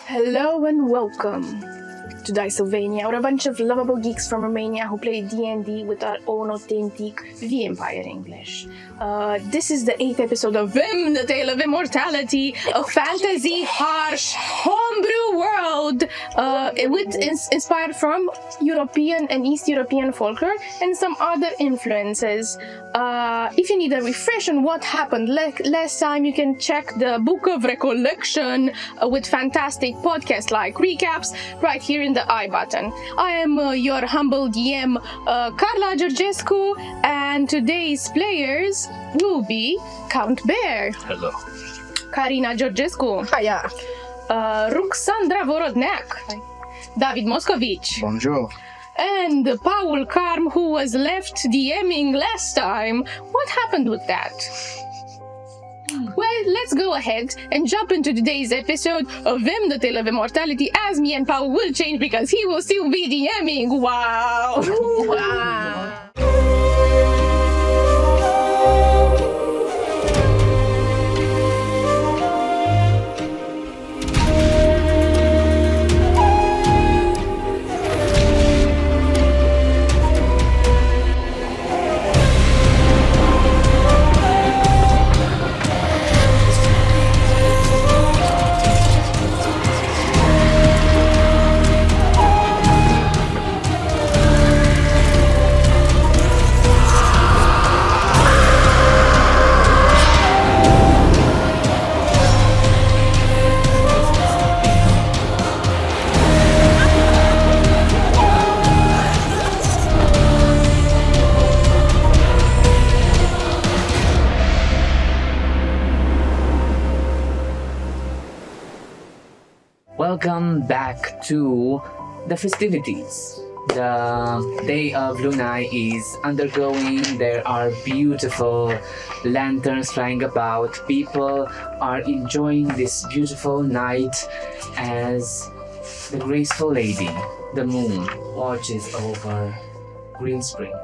Hello and welcome to Dicesylvania. We're a bunch of lovable geeks from Romania who play D&D with our own authentic VIM English. This is the 8th episode of VIM, the Tale of Immortality, a fantasy, harsh, homebrew world inspired from European and East European folklore and some other influences. If you need a refresh on what happened last time, you can check the Book of Recollections with fantastic podcast-like recaps right here in the I button. I am your humble DM, Karla Georgescu, and today's players will be Count Bear. Hello. Karina Georgescu. Hiya. Ruxandra Vorodneac. Hi. David Moscovici. Bonjour. And Paul Karm, who was left DMing last time. What happened with that? Well, let's go ahead and jump into today's episode of VIM, the Tale of Immortality, as me and Paul will change because he will still be DMing. Wow! Wow! Welcome back to the festivities. The Day of Lunai is undergoing. There are beautiful lanterns flying about. People are enjoying this beautiful night as the graceful lady, the moon, watches over Green Spring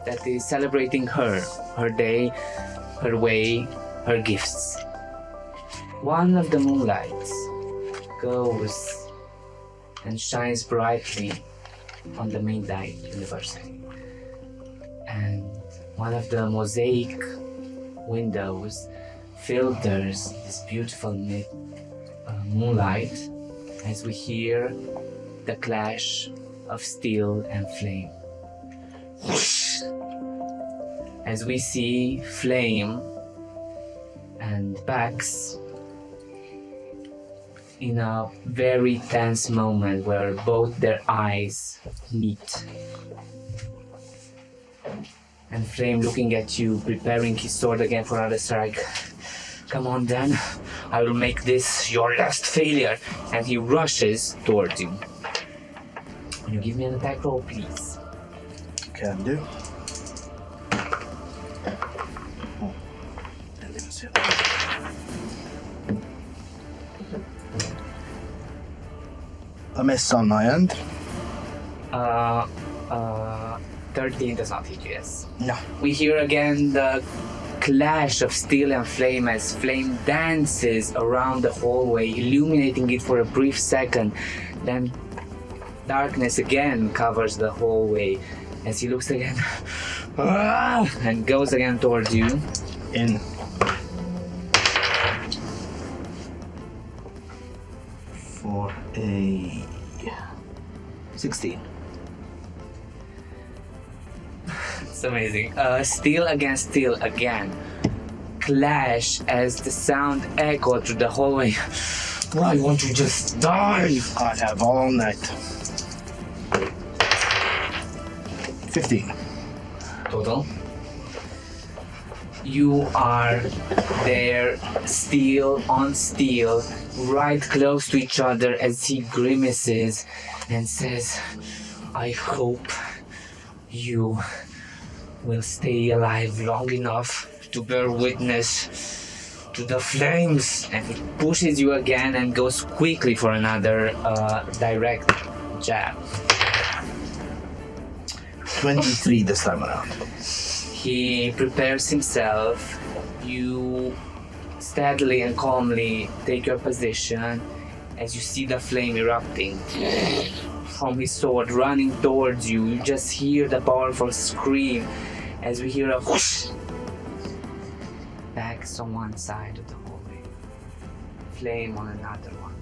that is celebrating her day, her way, her gifts. One of the moonlights goes and shines brightly on the Midnight University, and one of the mosaic windows filters this beautiful moonlight as we hear the clash of steel and flame. Whoosh! As we see flame and Pax in a very tense moment where both their eyes meet. And Flame looking at you, preparing his sword again for another strike. Come on then, I will make this your last failure. And he rushes towards you. Can you give me an attack roll, please? Can do. A miss on my end. 13 does not hit you, yes. No. We hear again the clash of steel and flame as flame dances around the hallway, illuminating it for a brief second. Then darkness again covers the hallway as he looks again and goes again towards you. In. For a 16. It's amazing. Steel against steel again. Clash as the sound echoed through the hallway. Why won't you just die? I have all night. 15. Total. You are there, steel on steel, right close to each other as he grimaces and says, I hope you will stay alive long enough to bear witness to the flames. And he pushes you again and goes quickly for another direct jab. 23 this time around. He prepares himself. You steadily and calmly take your position as you see the flame erupting from his sword, running towards you. You just hear the powerful scream as we hear a whoosh. Bags on one side of the hallway, flame on another one.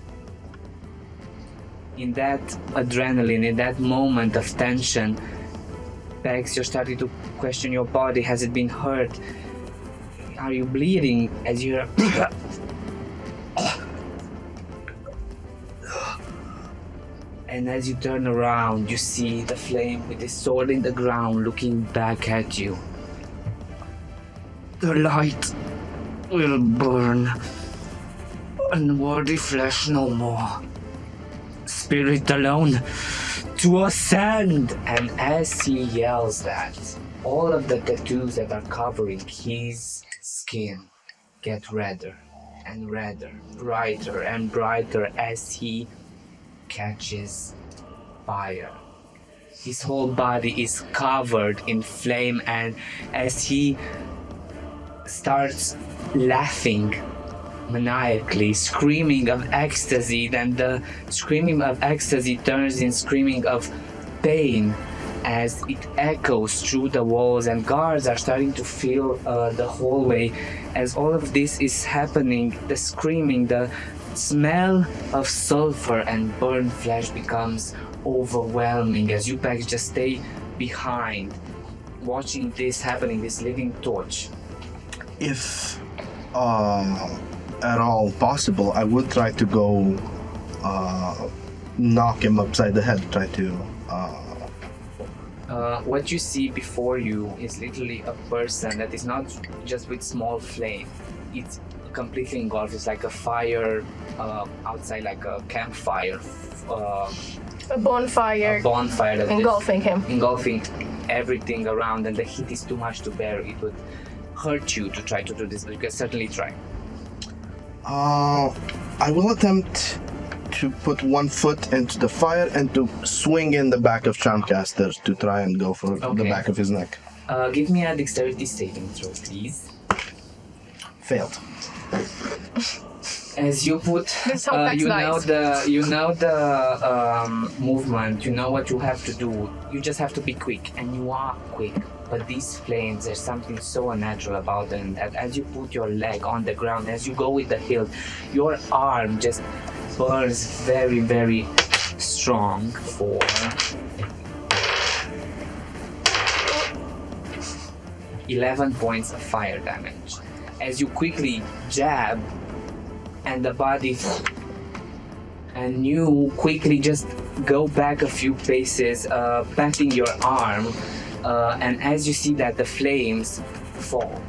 In that adrenaline, in that moment of tension, Bags, you're starting to question your body. Has it been hurt? Are you bleeding as you're... And as you turn around, you see the flame with his sword in the ground looking back at you. The light will burn. Unworthy flesh no more. Spirit alone to ascend. And as he yells that, all of the tattoos that are covering his skin get redder and redder, brighter and brighter as he catches fire. His whole body is covered in flame, and as he starts laughing maniacally, screaming of ecstasy, then the screaming of ecstasy turns in screaming of pain as it echoes through the walls, and guards are starting to fill the hallway. As all of this is happening, the screaming, the smell of sulfur and burned flesh becomes overwhelming as you guys just stay behind, watching this happening, this living torch. If at all possible, I would try to go knock him upside the head, try to... What you see before you is literally a person that is not just with small flame. It's completely engulfed. It's like a fire outside, like a campfire. A bonfire. A bonfire that engulfing him. Engulfing everything around, and the heat is too much to bear. It would hurt you to try to do this, but you can certainly try. I will attempt to put one foot into the fire and to swing in the back of Charmcaster to try and go for the back of his neck. Give me a dexterity saving throw, please. Failed. As you put, you know the movement. You know what you have to do. You just have to be quick, and you are quick. But these flames, there's something so unnatural about them that as you put your leg on the ground, as you go with the hilt, your arm just burns very, very strong for 11 points of fire damage. As you quickly jab, and the body, and you quickly just go back a few paces, patting your arm, and as you see that the flames fall.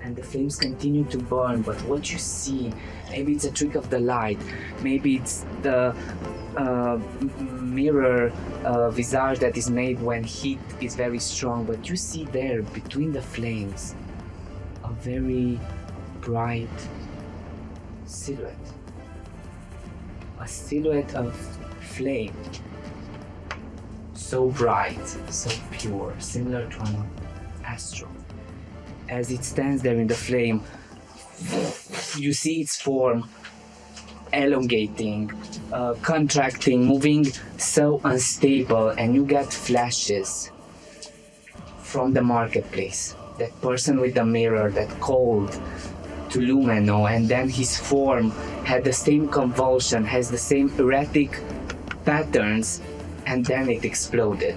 And the flames continue to burn, but what you see, maybe it's a trick of the light, maybe it's the mirror visage that is made when heat is very strong, but you see there between the flames a very bright silhouette. A silhouette of flame. So bright, so pure, similar to an astral. As it stands there in the flame, you see its form elongating, contracting, moving so unstable, and you get flashes from the marketplace. That person with the mirror that called to Lumeno, and then his form had the same convulsion, has the same erratic patterns, and then it exploded.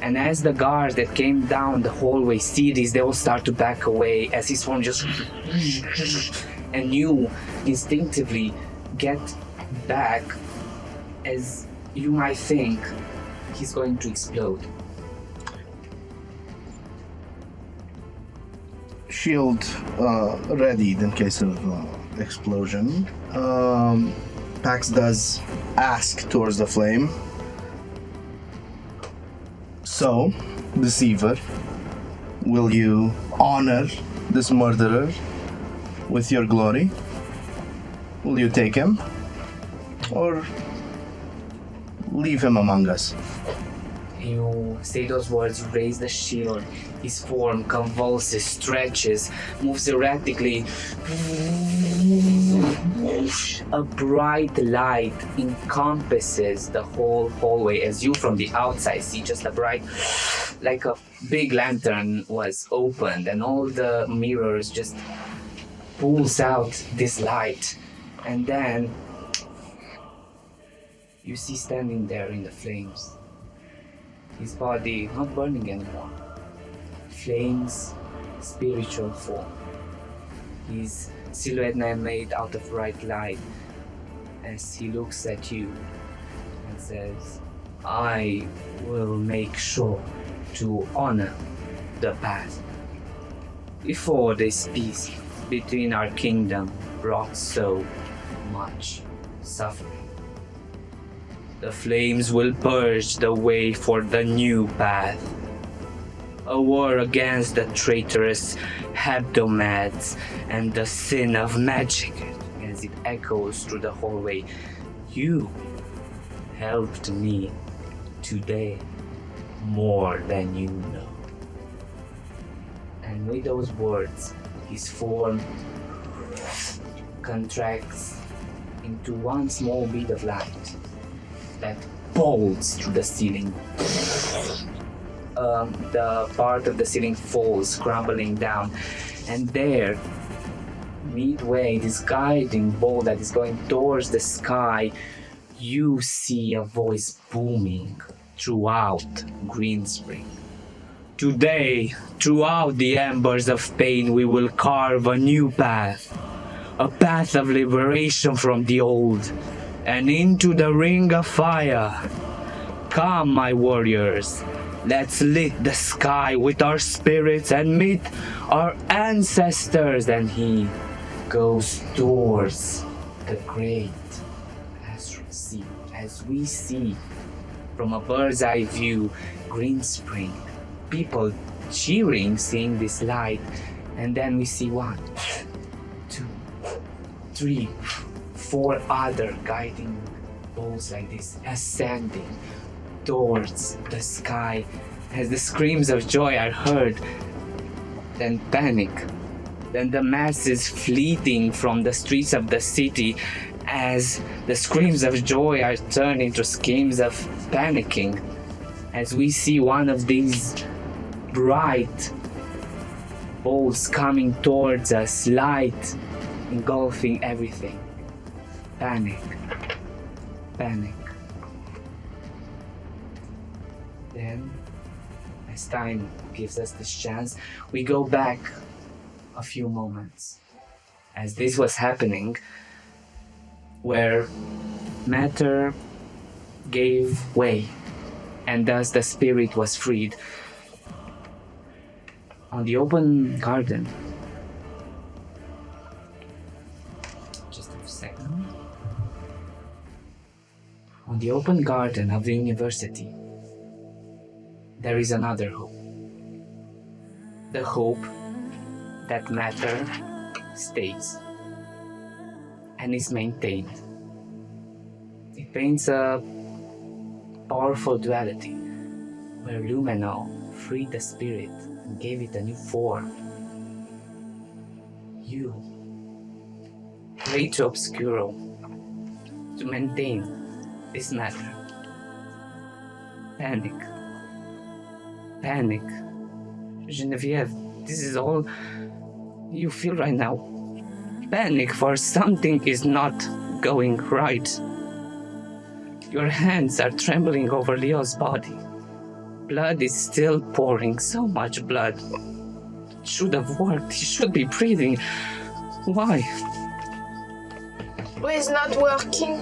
And as the guards that came down the hallway see this, they all start to back away as his form just... And you instinctively get back as you might think he's going to explode. Shield readied in case of explosion. Pax does ask towards the flame. So, Deceiver, will you honor this murderer with your glory? Will you take him? Or leave him among us? You say those words, you raise the shield. His form convulses, stretches, moves erratically. A bright light encompasses the whole hallway as you from the outside see just a bright, like a big lantern was opened and all the mirrors just pulls out this light. And then you see standing there in the flames, his body not burning anymore, flames, spiritual form, his silhouette made out of bright light as he looks at you and says, I will make sure to honor the past. Before this peace between our kingdom brought so much suffering. The flames will purge the way for the new path. A war against the traitorous hebdomads and the sin of magic. As it echoes through the hallway, you helped me today more than you know. And with those words, his form contracts into one small bead of light that bolts through the ceiling. The part of the ceiling falls, crumbling down, and there, midway, this guiding bolt that is going towards the sky, you see a voice booming throughout Greenspring. Today, throughout the embers of pain, we will carve a new path. A path of liberation from the old and into the ring of fire. Come, my warriors. Let's lit the sky with our spirits and meet our ancestors. And he goes towards the great astral sea. As we see from a bird's eye view, Greenspring, people cheering, seeing this light. And then we see 1, 2, 3, 4 other guiding bolts like this ascending towards the sky. As the screams of joy are heard, then panic, then the masses fleeing from the streets of the city as the screams of joy are turned into screams of panicking. As we see one of these bright bolts coming towards us, light engulfing everything. Panic. Panic. Then, as time gives us this chance, we go back a few moments. As this was happening, where matter gave way, and thus the spirit was freed. On the open garden, just a second. On the open garden of the university, there is another hope. The hope that matter stays and is maintained. It paints a powerful duality where Lumino freed the spirit and gave it a new form. You prayed to Obscuro to maintain this matter. Panic. Panic. Genevieve, this is all you feel right now. Panic for something is not going right. Your hands are trembling over Leo's body. Blood is still pouring, so much blood. It should have worked, he should be breathing. Why? Why is not working?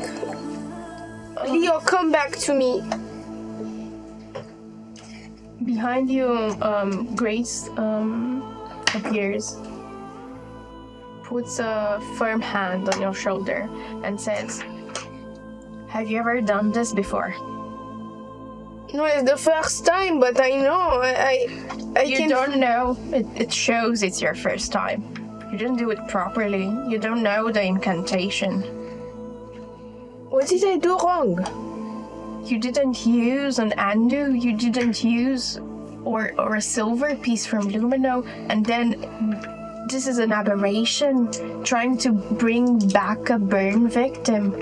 Leo, come back to me. Behind you, Grace appears, puts a firm hand on your shoulder, and says, "Have you ever done this before?" No, it's the first time, but I know. I You don't know. It shows it's your first time. You didn't do it properly. You don't know the incantation. What did I do wrong? You didn't use an andu, you didn't use or a silver piece from Lumino, and then this is an aberration, trying to bring back a burn victim.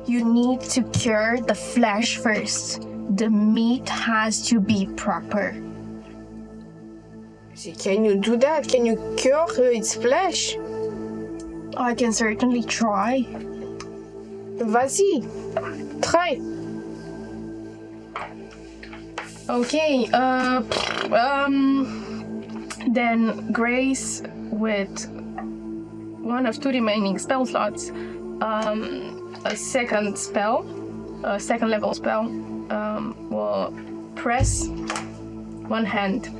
You need to cure the flesh first. The meat has to be proper. Can you do that? Can you cure its flesh? I can certainly try. Vas-y. Try. Okay, then Grace, with one of 2 remaining spell slots, a second level spell, will press one hand,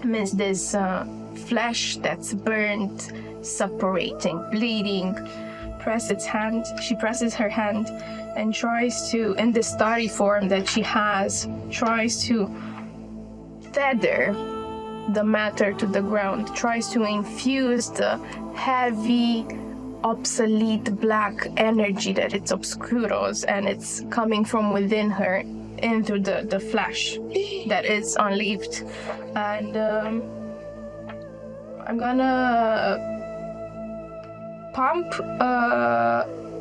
means this flesh that's burnt, separating, bleeding. She presses her hand and tries to, in the starry form that she has, tries to tether the matter to the ground, tries to infuse the heavy, obsolete black energy that it's obscuros, and it's coming from within her into the flesh that is unleaved. And I'm gonna pump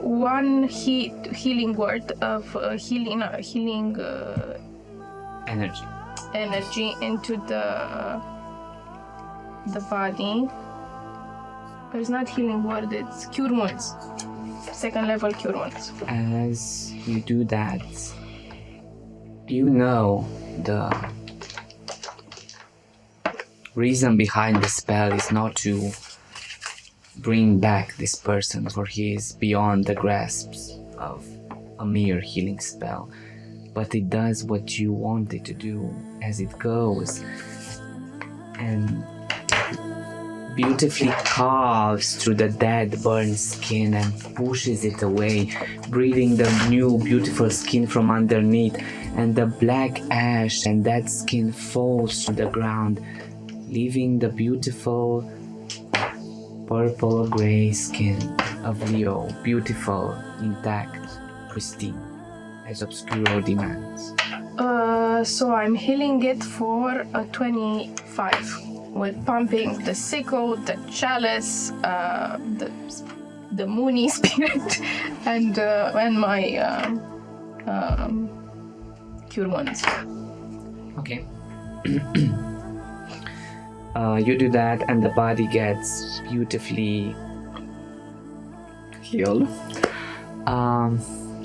one healing word of healing energy into the body. But it's not healing word, it's cure wounds. Second level cure wounds. As you do that, you know the reason behind the spell is not to bring back this person, for he is beyond the grasps of a mere healing spell, but it does what you want it to do as it goes, and beautifully carves through the dead burned skin and pushes it away, breathing the new beautiful skin from underneath, and the black ash and that skin falls to the ground, leaving the beautiful purple gray skin of Leo, beautiful, intact, pristine, as Obscuro demands. So I'm healing it for a 25 with pumping the sickle, the chalice, the Mooney spirit, and my cure wounds. Okay. You do that, and the body gets beautifully healed.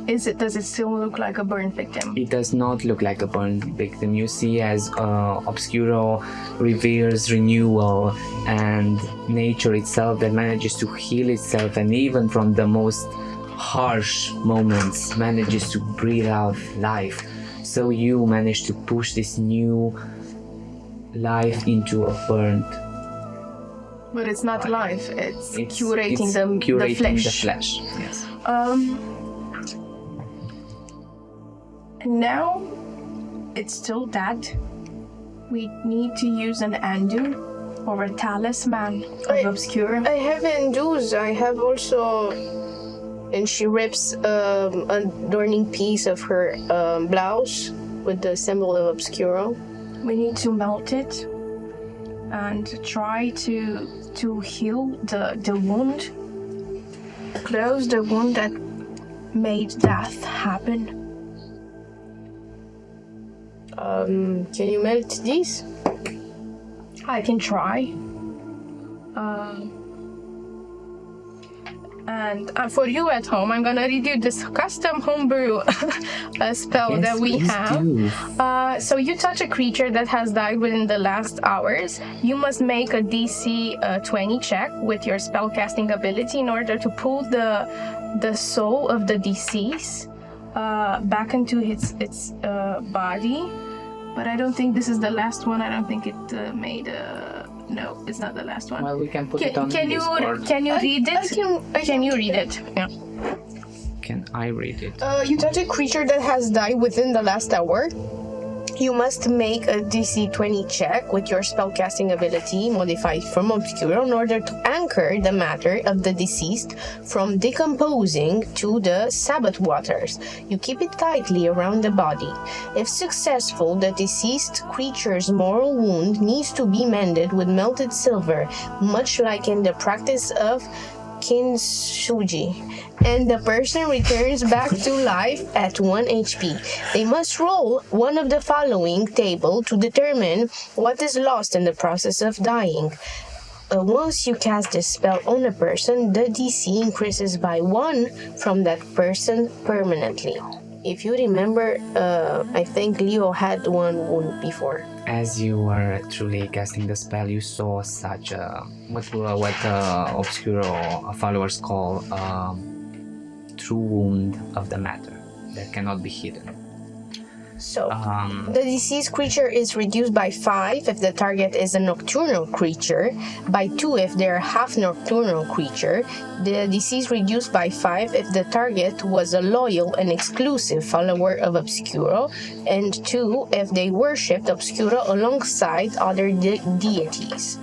Does it still look like a burn victim? It does not look like a burn victim. You see, as Obscuro reveres renewal and nature itself that manages to heal itself, and even from the most harsh moments manages to breathe out life. So you manage to push this new life into a burnt. But it's not life. It's curating the flesh. Yes. Now it's still dead. We need to use an andu or a talisman of Obscura. I have endus. I have also, and she rips an adorning piece of her blouse with the symbol of Obscuro. We need to melt it and try to heal the wound, close the wound that made death happen. Can you melt this? I can try. And for you at home, I'm gonna read you this custom homebrew spell that we have. So you touch a creature that has died within the last hours. You must make a DC 20 check with your spellcasting ability in order to pull the soul of the deceased back into its body. But I don't think this is the last one. I don't think it made a... No, it's not the last one. Well, we can put it on Discord. Can you read it? Can you read it? Yeah. Can I read it? You touch a creature that has died within the last hour. You must make a DC 20 check with your spellcasting ability modified from Obscura in order to anchor the matter of the deceased from decomposing to the Sabbath waters. You keep it tightly around the body. If successful, the deceased creature's mortal wound needs to be mended with melted silver, much like in the practice of Ghencioiu, and the person returns back to life at 1 HP. They must roll one of the following table to determine what is lost in the process of dying. Once you cast this spell on a person, the DC increases by 1 from that person permanently. If you remember, I think Leo had one wound before. As you were truly casting the spell, you saw such a what obscure followers call true wound of the matter that cannot be hidden. So, the deceased creature is reduced by 5 if the target is a nocturnal creature, by 2 if they're half nocturnal creature. The deceased reduced by 5 if the target was a loyal and exclusive follower of Obscura, and 2 if they worshipped Obscura alongside other deities.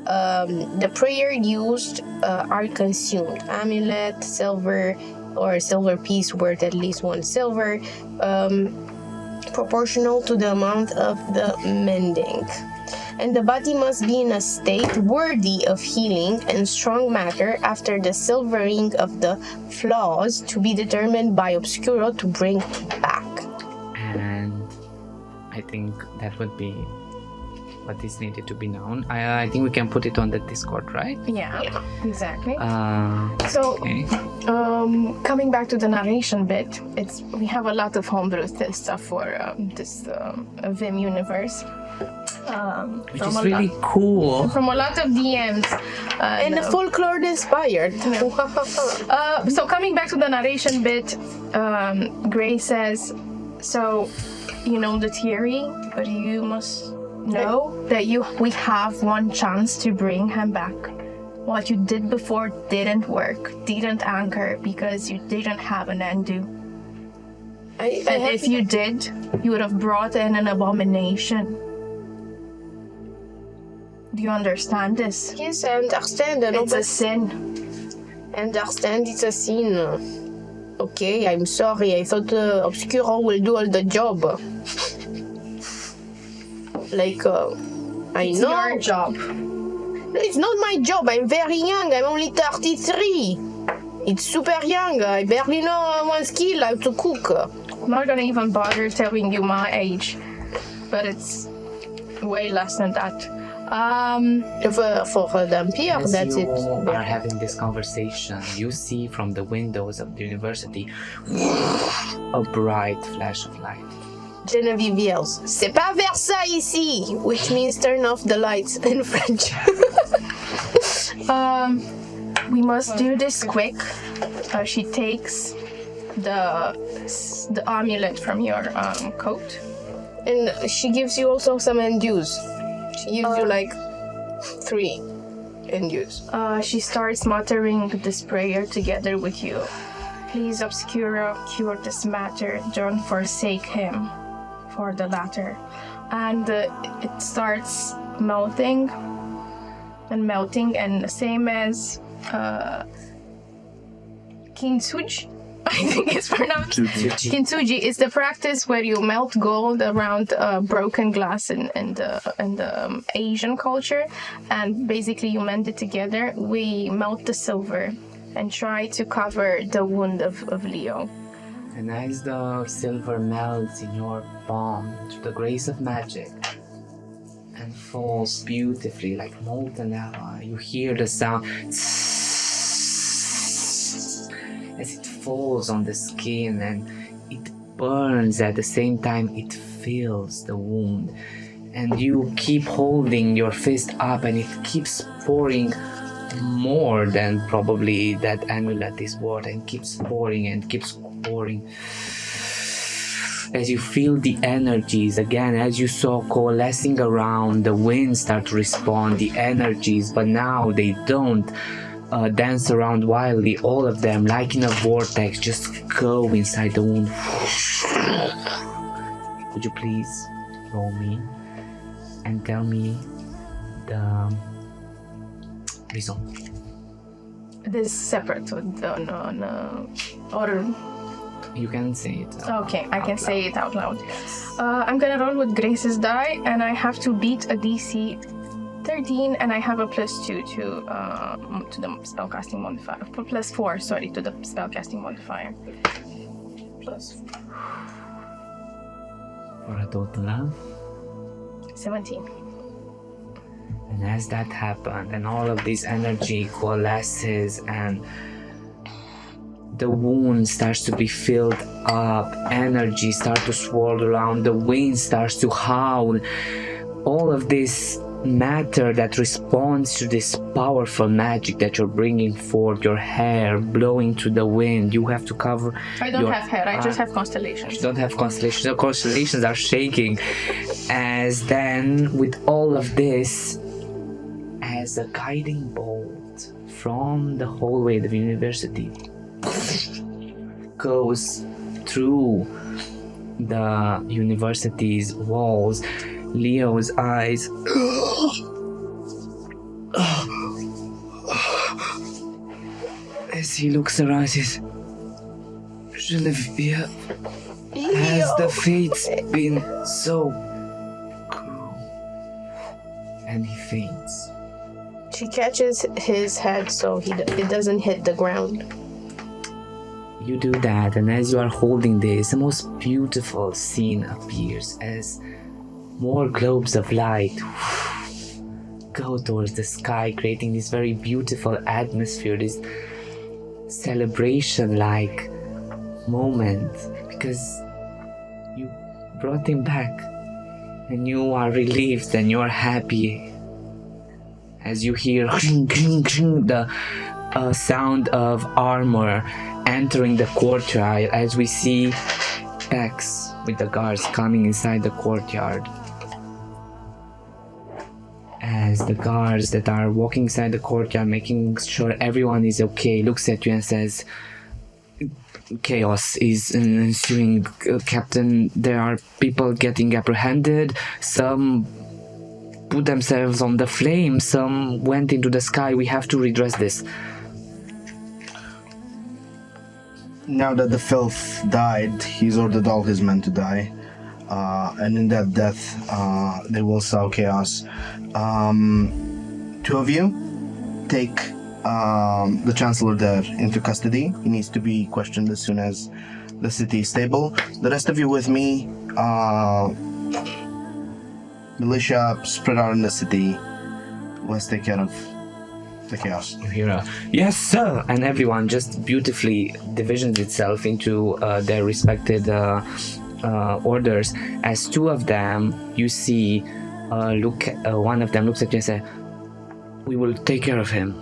The prayer used are consumed. Amulet, silver, or a silver piece worth at least 1 silver. Proportional to the amount of the mending. And the body must be in a state worthy of healing and strong matter after the silvering of the flaws to be determined by Obscura to bring back. And I think that would be what is needed to be known. I think we can put it on the Discord, right? Yeah, exactly. So, okay. Coming back to the narration bit, we have a lot of homebrew stuff for this VIM universe. Which is really cool. From a lot of DMs. And the folklore-inspired. So coming back to the narration bit, Gray says, so you know the theory, but you must know that we have one chance to bring him back. What you did before didn't work, didn't anchor, because you didn't have an undo. And if you did, you would have brought in an abomination. Do you understand this? Yes, I understand. It's a sin. I understand it's a sin. Okay, I'm sorry. I thought Obscura will do all the job. It's know. your job. No, it's not my job. I'm very young. I'm only 33. It's super young. I barely know one skill, how to cook. I'm not gonna even bother telling you my age, but it's way less than that. For a vampire, as that's you it. are having this conversation, you see from the windows of the university a bright flash of light. Genevieve yells, "C'est pas Versailles ici!" Which means turn off the lights in French. We must do this quick. She takes the amulet from your coat. And she gives you also some endues. She gives you 3 endues. She starts muttering this prayer together with you. Please, Obscura, cure this matter. Don't forsake him for the latter. And it starts melting, and same as Ghencioiu, I think it's pronounced. Ghencioiu is the practice where you melt gold around broken glass in the Asian culture, and basically you mend it together. We melt the silver and try to cover the wound of Leo. And as the silver melts in your palm through the grace of magic and falls beautifully like molten lava, you hear the sound as it falls on the skin, and it burns at the same time it fills the wound. And you keep holding your fist up, and it keeps pouring more than probably that amulet is worth, and keeps pouring and keeps pouring. As you feel the energies again, as you saw coalescing around, the winds start to respond, the energies, but now they don't dance around wildly. All of them, like in a vortex, just go inside the wound. Would you please roll me and tell me the reason. This is separate or You can say it. okay, I can out say it out loud. I'm gonna roll with Grace's die, and I have to beat a DC 13, and I have a +2 to the spellcasting modifier. +4, sorry, to the spellcasting modifier. +4. For a total of 17. And as that happened, and all of this energy coalesces, and the wound starts to be filled up, energy starts to swirl around, the wind starts to howl, all of this matter that responds to this powerful magic that you're bringing forth, your hair blowing through the wind. You have to cover. I don't have hair, I just have constellations. You don't have constellations. The constellations are shaking. As then, with all of this, as a guiding bolt from the hallway of the university goes through the university's walls, Leo's eyes as he looks around, says, Genevieve, has the fates been so cruel? And he faints. She catches his head so it doesn't hit the ground. You do that, and as you are holding this, the most beautiful scene appears as more globes of light go towards the sky, creating this very beautiful atmosphere, this celebration-like moment, because you brought him back, and you are relieved and you are happy as you hear the sound of armor entering the courtyard, as we see Pex with the guards coming inside the courtyard. As the guards that are walking inside the courtyard, making sure everyone is okay, looks at you and says, chaos is ensuing, Captain. There are people getting apprehended. Some put themselves on the flame. Some went into the sky. We have to redress this. Now that the filth died, he's ordered all his men to die. And in that death, they will sow chaos. Two of you take the Chancellor there into custody. He needs to be questioned as soon as the city is stable. The rest of you with me, militia spread out in the city. Let's take care of the chaos. You hear a, yes sir, and everyone just beautifully divisions itself into their respected orders. As two of them, you see, one of them looks at you and says, we will take care of him.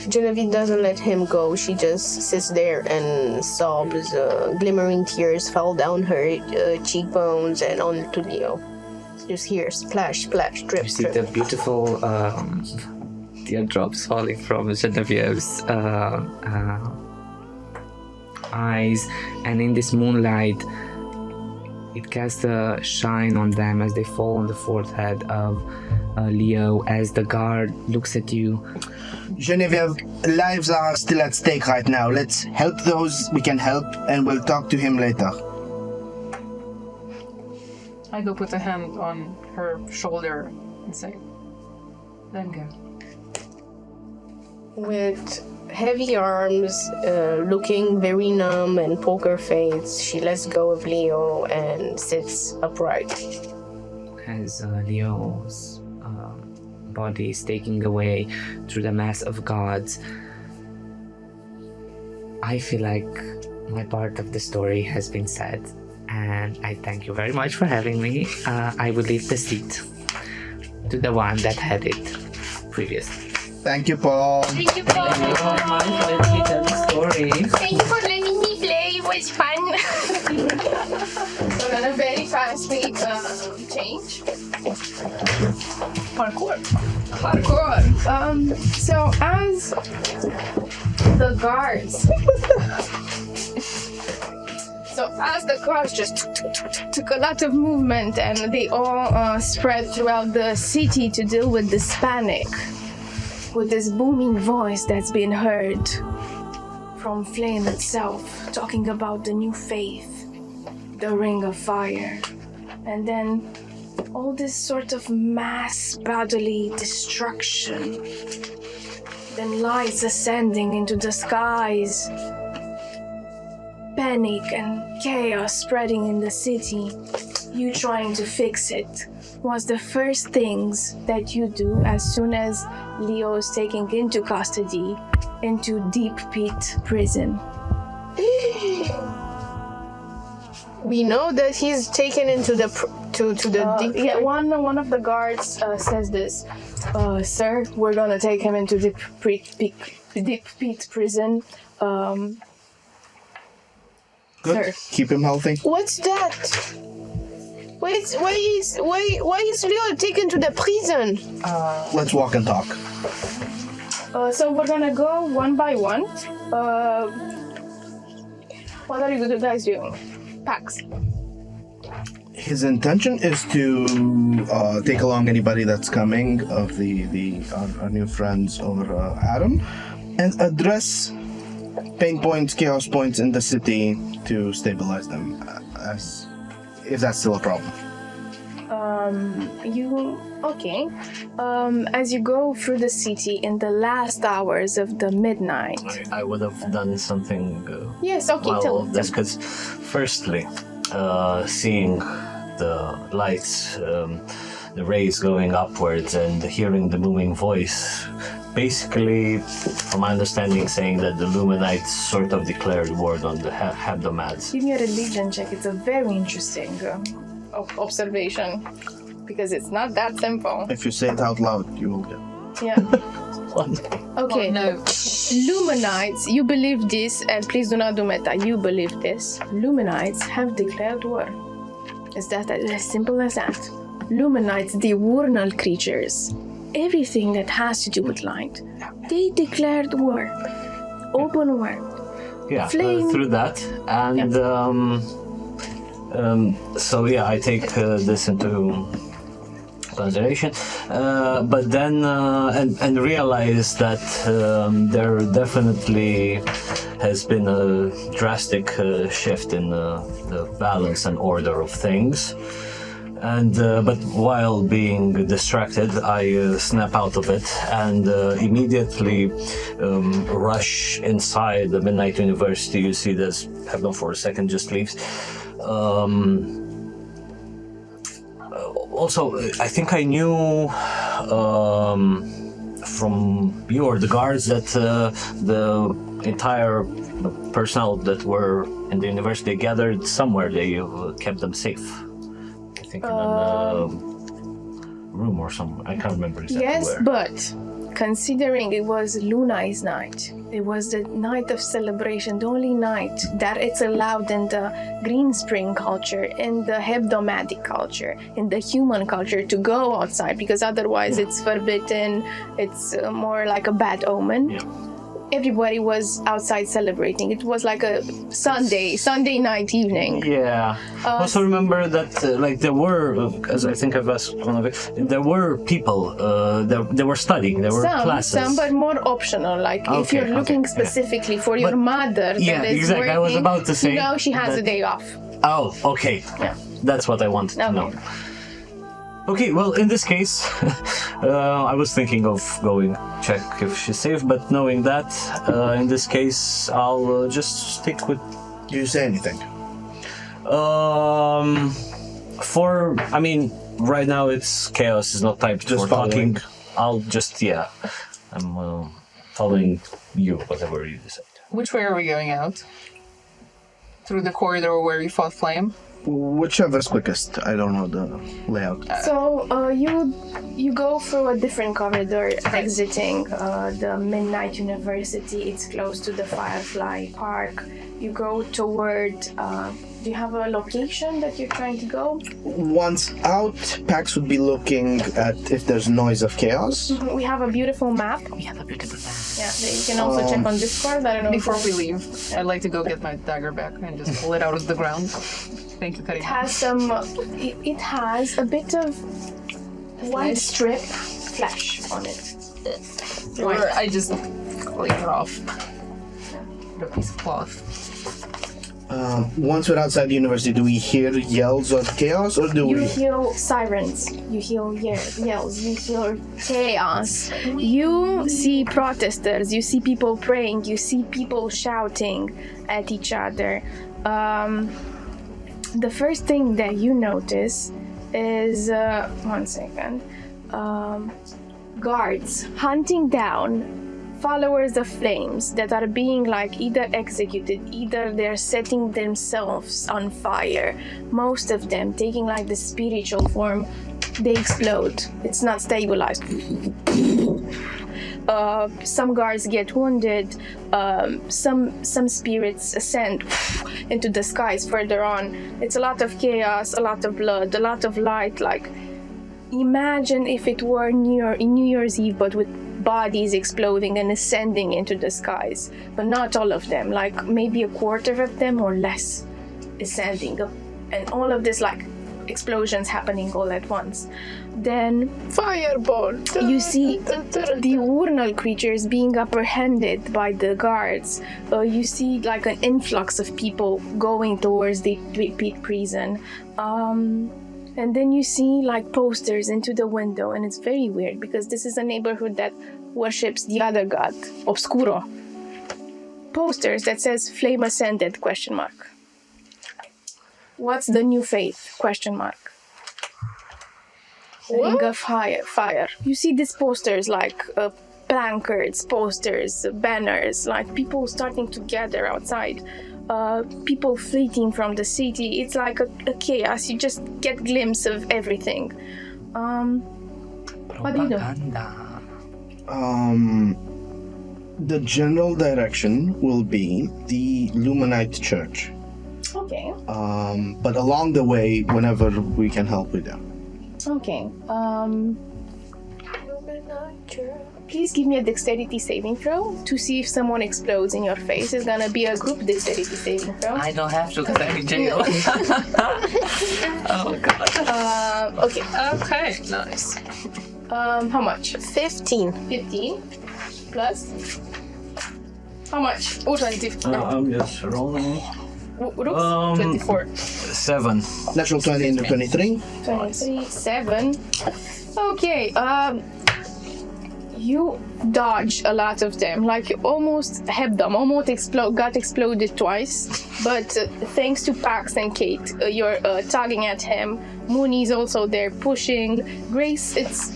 Genevieve doesn't let him go. She just sits there and sobs. Glimmering tears fall down her cheekbones and onto Leo. Just hear splash, splash, drip, You see drip. the beautiful teardrops falling from Genevieve's eyes, and in this moonlight it casts a shine on them as they fall on the forehead of Leo. As the guard looks at you, Genevieve, lives are still at stake right now. Let's help those we can help, and we'll talk to him later. I go put a hand on her shoulder and say, let go. With heavy arms, looking very numb and poker face, she lets go of Leo and sits upright. as Leo's body is taking away through the mass of gods, I feel like my part of the story has been said, and I thank you very much for having me. I will leave the seat to the one that had it previously. Thank you, Paul. Thank you, Paul. Thank you very much for letting me tell the story. Thank you for letting me play. It was fun. So then a very fast rate change. Parkour. So as the guards So as the crowd just took a lot of movement, and they all spread throughout the city to deal with this panic, with this booming voice that's been heard from Flame itself, talking about the new faith, the Ring of Fire, and then all this sort of mass bodily destruction, then lights ascending into the skies, panic and chaos spreading in the city. You trying to fix it was the first things that you do as soon as Leo is taken into custody into Deep Pit Prison. We know that he's taken into the deep. Yeah, one of the guards says this. Sir, we're gonna take him into Deep Pit Prison. Good. Sir. Keep him healthy. What's that? Why is Leo taken to the prison? Let's walk and talk. So we're gonna go one by one. What are you guys doing? Pax. His intention is to take along anybody that's coming of our new friends over Adam, and address pain points, chaos points in the city to stabilize them, as if that's still a problem. As you go through the city in the last hours of the midnight. I would have done something Yes, okay, while tell all of this, because firstly, seeing the lights, the rays going upwards and hearing the moving voice, basically, from my understanding, saying that the Luminites sort of declared war on the Hebdomads. Give me a religion check. It's a very interesting observation, because it's not that simple. If you say it out loud, you will get. Yeah. Okay. Oh, no. Luminites, you believe this, and please do not do meta. You believe this. Luminites have declared war. Is that as simple as that? Luminites, diurnal creatures, everything that has to do with light, they declared war. Open war. Yeah, Flame. through that, and so yeah, I take this into consideration, but then and realize that there definitely has been a drastic shift in the balance and order of things. And but while being distracted, I snap out of it and immediately rush inside the Midnight University. You see this Hebdo for a second just leaves. Also, I think I knew from you or the guards that the entire personnel that were in the university gathered somewhere. They kept them safe. I think in a room or somewhere. I can't remember exactly Yes, where. but considering it was Lunai's night, it was the night of celebration, the only night that it's allowed in the Green Spring culture, in the hebdomadic culture, in the human culture to go outside, because otherwise it's forbidden, it's more like a bad omen. Yeah. Everybody was outside celebrating. It was like a Sunday night evening. Yeah. Also remember that like there were, as I think I've asked one of it, there were people. They were studying. There were classes. Some, but more optional. Like if you're looking specifically for your mother, Yeah, that is exactly. I was working, about to say. you know, she has that- a day off. Oh, okay. Yeah. That's what I wanted to Okay. know. Okay, well, in this case, I was thinking of going check if she's safe, but knowing that, in this case, I'll just stick with. Do you say anything? I mean, right now it's chaos. It's not time Just for following. talking. I'll just, I'm following you, whatever you decide. Which way are we going out? Through the corridor where we fought Flame? Whichever's quickest. I don't know the layout. So you go through a different corridor, exiting the Midnight University. It's close to the Firefly Park. You go toward Do you have a location that you're trying to go? Once out, Pax would be looking at if there's noise of chaos. We have a beautiful map. We have a beautiful man. Yeah, that you can also check on Discord. I don't know. Before we leave, I'd like to go get my dagger back and just pull it out of the ground. Thank you, Karina. It has some. It has a bit of white strip flesh on it. Or I just clean it off with a piece of cloth. Once we're outside the university, do we hear yells of chaos, or do You we? hear sirens. You hear yells. You hear chaos. You see protesters. You see people praying. You see people shouting at each other. The first thing that you notice is 1 second. Guards hunting down followers of flames that are being like either executed, either they're setting themselves on fire. Most of them taking like the spiritual form, they explode. It's not stabilized. Some guards get wounded. Some spirits ascend into the skies further on. It's a lot of chaos, a lot of blood, a lot of light. Like, imagine if it were New Year's Eve, but with bodies exploding and ascending into the skies. But not all of them, like maybe a quarter of them or less ascending up. And all of this, like, explosions happening all at once. Then Fireball! you see the diurnal creatures being apprehended by the guards. You see like an influx of people going towards the pit prison. And then you see like posters into the window, and it's very weird because this is a neighborhood that worships the other god, Obscuro. Posters that says "Flame Ascended?" ? What's the new faith? ? Ring of fire. You see these posters like placards, posters, banners, like people starting to gather outside. People fleeing from the city. It's like a chaos. You just get glimpse of everything. What do you do? The general direction will be the Luminite Church. Okay. But along the way, whenever we can help with them. Okay. Please give me a dexterity saving throw to see if someone explodes in your face. It's gonna be a group dexterity saving throw. I don't have to because I'm in jail. Oh god. Okay. Okay, nice. How much? 15. 15 plus. How much? Oh, 20. I'm just rolling. Rooks? 24. 7. Natural 20 into 23. 23, 7. Okay, you dodge a lot of them, like you almost have them, got exploded twice, but thanks to Pax and Kate, you're tugging at him. Mooney's also there pushing. Grace, it's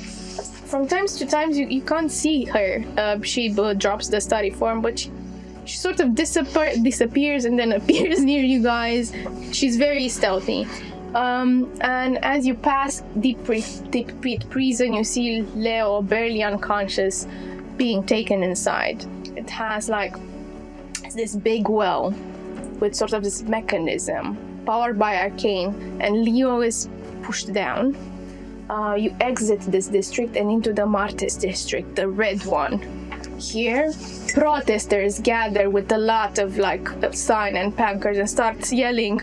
from times to times you can't see her. She drops the study form, but she sort of disappears and then appears near you guys. She's very stealthy. And as you pass Deep Pit Prison, you see Leo barely unconscious being taken inside. It has like this big well with sort of this mechanism powered by arcane, and Leo is pushed down. You exit this district and into the Martes district, the red one. Here, protesters gather with a lot of like sign and placards and start yelling,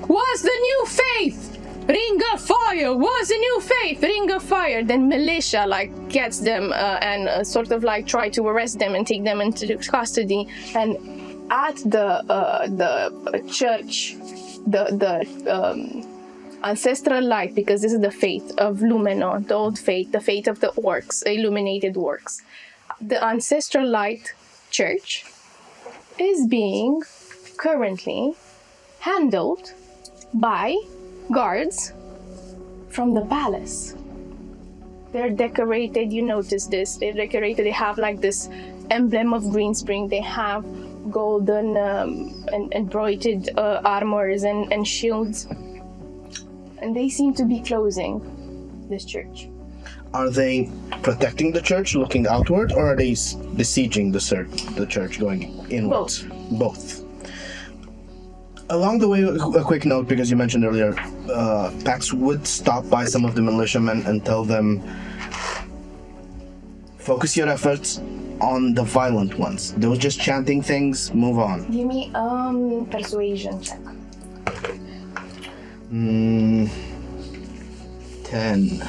"What's the new faith? Ring of fire! What's the new faith? Ring of fire!" Then militia like gets them and sort of like try to arrest them and take them into custody. And at the church, the ancestral light, because this is the faith of Lumeno, the old faith, the faith of the orcs, illuminated orcs. The ancestral light church is being currently handled by guards from the palace. They're decorated, you notice this, they're decorated, they have like this emblem of Greenspring, they have golden and embroidered armors and shields, and they seem to be closing this church. Are they protecting the church, looking outward, or are they besieging the church, going inwards? Both. Along the way, a quick note, because you mentioned earlier, Pax would stop by some of the militiamen and tell them, focus your efforts on the violent ones. Those just chanting things, move on. Give me persuasion check. 10.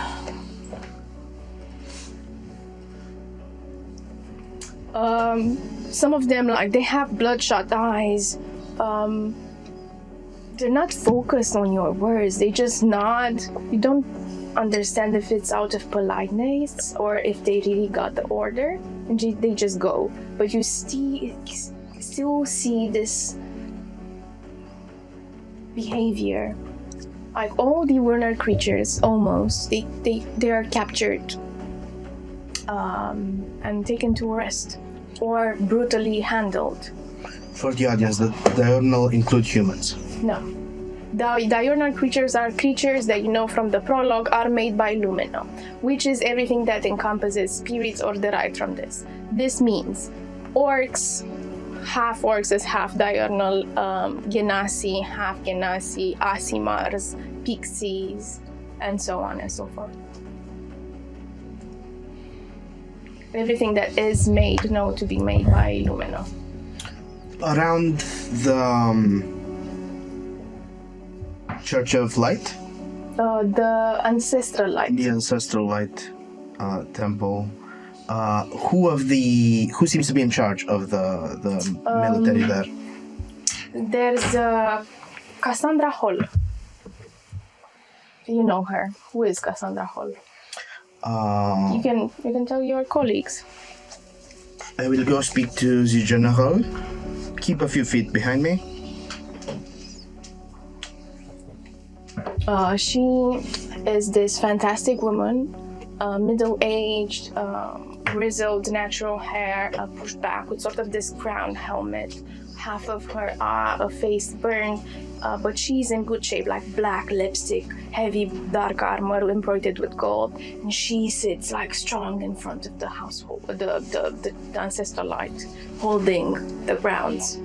Some of them, like, they have bloodshot eyes. They're not focused on your words. They just nod. You don't understand if it's out of politeness or if they really got the order, and they just go. But you still see this behavior. Like all the Werner creatures, almost, they are captured and taken to rest or brutally handled. For the audience, the diurnal include humans. No. The diurnal creatures are creatures that you know from the prologue are made by Lumina, which is everything that encompasses spirits or derived from this. This means orcs, half orcs is half diurnal, genasi, half genasi, asimars, pixies, and so on and so forth. Everything that is made known to be made by Lumina. Around the Church of Light? The Ancestral Light. The Ancestral Light temple. Who seems to be in charge of the military there? There's Cassandra Hall. You know her. Who is Cassandra Hall? You can tell your colleagues. I will go speak to the general. Keep a few feet behind me. She is this fantastic woman, middle-aged, grizzled, natural hair, pushed back with sort of this crown helmet. Half of her face burned, but she's in good shape, like black lipstick, heavy dark armor embroidered with gold, and she sits like strong in front of the household, the ancestral light, holding the grounds.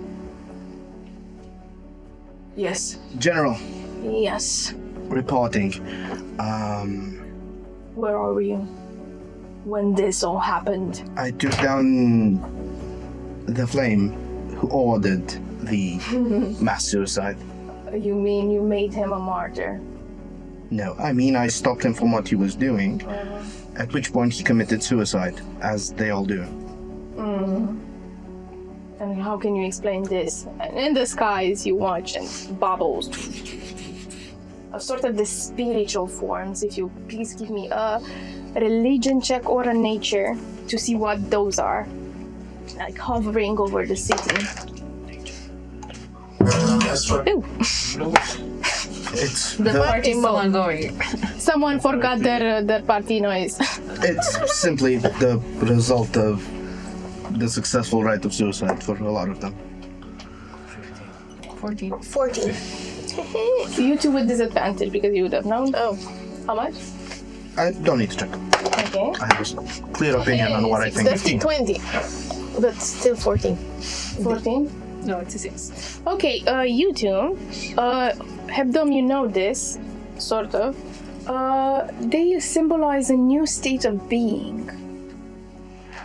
Yes. General, Yes. reporting. Where are you when this all happened? I took down the flame who ordered the mass suicide. You mean you made him a martyr? No, I mean I stopped him from what he was doing, at which point he committed suicide, as they all do. And how can you explain this? And in the skies you watch and bubbles. A sort of the spiritual forms. If you please give me a religion check or a nature to see what those are. Like hovering over the city. Ooh. It's The party's still ongoing. Someone forgot their party noise. it's simply the result of the successful rite of suicide for a lot of them. 14. 14. You two with disadvantage because you would have known. Oh. How much? I don't need to check. Okay. I have a clear opinion on what I think. 20. But still 14. 14? No, it's a 6. Okay, you two, Hebdom, you know this, sort of. They symbolize a new state of being,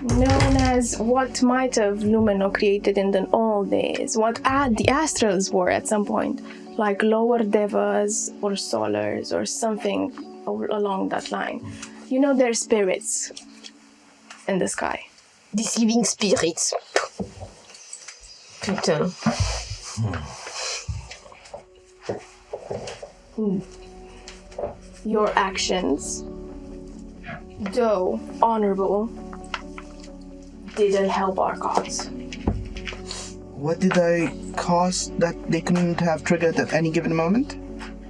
known as what might have Lumino created in the old days, what the Astrals were at some point, like lower devas or solars or something along that line. You know, they're spirits in the sky. Deceiving spirits. Putain. Your actions, though honorable, didn't help our cause. What did I cause that they couldn't have triggered at any given moment?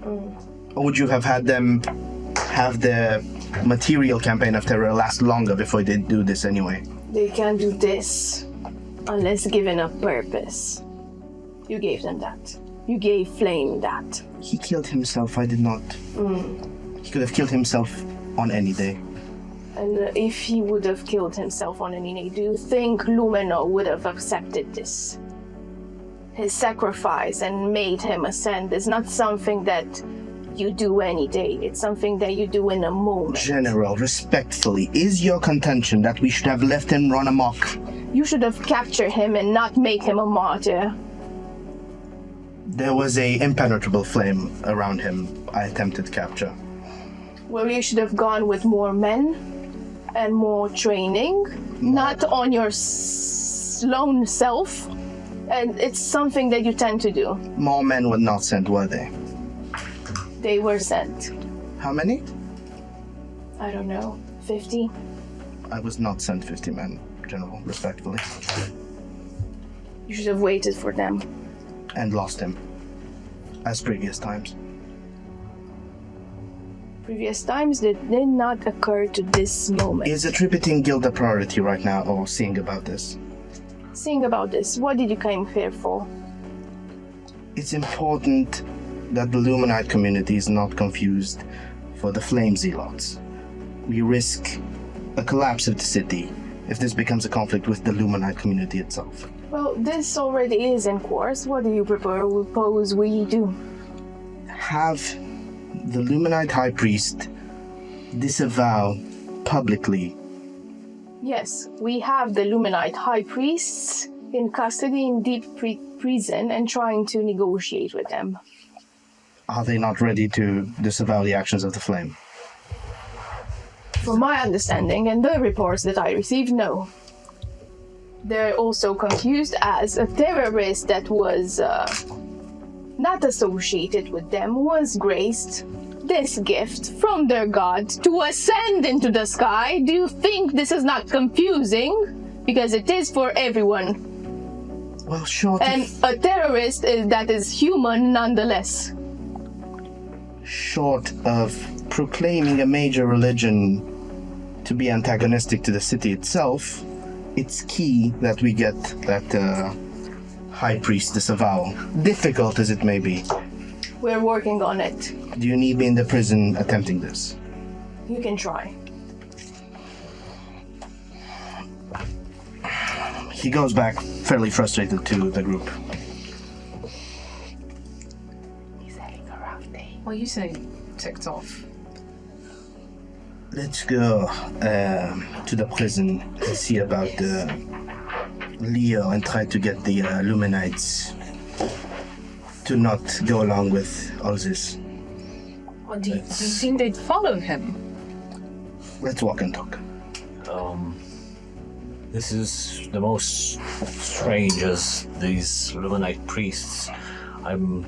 Or would you have had them have their material campaign of terror last longer before they do this anyway? They can't do this unless given a purpose. You gave them that. You gave Flame that. He killed himself, I did not. He could have killed himself on any day. And if he would have killed himself on any day, do you think Lumino would have accepted this? his sacrifice and made him ascend is not something that you do any day. It's something that you do in a moment. General, respectfully, is your contention that we should have left him run amok? You should have captured him and not make him a martyr. There was a impenetrable flame around him. I attempted capture. Well, you should have gone with more men and more training, not on your lone self. And it's something that you tend to do. More men were not sent, were they? They were sent. How many? I don't know, 50? I was not sent 50 men, General, respectfully. You should have waited for them. And lost him. As previous times. Previous times did not occur to this moment. Is attributing guilt a priority right now, or seeing about this? Seeing about this, what did you come here for? It's important that the Luminite community is not confused for the Flame Zealots. We risk a collapse of the city if this becomes a conflict with the Luminite community itself. Well, this already is in course. What do you propose we do? Have the Luminite High Priest disavow publicly. Yes, we have the Luminite High Priests in custody in deep prison and trying to negotiate with them. Are they not ready to disavow the actions of the Flame? From my understanding and the reports that I received, no. They're also confused as a terrorist that was not associated with them was graced this gift from their god to ascend into the sky. Do you think this is not confusing? Because it is for everyone. Well, short And a terrorist that is human nonetheless. Short of proclaiming a major religion to be antagonistic to the city itself, it's key that we get that High Priest disavowal. Difficult as it may be. We're working on it. Do you need me in the prison attempting this? You can try. He goes back fairly frustrated to the group. Well, you say ticked off. Let's go to the prison and see about Leo and try to get the Luminites to not go along with all this. Well, do you think they'd follow him? Let's walk and talk. This is the most strange as these Luminite priests. I'm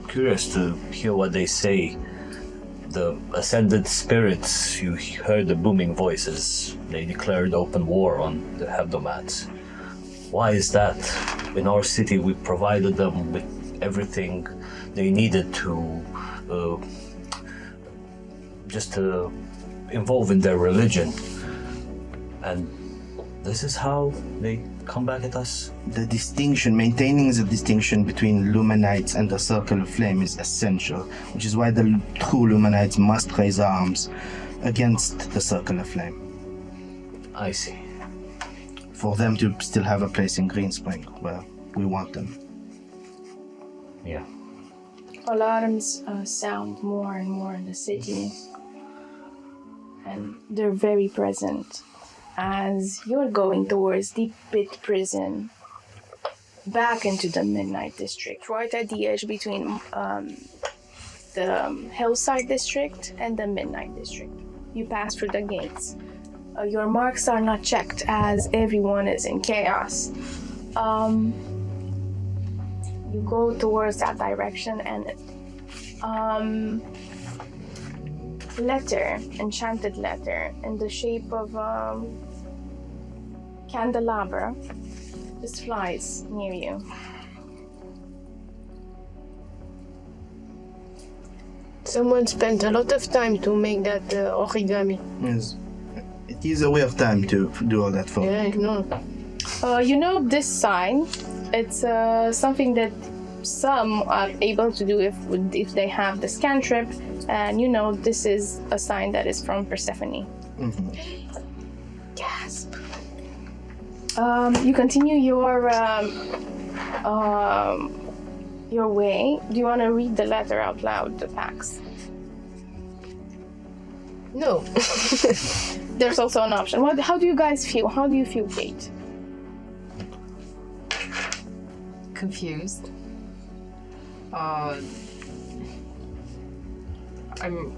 curious to hear what they say. The ascended spirits, you heard the booming voices. They declared open war on the Hebdomats. Why is that? In our city, we provided them with everything they needed to just to involve in their religion. And this is how they come back at us? The distinction, maintaining the distinction between Luminites and the Circle of Flame is essential, which is why the true Luminites must raise arms against the Circle of Flame. I see. For them to still have a place in Greenspring, where we want them. Yeah. Alarms sound more and more in the city, and they're very present. As you're going towards the pit prison, back into the Midnight District, right at the edge between the Hillside District and the Midnight District. You pass through the gates. Your marks are not checked as everyone is in chaos. You go towards that direction and enchanted letter in the shape of candelabra just flies near you. Someone spent a lot of time to make that origami. Yes. It is a weird time to do all that for. Yeah, I know. You know, this sign, it's something that some are able to do if they have the scantrip, and you know, this is a sign that is from Persephone. Mm-hmm. Gasp. You continue your way. Do you want to read the letter out loud, the Pax? No. There's also an option. How do you guys feel? How do you feel, Kate? Confused. I'm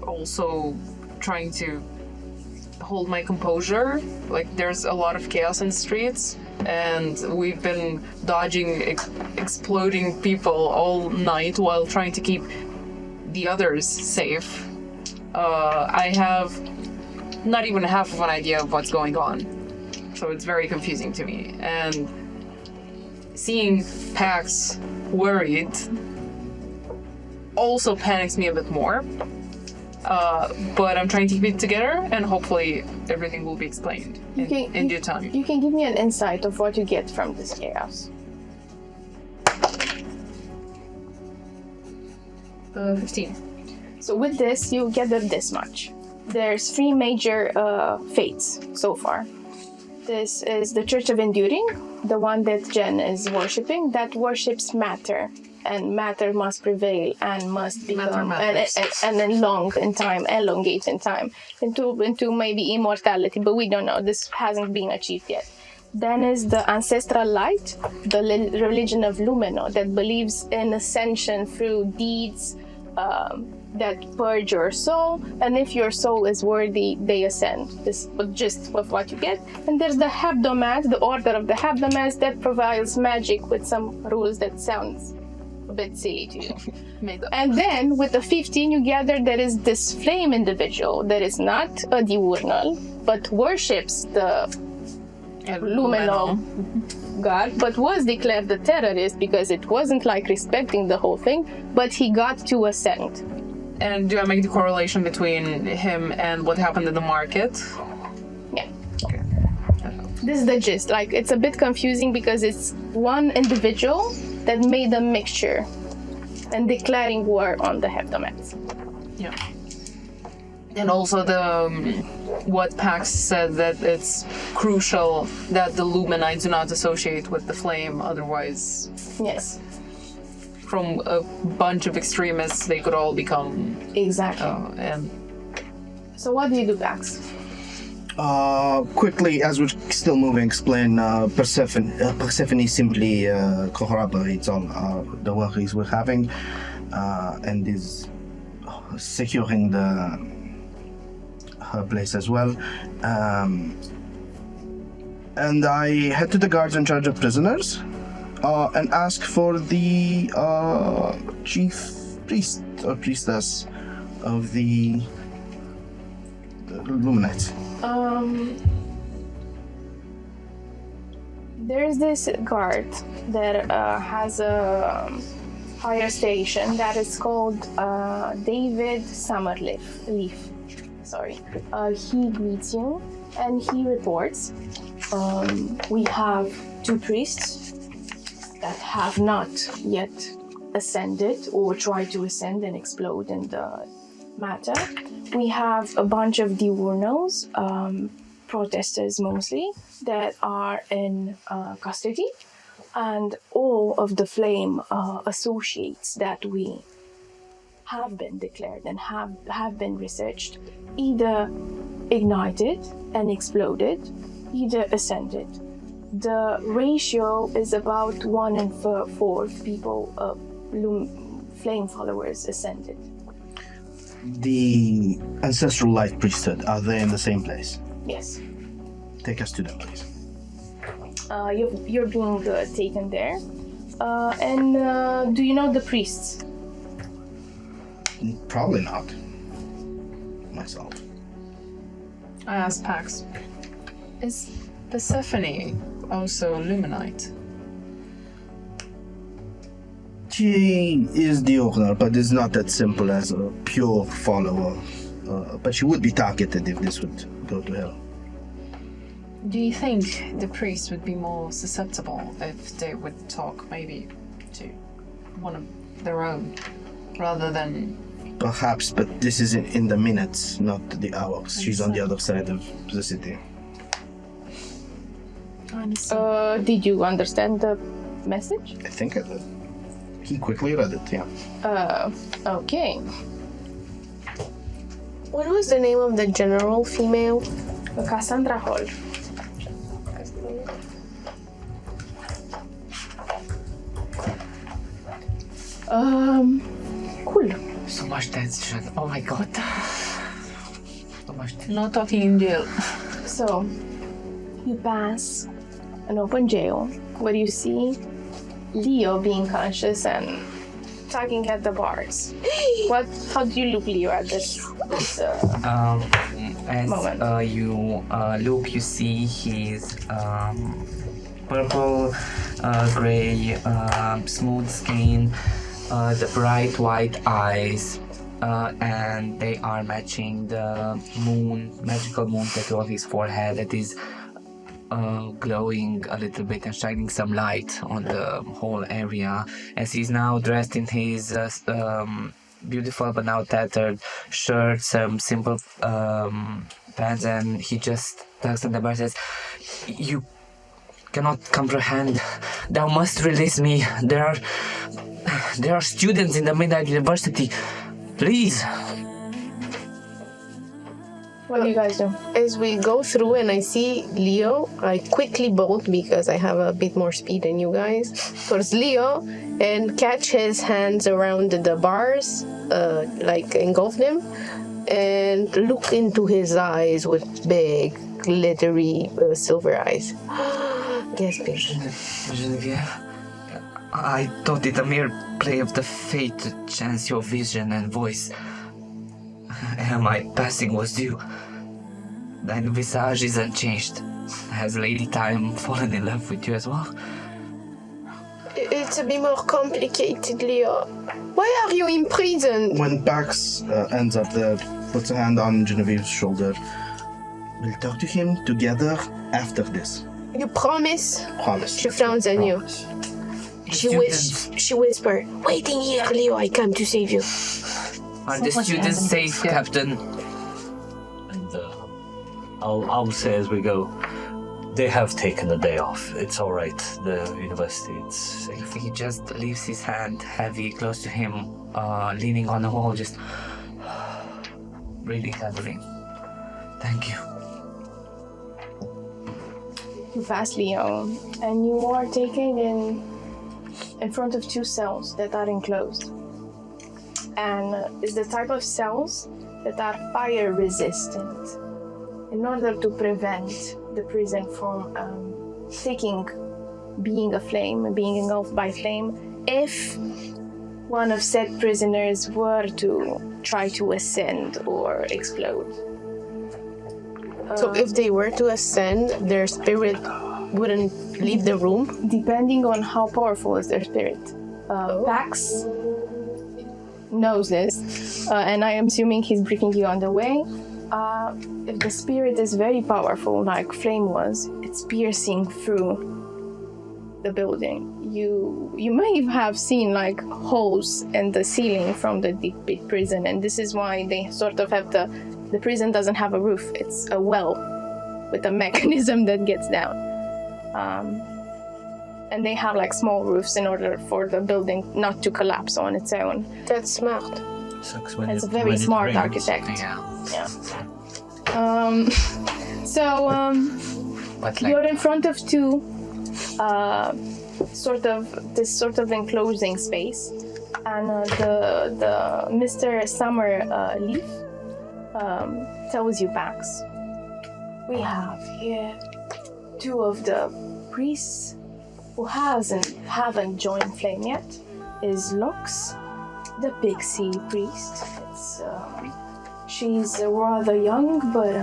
also trying to hold my composure. Like, there's a lot of chaos in the streets, and we've been dodging exploding people all night while trying to keep the others safe. I have not even half of an idea of what's going on, so it's very confusing to me. And seeing Pax worried also panics me a bit more. But I'm trying to keep it together, and hopefully everything will be explained in due time. You can give me an insight of what you get from this chaos. 15. So with this, you gather this much. There's 3 major faiths so far. This is the Church of Enduring, the one that Jen is worshipping, that worships matter. And matter must prevail and must become and elongate in time into maybe immortality, but we don't know. This hasn't been achieved yet. Then is the ancestral light, the religion of Lumino, that believes in ascension through deeds that purge your soul, and if your soul is worthy, they ascend. This is just with what you get. And there's the Hebdomat, the order of the Hebdomats, that provides magic with some rules that sounds a bit silly to you. And then with the 15 you gather there is this flame individual that is not a diurnal but worships the Lumino god, but was declared a terrorist because it wasn't like respecting the whole thing, but he got to ascend. And do I make the correlation between him and what happened in the market? Yeah. Okay. This is the gist. Like, it's a bit confusing because it's one individual that made a mixture and declaring war on the Hebdomats. Yeah. And also the what Pax said, that it's crucial that the Luminites do not associate with the flame, otherwise, Yes. from a bunch of extremists, they could all become. Exactly. And So what do you do, Pax? Quickly, as we're still moving, explain Persephone simply corroborates all the worries we're having and is securing her place as well. And I head to the guards in charge of prisoners and ask for the chief priest or priestess of the Luminites. There's this guard that has a higher station that is called David Summerleaf. Sorry. He greets you and he reports. We have 2 priests that have not yet ascended or tried to ascend and explode in the matter. We have a bunch of diurnals, protesters mostly, that are in custody, and all of the flame associates that we have been declared and have been researched either ignited and exploded, either ascended. The ratio is about 1 in 4 people, flame followers ascended. The ancestral light priesthood, are they in the same place? Yes. Take us to them, please. You're being taken there. And do you know the priests? Probably not. Myself. I asked Pax, is Persephone also Luminite? She is diurnal, but it's not that simple as a pure follower. But she would be targeted if this would go to hell. Do you think the priest would be more susceptible if they would talk maybe to one of their own rather than... Perhaps, but this is in the minutes, not the hours. She's on the other side of the city. trying to see. Did you understand the message? I think I did. He quickly read it, yeah. Okay. What was the name of the general female? Cassandra Hall. Cool. So much tension. Oh my god. So much tension. No talking in jail. So, you pass an open jail where you see Leo being conscious and tugging at the bars. How do you look, Leo, at this As moment? you look, you see his purple, gray, smooth skin, the bright white eyes, and they are matching the magical moon tattoo on his forehead that is glowing a little bit and shining some light on the whole area, as he's now dressed in his beautiful but now tattered shirt, some simple pants, and he just tugs on the bar and says, "You cannot comprehend. Thou must release me. There are students in the Midnight University. Please." What do you guys do? As we go through and I see Leo, I quickly bolt because I have a bit more speed than you guys towards Leo and catch his hands around the bars, like engulf them, and look into his eyes with big, glittery silver eyes. Gasping. Genevieve, I thought it a mere play of the fate to chance your vision and voice. Ere my passing was due, thine visage is unchanged. Has Lady Time fallen in love with you as well? It's a bit more complicated, Leo. Why are you in prison? When Pax ends up there, puts a hand on Genevieve's shoulder. We'll talk to him together after this. You promise? Promise. She frowns at you. She whispered, "Waiting here, Leo, I come to save you." Are the students safe, Captain? And I'll say as we go, they have taken a day off. It's all right. The university, it's safe. If he just leaves his hand heavy close to him, leaning on the wall, just breathing heavily. Thank you. You pass Leo, and you are taken in front of two cells that are enclosed. And it's the type of cells that are fire resistant in order to prevent the prison from being aflame and being engulfed by flame if one of said prisoners were to try to ascend or explode. So if they were to ascend, their spirit wouldn't leave the room? Depending on how powerful is their spirit. Pax knows this, and I am assuming he's briefing you on the way. If the spirit is very powerful, like Flame was, it's piercing through the building. You may have seen like holes in the ceiling from the deep pit prison, and this is why they sort of have the prison doesn't have a roof. It's a well with a mechanism that gets down. And they have like small roofs in order for the building not to collapse on its own. That's smart. Sucks when It's a it- very when it smart rains. architect. Yeah. But like, You're in front of two sort of enclosing space, and the Mr. Summer Leaf tells you, Pax, we have here two of the priests who haven't joined Flame yet. Is Lux, the Pixie priest. She's rather young, but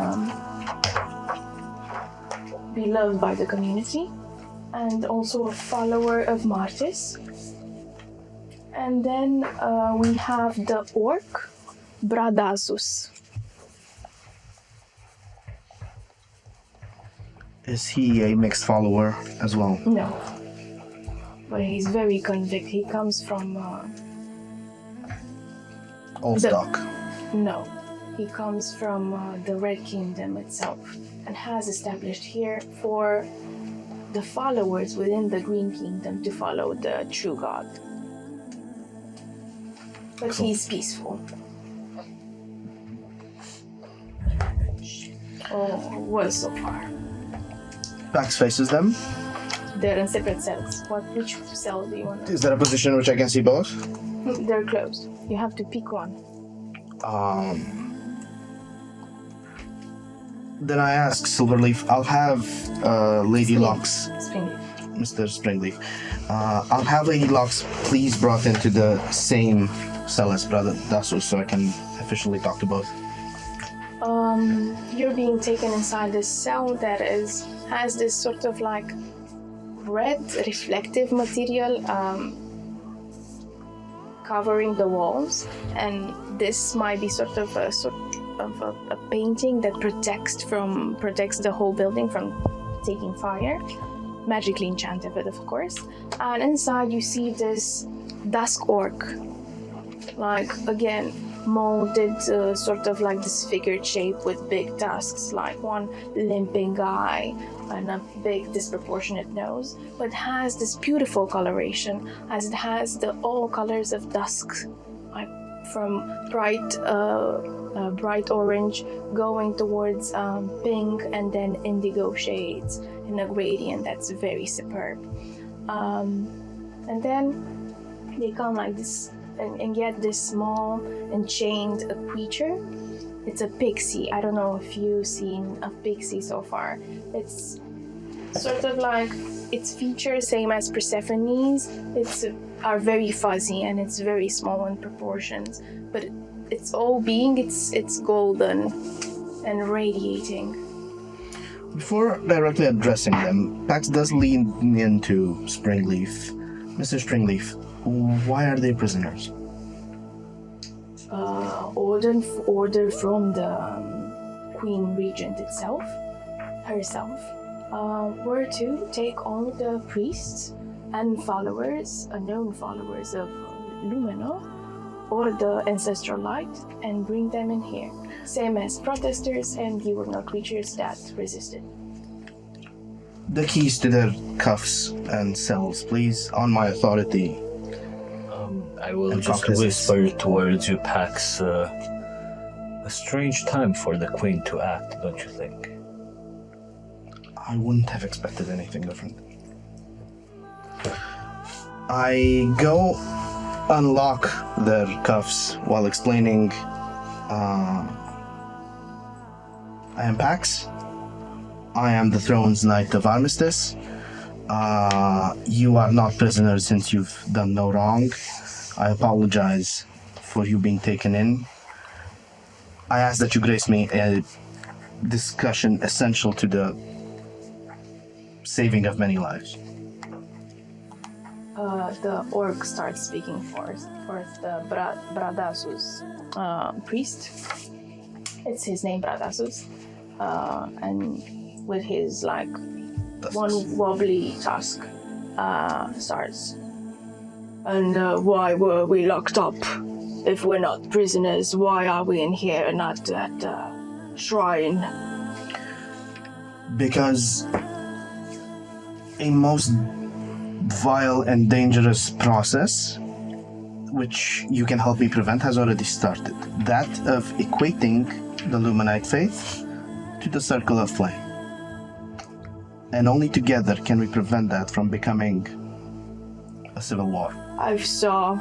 beloved by the community, and also a follower of Martis. And then we have the orc, Bradazus. Is he a mixed follower as well? No, but he's very convict. He comes from All stock. no, he comes from the Red Kingdom itself, and has established here for the followers within the Green Kingdom to follow the true God. But he's peaceful. Oh, was so far. Pax faces them. They're in separate cells. Which cell do you want? Is there a position in which I can see both? They're closed. You have to pick one. Then I ask Silverleaf, I'll have Lady Locks, Springleaf. Mr. Springleaf, I'll have Lady Locks please brought into the same cell as Brother Dasus so I can officially talk to both. You're being taken inside this cell that has this sort of like red reflective material covering the walls, and this might be sort of a painting that protects the whole building from taking fire, magically enchanted, of course. And inside you see this dusk orc, like again molded sort of like disfigured shape with big tusks, like one limping guy and a big disproportionate nose, but has this beautiful coloration as it has all colors of dusk, like from bright orange going towards pink and then indigo shades in a gradient that's very superb. And then they come like this and get this small enchained creature. It's a pixie. I don't know if you've seen a pixie so far. It's sort of like its features, same as Persephone's. Are very fuzzy and it's very small in proportions, but it's golden and radiating. Before directly addressing them, Pax does lean into Springleaf. Mr. Springleaf, why are they prisoners? Order from the Queen Regent herself, were to take all the priests and known followers of Lumino, or the ancestral light, and bring them in here. Same as protesters and diurnal creatures that resisted. The keys to their cuffs and cells, please, on my authority. I will And just cognizance. whisper towards you, Pax. A strange time for the Queen to act, don't you think? I wouldn't have expected anything different. I go unlock their cuffs while explaining, I am Pax. I am the throne's Knight of Armistice. You are not prisoners since you've done no wrong. I apologize for you being taken in. I ask that you grace me a discussion essential to the saving of many lives. The orc starts speaking forth the Bradasus priest. It's his name, Bradasus. And with his one wobbly tusk, starts. And why were we locked up? If we're not prisoners, why are we in here and not at the shrine? Because a most vile and dangerous process, which you can help me prevent, has already started. That of equating the Luminite faith to the circle of flame. And only together can we prevent that from becoming a civil war. I've saw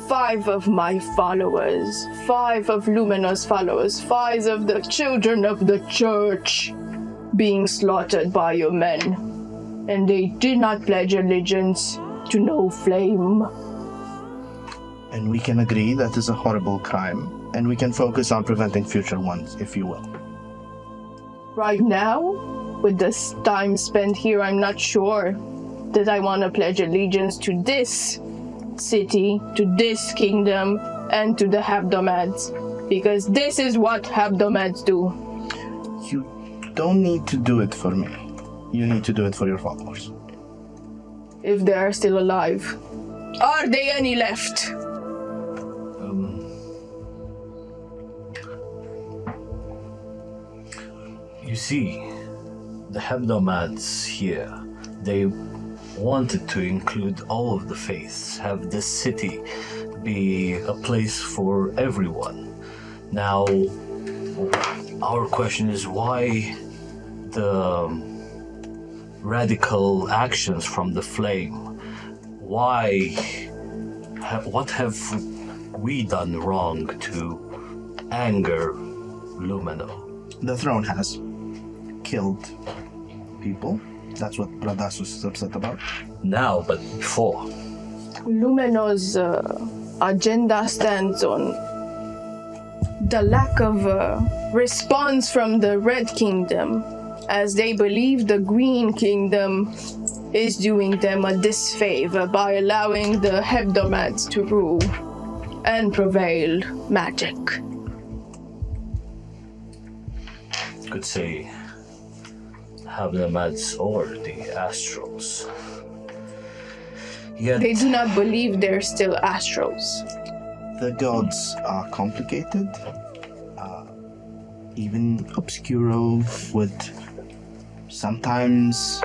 5 of my followers, 5 of Lumino's followers, 5 of the children of the church being slaughtered by your men. And they did not pledge allegiance to no flame. And we can agree that is a horrible crime, and we can focus on preventing future ones, if you will. Right now, with this time spent here, I'm not sure that I want to pledge allegiance to this city, to this kingdom, and to the Habdomads, because this is what Habdomads do. You don't need to do it for me. You need to do it for your followers. If they are still alive. Are there any left? You see, the Hebdomads here they wanted to include all of the faiths, have this city be a place for everyone. Now, our question is why the radical actions from the flame? Why? What have we done wrong to anger Lumino? The throne has killed people. That's what Bradasus is upset about. Now, but before. Lumino's agenda stands on the lack of response from the Red Kingdom, as they believe the Green Kingdom is doing them a disfavor by allowing the Hebdomades to rule and prevail magic. Could say Hebdomades or the Astrals. Yet They do not believe they're still astrals. The gods are complicated. Even Obscuro would sometimes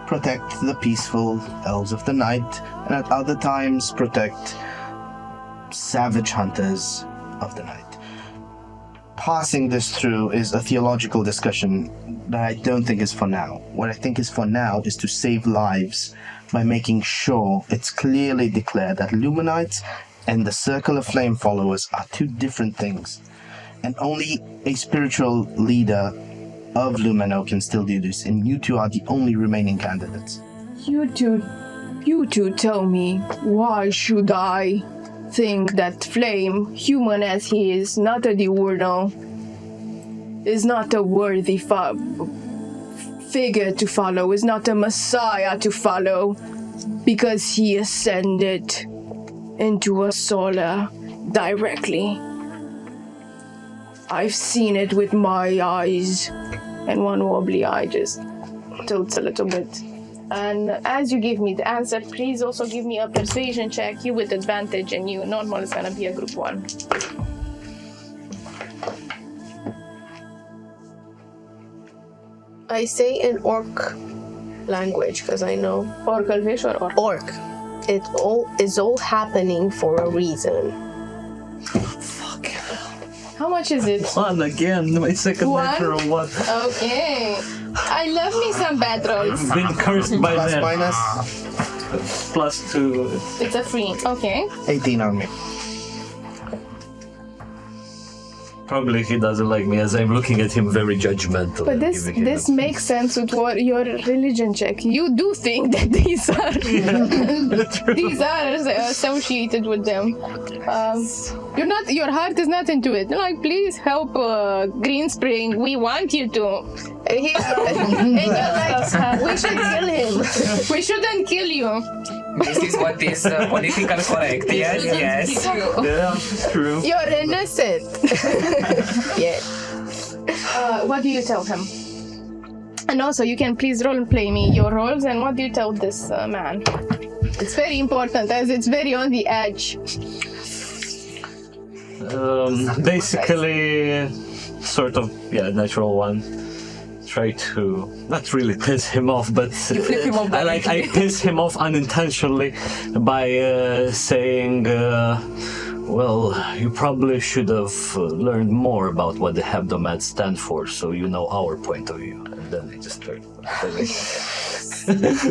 protect the peaceful elves of the night, and at other times protect savage hunters of the night. Passing this through is a theological discussion that I don't think is for now. What I think is for now is to save lives by making sure it's clearly declared that Luminites and the Circle of Flame followers are two different things. And only a spiritual leader of Lumino can still do this, and you two are the only remaining candidates. You two tell me, why should I think that Flame, human as he is, not a diurnal, is not a worthy figure to follow, is not a messiah to follow, because he ascended into a solar directly. I've seen it with my eyes, and one wobbly eye just tilts a little bit. And as you give me the answer, please also give me a persuasion check, you with advantage, and you normal is gonna be a group 1. I say in orc language because I know Orc-Elvish or orc? orc. It all is all happening for a reason. How much is it? one again, my second One? natural one. Okay. I love me some bad rolls. Been cursed by Plus that. minus +2. It's a free. Okay. 18 on me. Probably he doesn't like me as I'm looking at him very judgmental. But and this giving him this a- makes sense with what your religion check. You do think that these are these are associated with them. You're not. Your heart is not into it. You're like, please help Green Spring. We want you to. And you're like, we should kill him. We shouldn't kill you. This is what is political correct. Yes, yes. Yeah, true. You're innocent. Yeah. What do you tell him? And also, you can please role play me your roles. And what do you tell this man? It's very important, as it's very on the edge. Basically, sort of, yeah, natural one. Try to not really piss him off, but I piss him off unintentionally by saying, well, you probably should have learned more about what the Hebdomades stand for, so you know our point of view. And then I just start.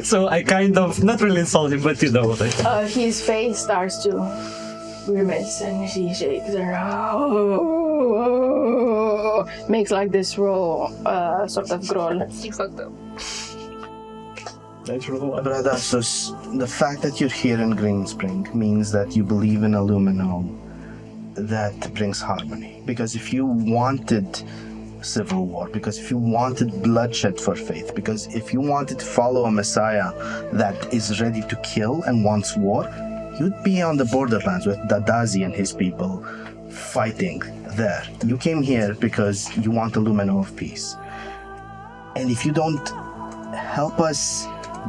So I kind of not really insult him, but you know. His face starts to grimace, and he shakes her. Makes like this roll, sort of growl. Natural one. Bradasus, the fact that you're here in Green Spring means that you believe in a Lumino that brings harmony. Because if you wanted civil war, because if you wanted bloodshed for faith, because if you wanted to follow a messiah that is ready to kill and wants war, you'd be on the borderlands with Dadazi and his people fighting there. You came here because you want a Lumino of peace. And if you don't help us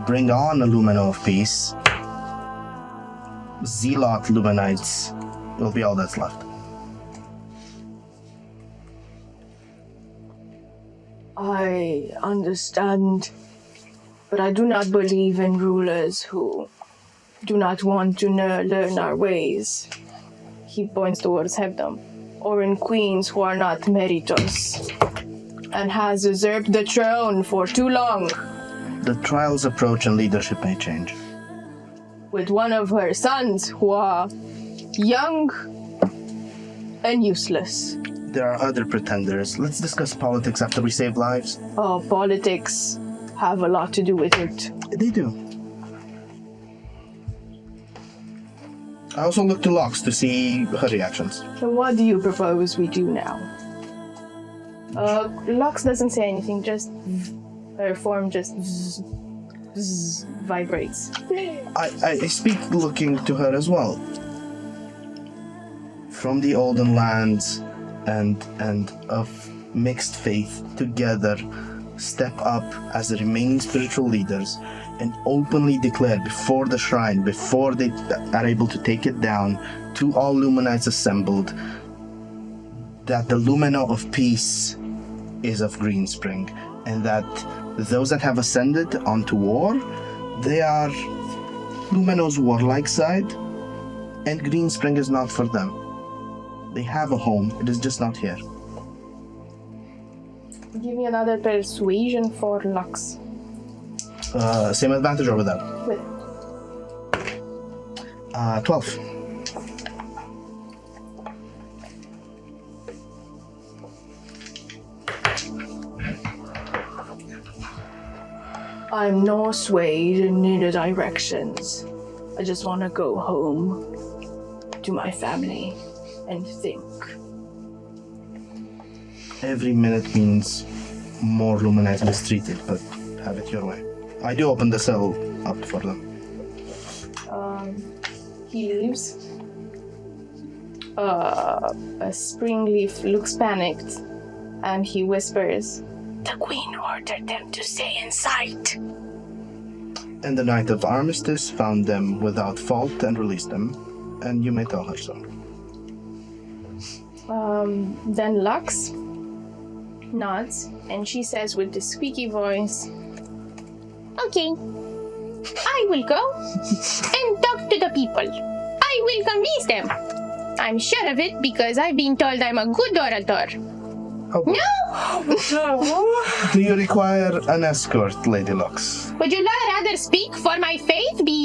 bring on a Lumino of peace, Zealot Luminites will be all that's left. I understand But I do not believe in rulers who do not want to learn our ways. He points towards Hebdom. Or in queens who are not meritos and has usurped the throne for too long. The trials approach and leadership may change. With one of her sons who are young and useless. There are other pretenders. Let's discuss politics after we save lives. Oh, politics have a lot to do with it. They do. I also look to Lux to see her reactions. So what do you propose we do now? Lux doesn't say anything, just her form just vibrates. I speak looking to her as well. From the olden lands and of mixed faith together step up as the remaining spiritual leaders and openly declare before the shrine, before they are able to take it down, to all Luminites assembled, that the Lumino of Peace is of Greenspring, and that those that have ascended onto war, they are Lumino's warlike side, and Greenspring is not for them. They have a home, it is just not here. Give me another persuasion for Lux. Same advantage over there. With 12. I'm no swayed in either directions. I just want to go home to my family and think. Every minute means more Luminites mistreated, but have it your way. I do open the cell up for them. He leaves. A spring leaf looks panicked and he whispers, "The queen ordered them to stay inside." And the Night of Armistice found them without fault and released them, and you may tell her so. Then Lux nods and she says with this squeaky voice, "Okay, I will go and talk to the people. I will convince them. I'm sure of it because I've been told I'm a good orator." Oh, No! do you require an escort, Lady Lux? Would you rather speak for my faith be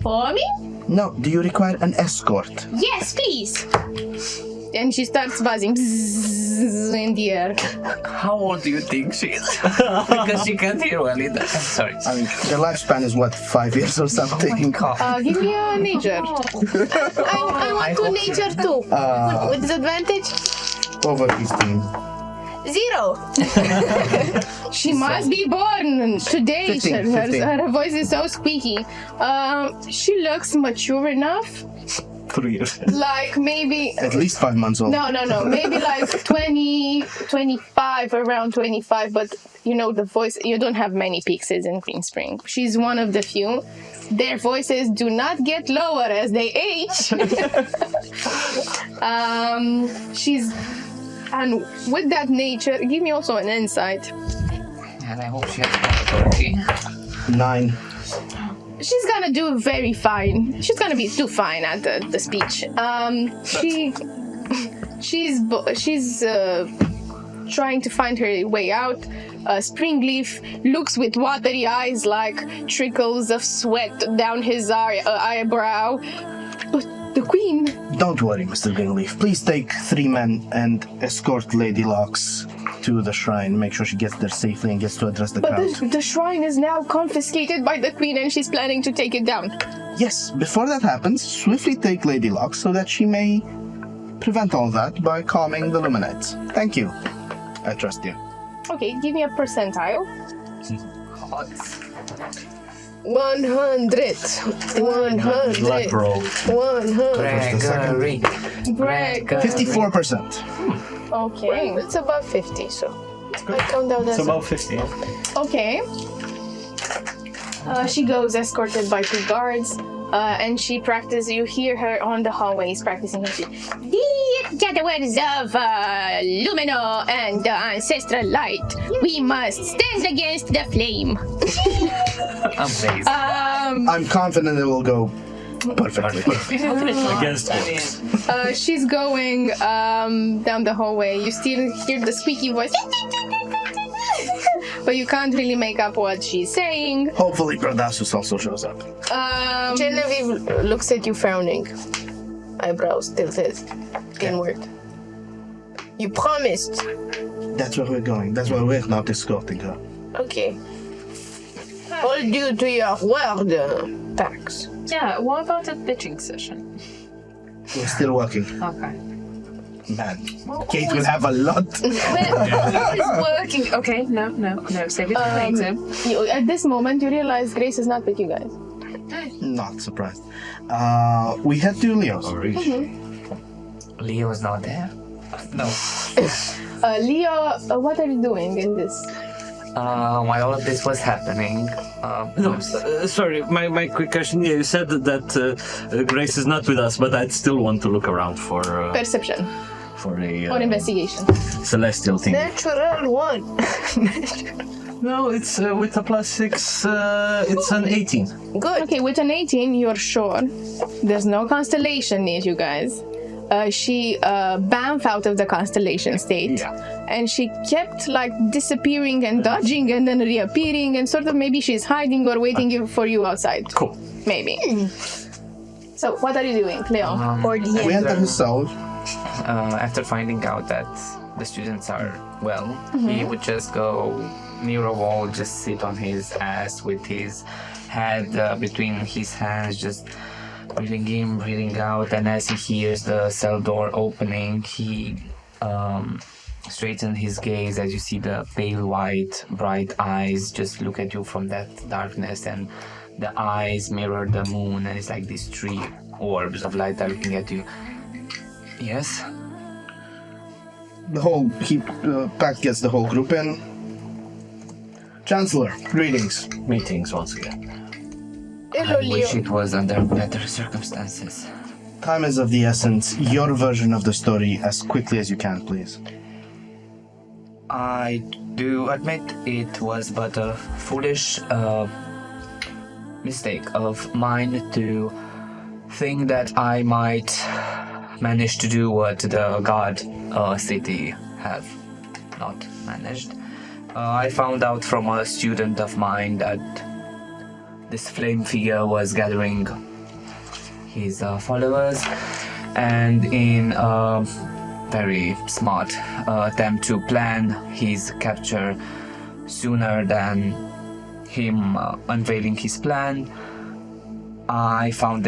for me? No, do you require an escort? Yes, please. And she starts buzzing in the air. How old do you think she is? Because she can't hear well either. I'm sorry. I mean, the lifespan is what, 5 years or something? Give me a nature. I want to nature too. With disadvantage? Over 15. 0. She must be born today. 15. Her voice is so squeaky. She looks mature enough. 3 years. Like maybe... At least 5 months old. No. Maybe like 20, 25, around 25. But you know, the voice, you don't have many pixies in Greenspring. She's one of the few. Their voices do not get lower as they age. And with that nature, give me also an insight. And I hope she has authority. 9. She's gonna do very fine. She's gonna do fine at the speech. She's trying to find her way out. Springleaf looks with watery eyes like trickles of sweat down his eyebrow. But the queen... Don't worry, Mr. Greenleaf. Please take 3 men and escort Lady Lux to the shrine. Make sure she gets there safely and gets to address the crowd. But the shrine is now confiscated by the queen and she's planning to take it down. Yes, before that happens, swiftly take Lady Lux so that she may prevent all that by calming the Luminites. Thank you. I trust you. Okay, give me a percentile. 100. 100. Black roll. 100. Gregory. Greg. 54%. Okay. It's above 50, so I count down It's as about 50. Okay. She goes escorted by 2 guards, and she practices. You hear her on the hallways practicing her speech. Dear gatherers of Lumino and ancestral light, we must stand against the flame. Amazing. I'm confident it will go perfectly. Against orcs. She's going down the hallway. You still hear the squeaky voice, but you can't really make up what she's saying. Hopefully, Bradassus also shows up. Genevieve looks at you frowning. Eyebrows tilted inward. You promised. That's where we're going. That's why we're not escorting her. Okay. Hold you to your word, Pax. Yeah, what about a pitching session? We're still working. Okay. Man, Kate will have a lot. It's working. Okay, no, save it for later. At this moment, you realize Grace is not with you guys. Not surprised. We head to Leo's. Leo's not there? No. Leo, what are you doing in this? While all of this was happening, No, sorry, my quick question. Yeah, you said that Grace is not with us, but I'd still want to look around for Perception a or investigation. celestial thing. Natural one. No, it's with a +6. It's an 18. Good. Okay, with an 18, you're sure there's no constellation near you guys. She bamf out of the constellation state, and she kept like disappearing and dodging and then reappearing, and sort of maybe she's hiding or waiting for you outside. Cool. Maybe. So what are you doing, Cleo? Or the We enter his cell. after finding out that the students are well, he would just go near a wall, just sit on his ass with his head between his hands, just breathing in, breathing out, and as he hears the cell door opening, he straightens his gaze as you see the pale white, bright eyes just look at you from that darkness, and the eyes mirror the moon, and it's like these three orbs of light are looking at you. Yes? Pact gets the whole group in. Chancellor, greetings. Meetings once again. Hello, I wish Leo. it was under better circumstances. Time is of the essence. Your version of the story as quickly as you can, please. I do admit it was but a foolish mistake of mine to think that I might manage to do what the god city have not managed. I found out from a student of mine that this flame figure was gathering his followers, and in a very smart attempt to plan his capture sooner than him unveiling his plan, I found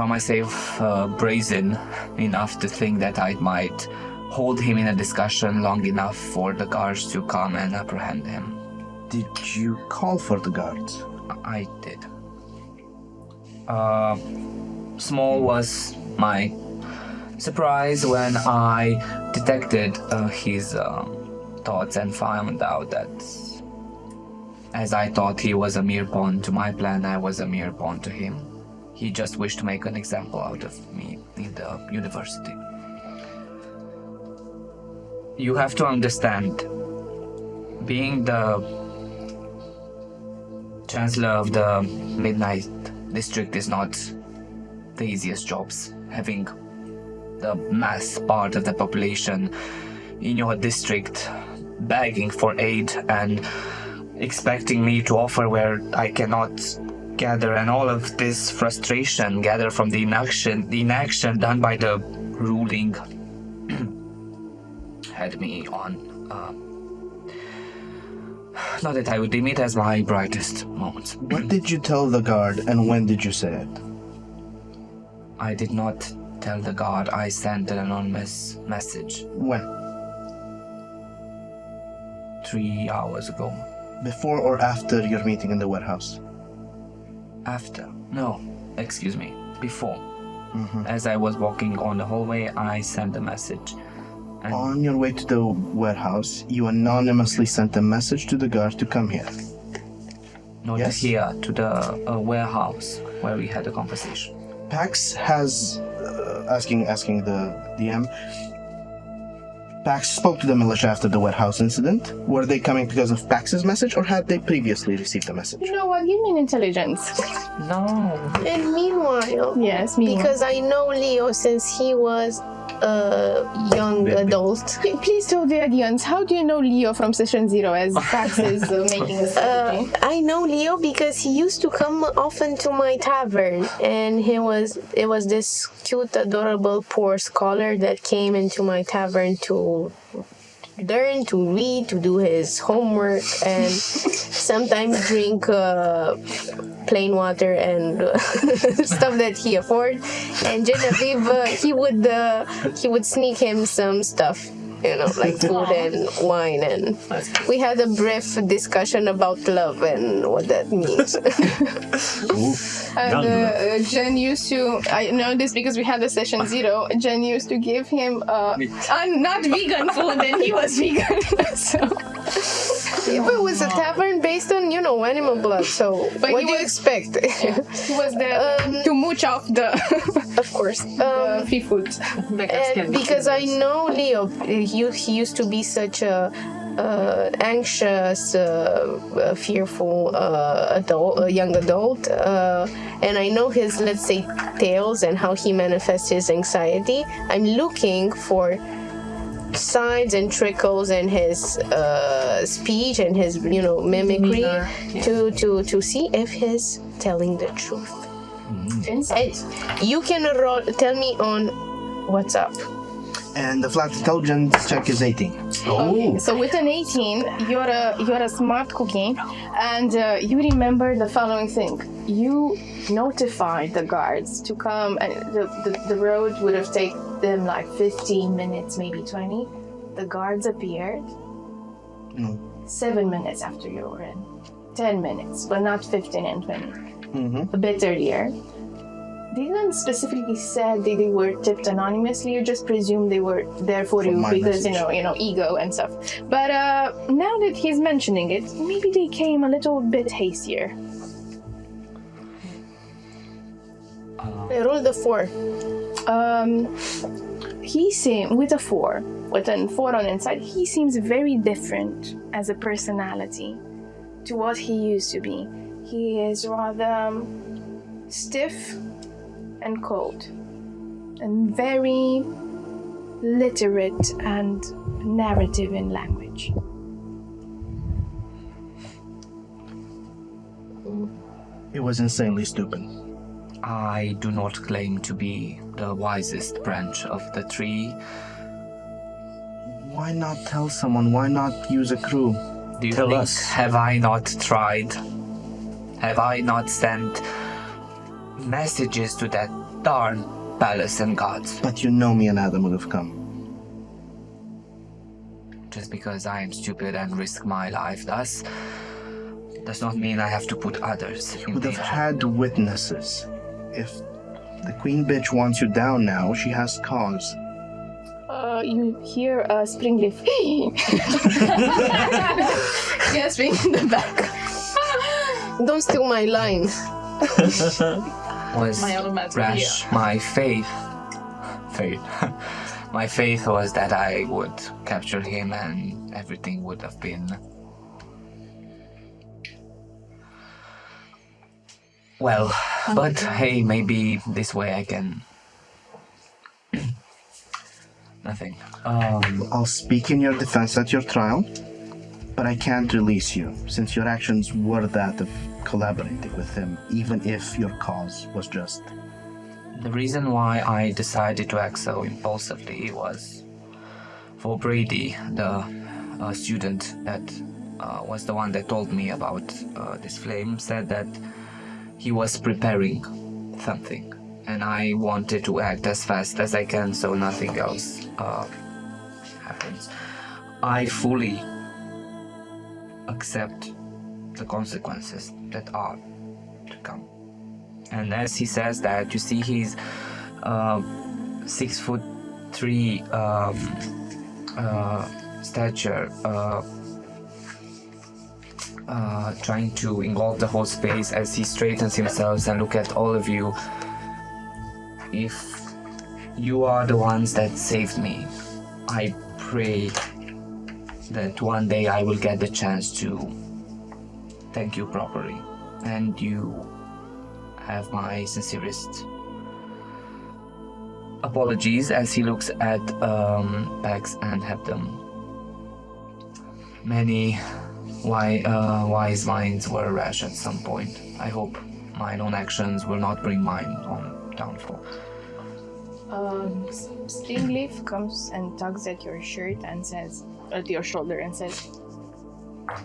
myself brazen enough to think that I might hold him in a discussion long enough for the guards to come and apprehend him. Did you call for the guards? I did. Small was my surprise when I detected his thoughts and found out that as I thought he was a mere pawn to my plan, I was a mere pawn to him. He just wished to make an example out of me in the university. You have to understand, being the Chancellor of the Midnight District is not the easiest jobs. Having the mass part of the population in your district begging for aid and expecting me to offer where I cannot gather, and all of this frustration gathered from the inaction done by the ruling had me on. Not that I would deem it as my brightest moments. What did you tell the guard, and when did you say it? I did not tell the guard. I sent an anonymous message When? 3 hours ago. Before or after your meeting in the warehouse? After? No, excuse me. Before. As I was walking on the hallway, I sent a message. And On your way to the warehouse, you anonymously sent a message to the guard to come here. not Yes. here, to the warehouse where we had a conversation. Pax has asking the DM. Pax spoke to the militia after the wet house incident. Were they coming because of Pax's message, or had they previously received the message? You know what? Give me an intelligence. No. And meanwhile, Yes, me. because I know Leo since he was a young adult. Please tell the audience, how do you know Leo from session 0 as Pax is making a strategy? I know Leo because he used to come often to my tavern, and it was this cute, adorable, poor scholar that came into my tavern to learn, to read, to do his homework, and sometimes drink plain water and stuff that he afford. And Genevieve, he would sneak him some stuff, like food and wine, and we had a brief discussion about love and what that means. And Jen used to, I know this because we had a session 0, Jen used to give him not vegan food, and he was vegan. So. But it was a tavern based on, animal blood, so what do you expect? He was there to mooch off the, Of course. seafood. And because I know Leo, he used to be such a anxious, fearful young adult, and I know his, let's say, tales and how he manifests his anxiety. I'm looking for signs and trickles in his speech and his mimicry to see if he's telling the truth. Insight. And you can tell me on what's up. And the flat intelligence check is 18. Okay, so with an 18, you're a smart cookie, and you remember the following thing. You notified the guards to come, and the road would have taken them like 15 minutes, maybe 20. The guards appeared 7 minutes after you were in. 10 minutes, but not 15 and 20. A bit earlier. They didn't specifically say they were tipped anonymously. You just presume they were there for you because message. ego and stuff. But now that he's mentioning it, maybe they came a little bit hastier. I rolled a 4. He seems with a 4, with a 4 on inside. He seems very different as a personality to what he used to be. He is rather stiff and cold, and very literate and narrative in language. It was insanely stupid. I do not claim to be the wisest branch of the tree. Why not tell someone? Why not use a crew? Do you Tell think, us. have I not tried? Have I not sent messages to that darn palace and gods? But you know me and Adam would have come. Just because I am stupid and risk my life thus, does not mean I have to put others in Would have danger. had witnesses. If the queen bitch wants you down now, she has cause. You hear a Springleaf gasping in the back. Don't steal my line. Was My onomatopoeia. rash my faith. My faith was that I would capture him and everything would have been well. But hey, maybe this way I can. Nothing. I'll speak in your defense at your trial, but I can't release you, since your actions were that of collaborating with him, even if your cause was just. The reason why I decided to act so impulsively was for Brady, the student that was the one that told me about this flame, said that he was preparing something, and I wanted to act as fast as I can so nothing else happens. I fully accept the consequences that are to come. And as he says that, you see he's 6'3" stature, trying to engulf the whole space as he straightens himself and look at all of you. if you are the ones that saved me, I pray that one day I will get the chance to thank you properly, and you have my sincerest apologies. As he looks at Pax and Hebdom. Many wise minds were rash at some point. I hope mine own actions will not bring mine on downfall. Stingleaf comes and tugs at your shirt and says, at your shoulder and says,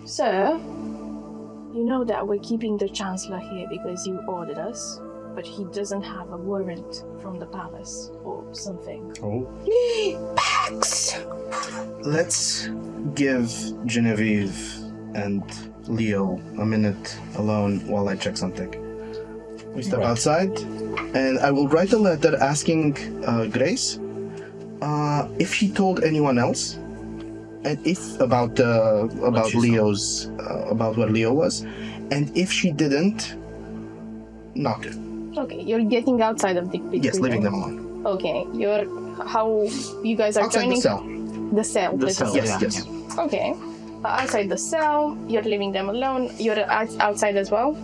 "Sir, you know that we're keeping the Chancellor here because you ordered us, but he doesn't have a warrant from the palace or something." Oh. Pax! Let's give Genevieve and Leo a minute alone while I check something. We step outside, and I will write a letter asking Grace if she told anyone else, and if about Leo's about where Leo was, and if she didn't, not to. Okay, you're getting outside of the big Yes, leaving prison. them alone. Okay, how you guys are Outside joining the cell. the cell. The cell, Yes, yeah. yes. Okay. Outside the cell, you're leaving them alone. You're outside as well.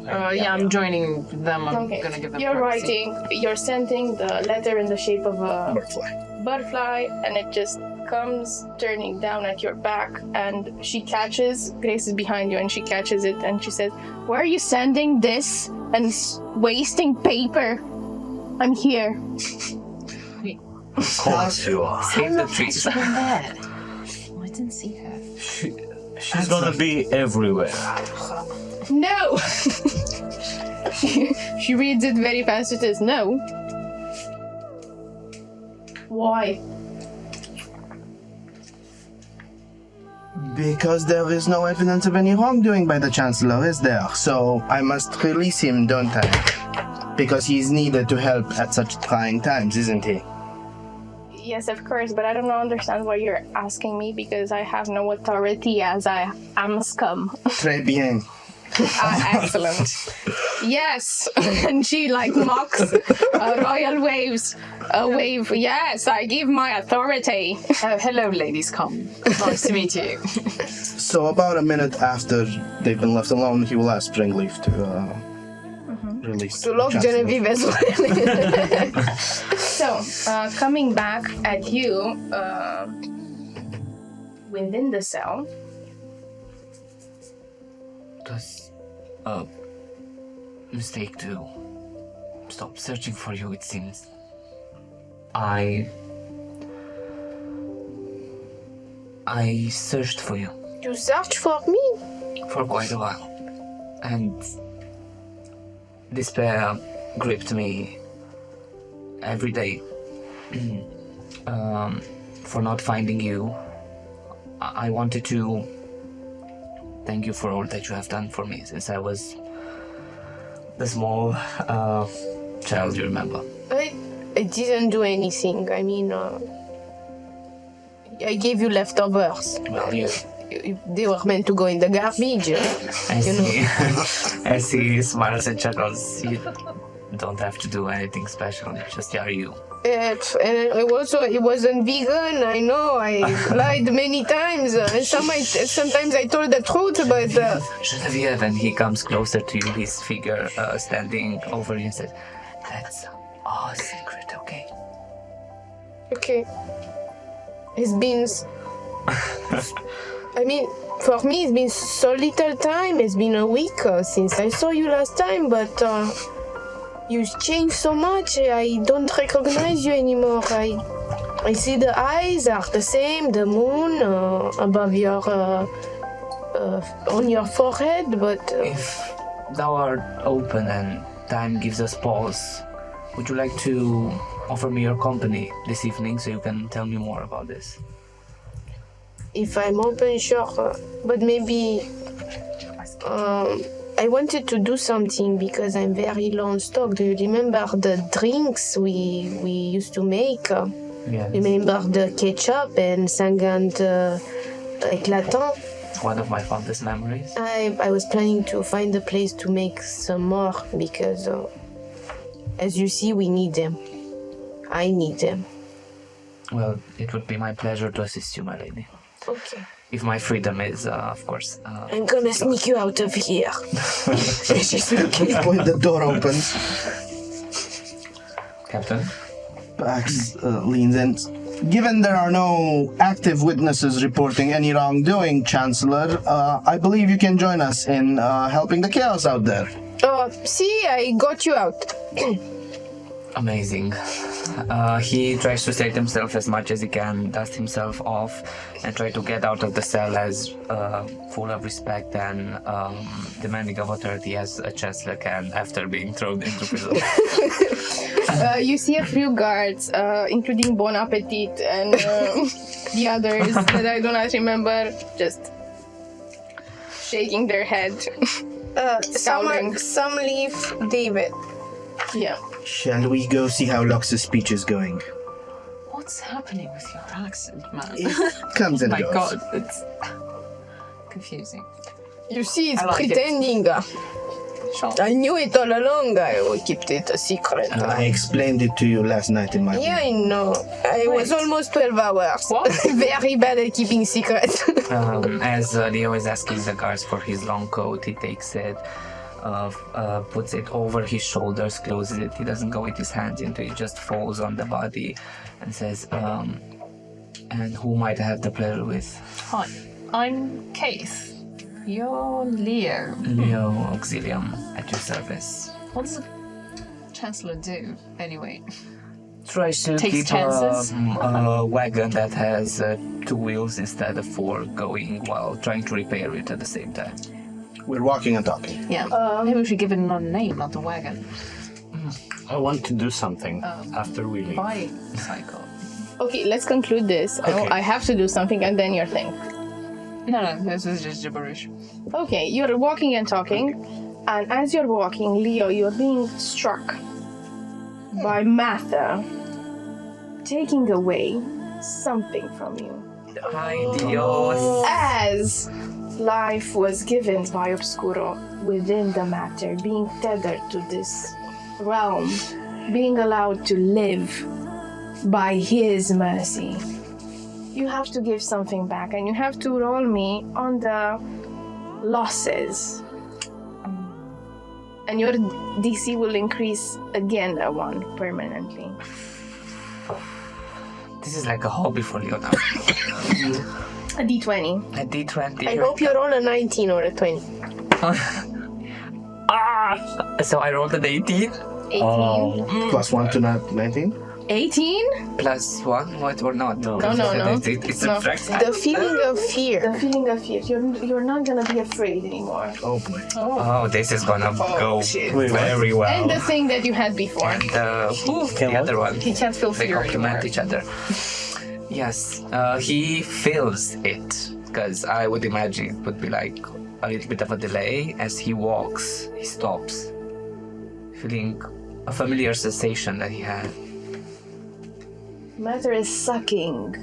Yeah, I'm joining them. I'm Okay. gonna give them You're privacy. you're sending the letter in the shape of a Birdfly. butterfly, and it just comes turning down at your back. And she catches, Grace is behind you, and she catches it, and she says, "Why are you sending this and wasting paper? I'm here." Of course you are. Save the trees. I didn't see her. She's gonna be everywhere. No! she reads it very fast. It says, "No." Why? Because there is no evidence of any wrongdoing by the Chancellor, is there? So I must release him, don't I? Because he's needed to help at such trying times, isn't he? Yes, of course, but I don't understand why you're asking me, because I have no authority as I am scum. Très bien. Excellent. Yes, and she like mocks royal waves. A wave. Yes, I give my authority. Hello, ladies. Come. Nice to meet you. So about a minute after they've been left alone, he will ask Springleaf to release To lock Chancellor. Genevieve as well. So, coming back at you, within the cell, It was a mistake to stop searching for you, it seems. I searched for you You search for me? for quite a while, and despair gripped me every day. For not finding you, I wanted to thank you for all that you have done for me since I was the small child, you remember. I didn't do anything. I mean, I gave you leftovers. Well, They were meant to go in the garbage. as he smiles and chuckles, you don't have to do anything special, it's just are you. And I also, it wasn't vegan. I know. I lied many times. And sometimes I told the truth, but Genevieve, and he comes closer to you, his figure standing over you and says, "That's our secret, okay?" okay. It's been. I mean, for me, it's been so little time. It's been a week since I saw you last time, but you changed so much. I don't recognize you anymore. I see the eyes are the same, the moon above your on your forehead, but If thou art open and time gives us pause, would you like to offer me your company this evening so you can tell me more about this? if I'm open, sure. But maybe I wanted to do something because I'm very low on stock. Do you remember the drinks we used to make? Yes. Remember the ketchup and sangant éclatant? One of my fondest memories. I was planning to find a place to make some more because As you see, we need them. I need them. Well, it would be my pleasure to assist you, my lady. Okay. If my freedom is, of course. I'm gonna sneak you out of here. When the door opens, Captain? Pax leans in. Given there are no active witnesses reporting any wrongdoing, Chancellor, I believe you can join us in helping the chaos out there. See, I got you out. Amazing. He tries to save himself as much as he can, dust himself off, and try to get out of the cell as full of respect and demanding of authority as a chancellor can after being thrown into prison. You see a few guards, including Bon Appetit and the others that I do not remember, just shaking their head. Some leave David. Yeah. Shall we go see how Lux's speech is going? What's happening with your accent, man? It comes and My goes. god, it's confusing. You see, it's I like it. pretending. Sure. I knew it all along. I kept it a secret. I explained it to you last night in my Yeah, I know. I was almost 12 hours. What? Very bad at keeping secrets. As Leo is asking the guards for his long coat, he takes it, puts it over his shoulders, closes it. He doesn't go with his hands into it, just falls on the body and says, and who might I have the pleasure with? Hi, I'm Keith. You're Leo. Leo Auxilium, at your service. What does the Chancellor do, anyway? Tries to Takes keep chances. a wagon that has 2 wheels instead of 4 going while trying to repair it at the same time. We're walking and talking. Yeah, maybe we should give it another name, not the wagon. I want to do something after we leave. Bicycle. Okay, let's conclude this. Okay. I have to do something and then your thing. No, this is just gibberish. Okay, you're walking and talking, and as you're walking, Leo, you're being struck by matter taking away something from you. Ay, Dios. As life was given by Obscuro within the matter, being tethered to this realm, being allowed to live by his mercy. You have to give something back, and you have to roll me on the losses. And your DC will increase again a 1 permanently. This is like a hobby for Leo now. A D20. A D20. I hope you roll a 19 or a 20. So I rolled an 18 18. Plus 1 to 19? 18? plus 1. What or not? No. No. It's No. subtract. The feeling of fear. The feeling of fear. You're not gonna be afraid anymore. Oh boy. Oh, this is gonna go Wait, very well. And the thing that you had before. And the what? other one. He can't feel They fear anymore. complement each other. Yes, he feels it, because I would imagine it would be like a little bit of a delay. As he walks, he stops, feeling a familiar sensation that he had. Matter is sucking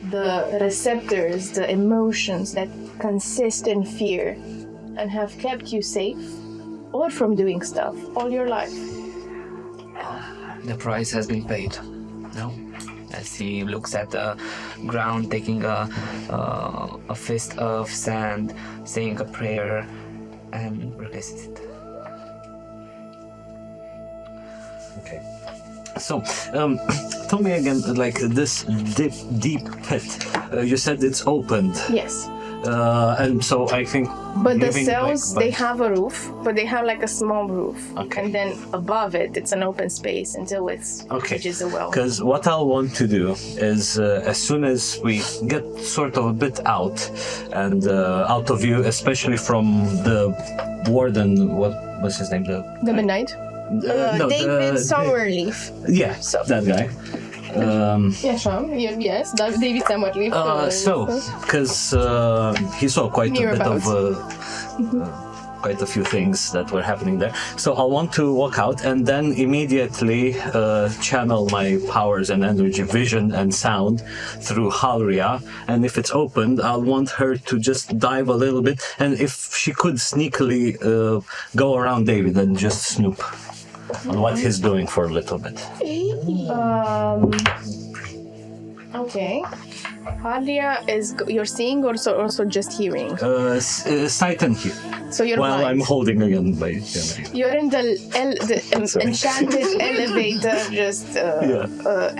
the receptors, the emotions that consist in fear and have kept you safe or from doing stuff all your life. The price has been paid. No? As he looks at the ground, taking a fist of sand, saying a prayer, and releases it. Okay. So, tell me again, like this deep pit. You said it's opened, Yes. and so I think. But the living, cells, like, they have a roof, but they have like a small roof. Okay. And then above it, it's an open space until it's Okay. reaches a well. Because what I'll want to do is, as soon as we get sort of a bit out and out of view, especially from the warden, what was his name? The midnight? David Summerleaf. Yeah, that guy. Yeah, sure. Yes, David Summerleaf. Because he saw quite a bit of quite a few things that were happening there. So I'll want to walk out and then immediately channel my powers and energy, vision and sound through Halria. And if it's opened, I'll want her to just dive a little bit. And if she could sneakily go around David and just snoop on what he's doing for a little bit. Okay. Halia is you're seeing or also just hearing? Sight and hear. So you're While blind. I'm holding again by You're in the Sorry. enchanted elevator, just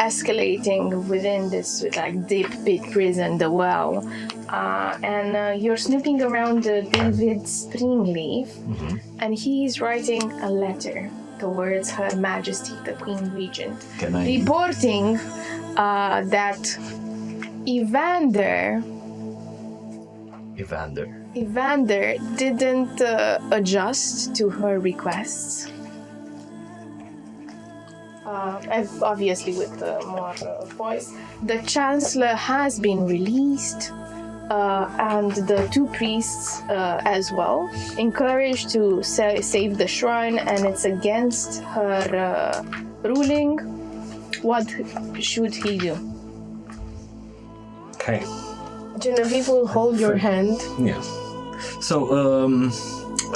escalating within this like deep pit prison, the well, and you're snooping around David Springleaf, and he's writing a letter towards Her Majesty the Queen Regent, Can I? reporting that Evander didn't adjust to her requests. Obviously with more voice. The Chancellor has been released, and the two priests as well, encouraged to save the shrine, and it's against her ruling. What should he do? Okay. Genevieve will hold your hand. Yeah. So,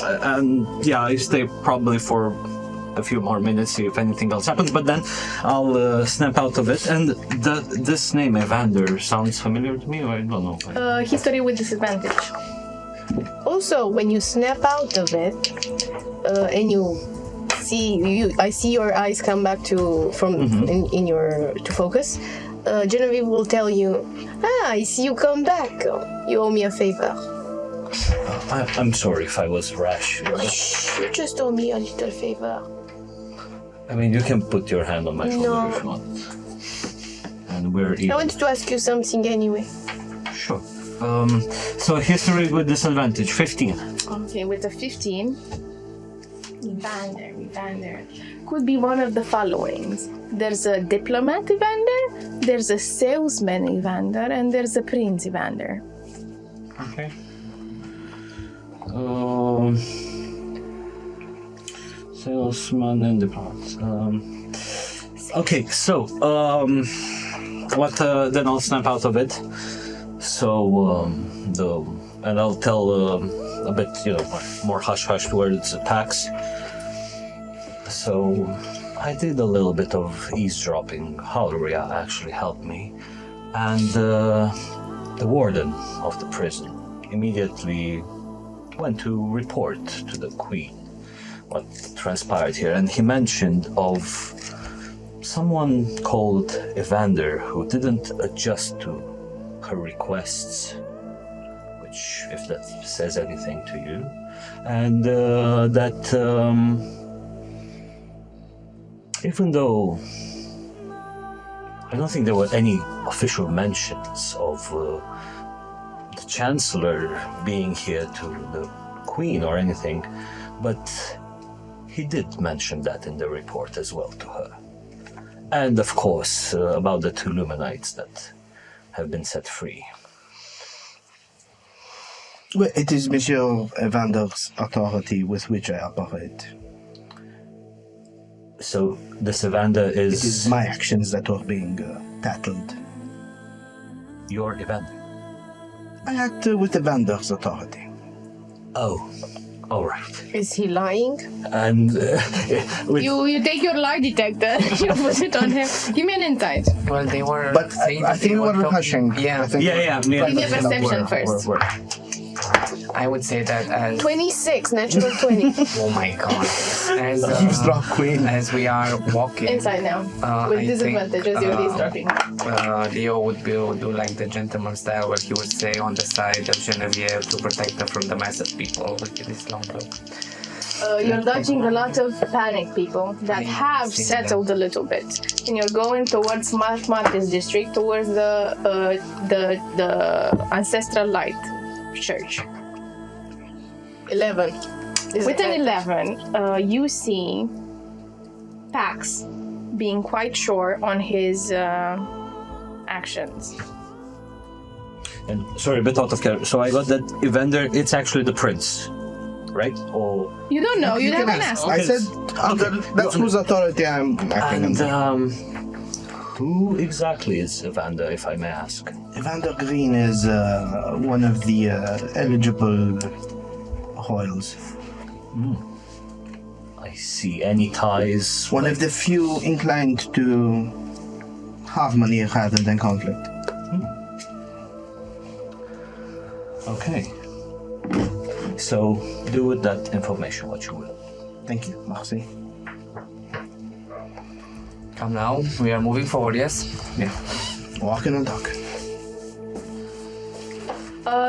I stay probably for a few more minutes, see if anything else happens, but then I'll snap out of it. And this name, Evander, sounds familiar to me, or I don't know. History with disadvantage. Also, when you snap out of it, and I see your eyes come back to focus. Genevieve will tell you, I see you come back. You owe me a favor. I'm sorry if I was rash. You just owe me a little favor. I mean, you can put your hand on my shoulder if you want. And we're even. I wanted to ask you something anyway. Sure. So history with disadvantage, 15. Okay, with a 15, Evander could be one of the followings. There's a diplomat Evander, there's a salesman Evander, and there's a prince Evander. Okay. Salesman and diplomat. Okay, so then I'll snap out of it. So and I'll tell a bit, more hush hush towards attacks. So I did a little bit of eavesdropping. Halria actually helped me, and the warden of the prison immediately went to report to the queen what transpired here, and he mentioned of someone called Evander who didn't adjust to her requests, which, if that says anything to you, and that even though I don't think there were any official mentions of the Chancellor being here to the Queen or anything, but he did mention that in the report as well to her. And of course, about the two Luminites that have been set free. Well, it is Monsieur Evander's authority with which I operate. So this Evander is... It is my actions that are being tattled. Your Evander? I act with Evander's authority. Oh, all right. Is he lying? And You take your lie detector, you put it on him. Give me an insight. Well, they were. But saying I that think they we were talking- hushing. Yeah, I think Give me a perception first. I would say that as 26, natural 20. oh my god, as Eavesdrop queen. as we are walking, Inside now. With I disadvantage think, as you're eavesdropping. Leo would do like the gentleman style, where he would say on the side of Genevieve to protect her from the mass of people with this long bow. You're dodging a lot of panic people that have seen settled a little bit, and you're going towards Marcus district, towards the Ancestral Light Church. 11. With an 11, you see Pax being quite sure on his actions. And sorry, a bit out of character. So I got that Evander, it's actually the prince. right? Or You don't know. You haven't asked. I said that's whose authority I'm acting and under. who exactly is Evander, if I may ask? Evander Green is one of the eligible Hoyles. I see. Any ties? One of the few inclined to harmony rather than conflict. Okay. So do with that information what you will. Thank you, merci. Come now, we are moving forward, yes? Yeah. Walking and talking.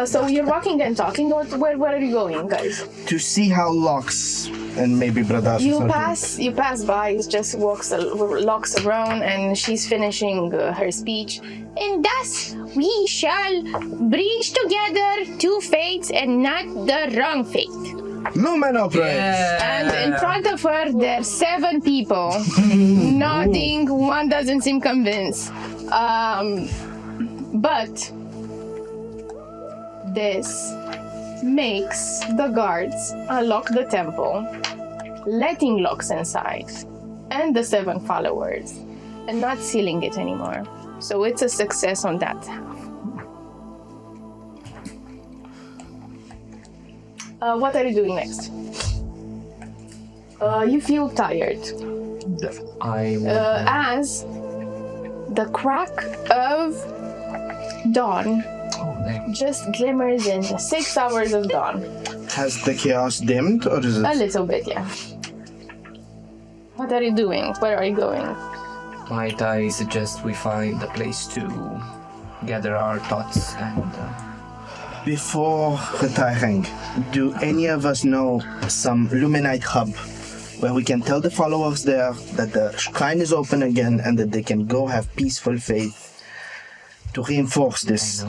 So you're walking and talking. Where are you going, guys? To see how Locks and maybe Bradash You pass by. He just locks around, and she's finishing her speech. And thus we shall bridge together two fates and not the wrong fate. Lumen operates! And in front of her, there's 7 people. Nodding. One doesn't seem convinced. But this makes the guards unlock the temple, letting Locks inside, and the 7 followers, and not sealing it anymore. So it's a success on that half. What are you doing next? You feel tired. I would, As the crack of dawn just glimmers in the 6 hours of dawn. Has the chaos dimmed, or is it? A little bit, yeah. What are you doing? Where are you going? might I suggest we find a place to gather our thoughts and Before retiring, do any of us know some Luminite hub where we can tell the followers there that the shrine is open again and that they can go have peaceful faith to reinforce this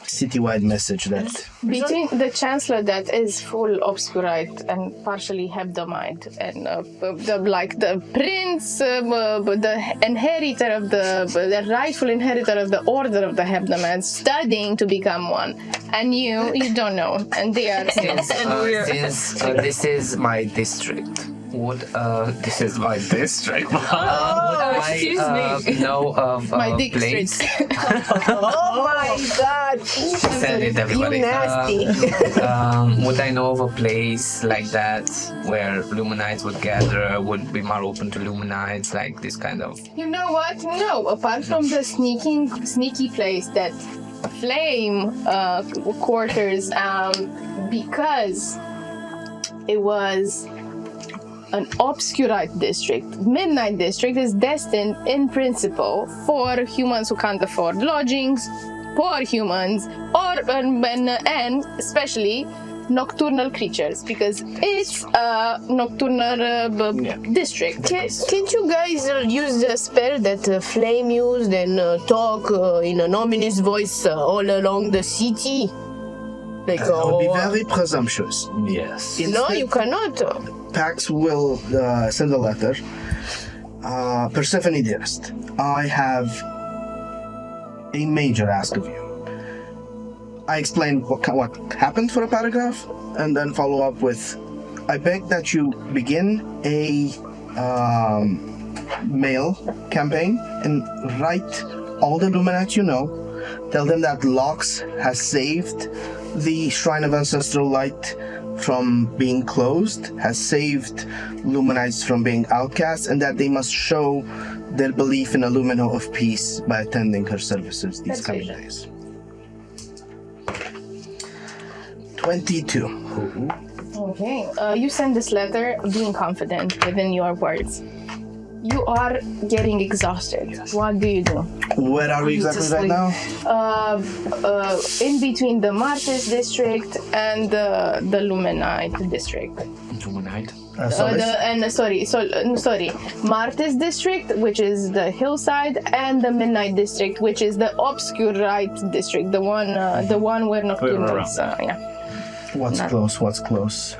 citywide message that Between the Chancellor that is full obscurite and partially hebdomite, and the prince, the inheritor of the rightful inheritor of the order of the hebdomites, studying to become one, and you don't know, and they are since this is my district. This is my district. Would excuse I know of my a dick place? Oh my god! Send it, everybody. You nasty. Would I know of a place like that where Luminites would gather, would be more open to Luminites, like this kind of... You know what? No, apart from the sneaky place that Flame quarters, because it was an obscurite district. Midnight district is destined, in principle, for humans who can't afford lodgings, poor humans, and especially nocturnal creatures, because it's a nocturnal district. Can't you guys use the spell that Flame used and talk in an ominous voice all along the city? Like, that would be very presumptuous. Yes. no, you cannot. Pax will send a letter. Persephone dearest, I have a major ask of you. I explain what happened for a paragraph, and then follow up with, I beg that you begin a mail campaign and write all the Luminites you know. Tell them that Lox has saved the Shrine of Ancestral Light from being closed, has saved Luminites from being outcast, and that they must show their belief in a Lumino of peace by attending her services these coming days. 22. Okay, you send this letter being confident within your words. You are getting exhausted. Yes. What do you do? Where are we exactly right now? In between the Martis district and the Luminite district. Luminite? Sorry. Martis district, which is the hillside, and the Midnight district, which is the obscurite district, the one where Nocturnals. What's close?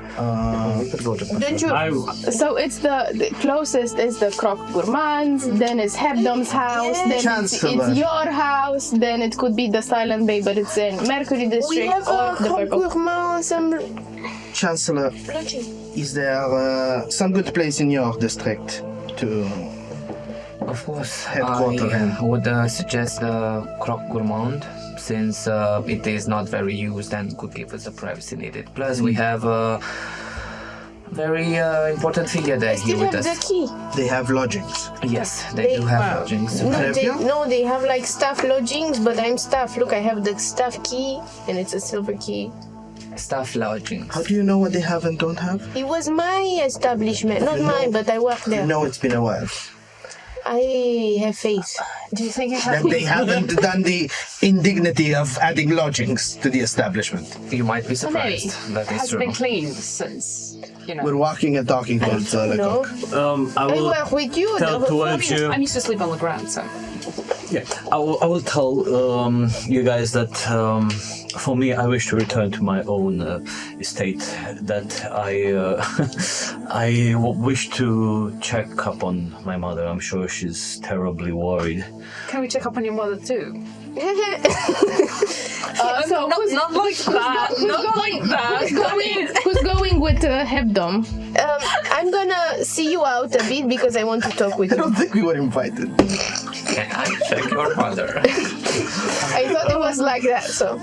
Don't you? So it's the closest is the Croc Gourmands, then it's Hebdom's house, then it's your house, then it could be the Silent Bay, but it's in Mercury We district have or a the Purple. Gourmand Chancellor, is there some good place in your district to Of course, headquarter him? I would suggest Croc Gourmand, since it is not very used and could give us the privacy needed. Plus, we have a very important figure there here Still with have the us. key. They have lodgings. Yes, they do have lodgings. No, they have like staff lodgings, but I'm staff. Look, I have the staff key, and it's a silver key. Staff lodgings. How do you know what they have and don't have? It was my establishment, not mine, but I work there. You know it's been a while. I have faith. Do you think you That have they haven't done the indignity of adding lodgings to the establishment. You might be surprised. That is has true. been cleaned since, you know. We're walking and talking towards No, Lecoq. I I will work with you. tell towards you. I'm used to sleep on the ground, so. Yeah, I will tell you guys that for me, I wish to return to my own estate. That I wish to check up on my mother. I'm sure she's terribly worried. Can we check up on your mother too? So Not like that. Not like that. who's going with Hebdom? I'm gonna see you out a bit because I want to talk with I you. don't think we were invited. Can I check your mother? I thought it was like that, so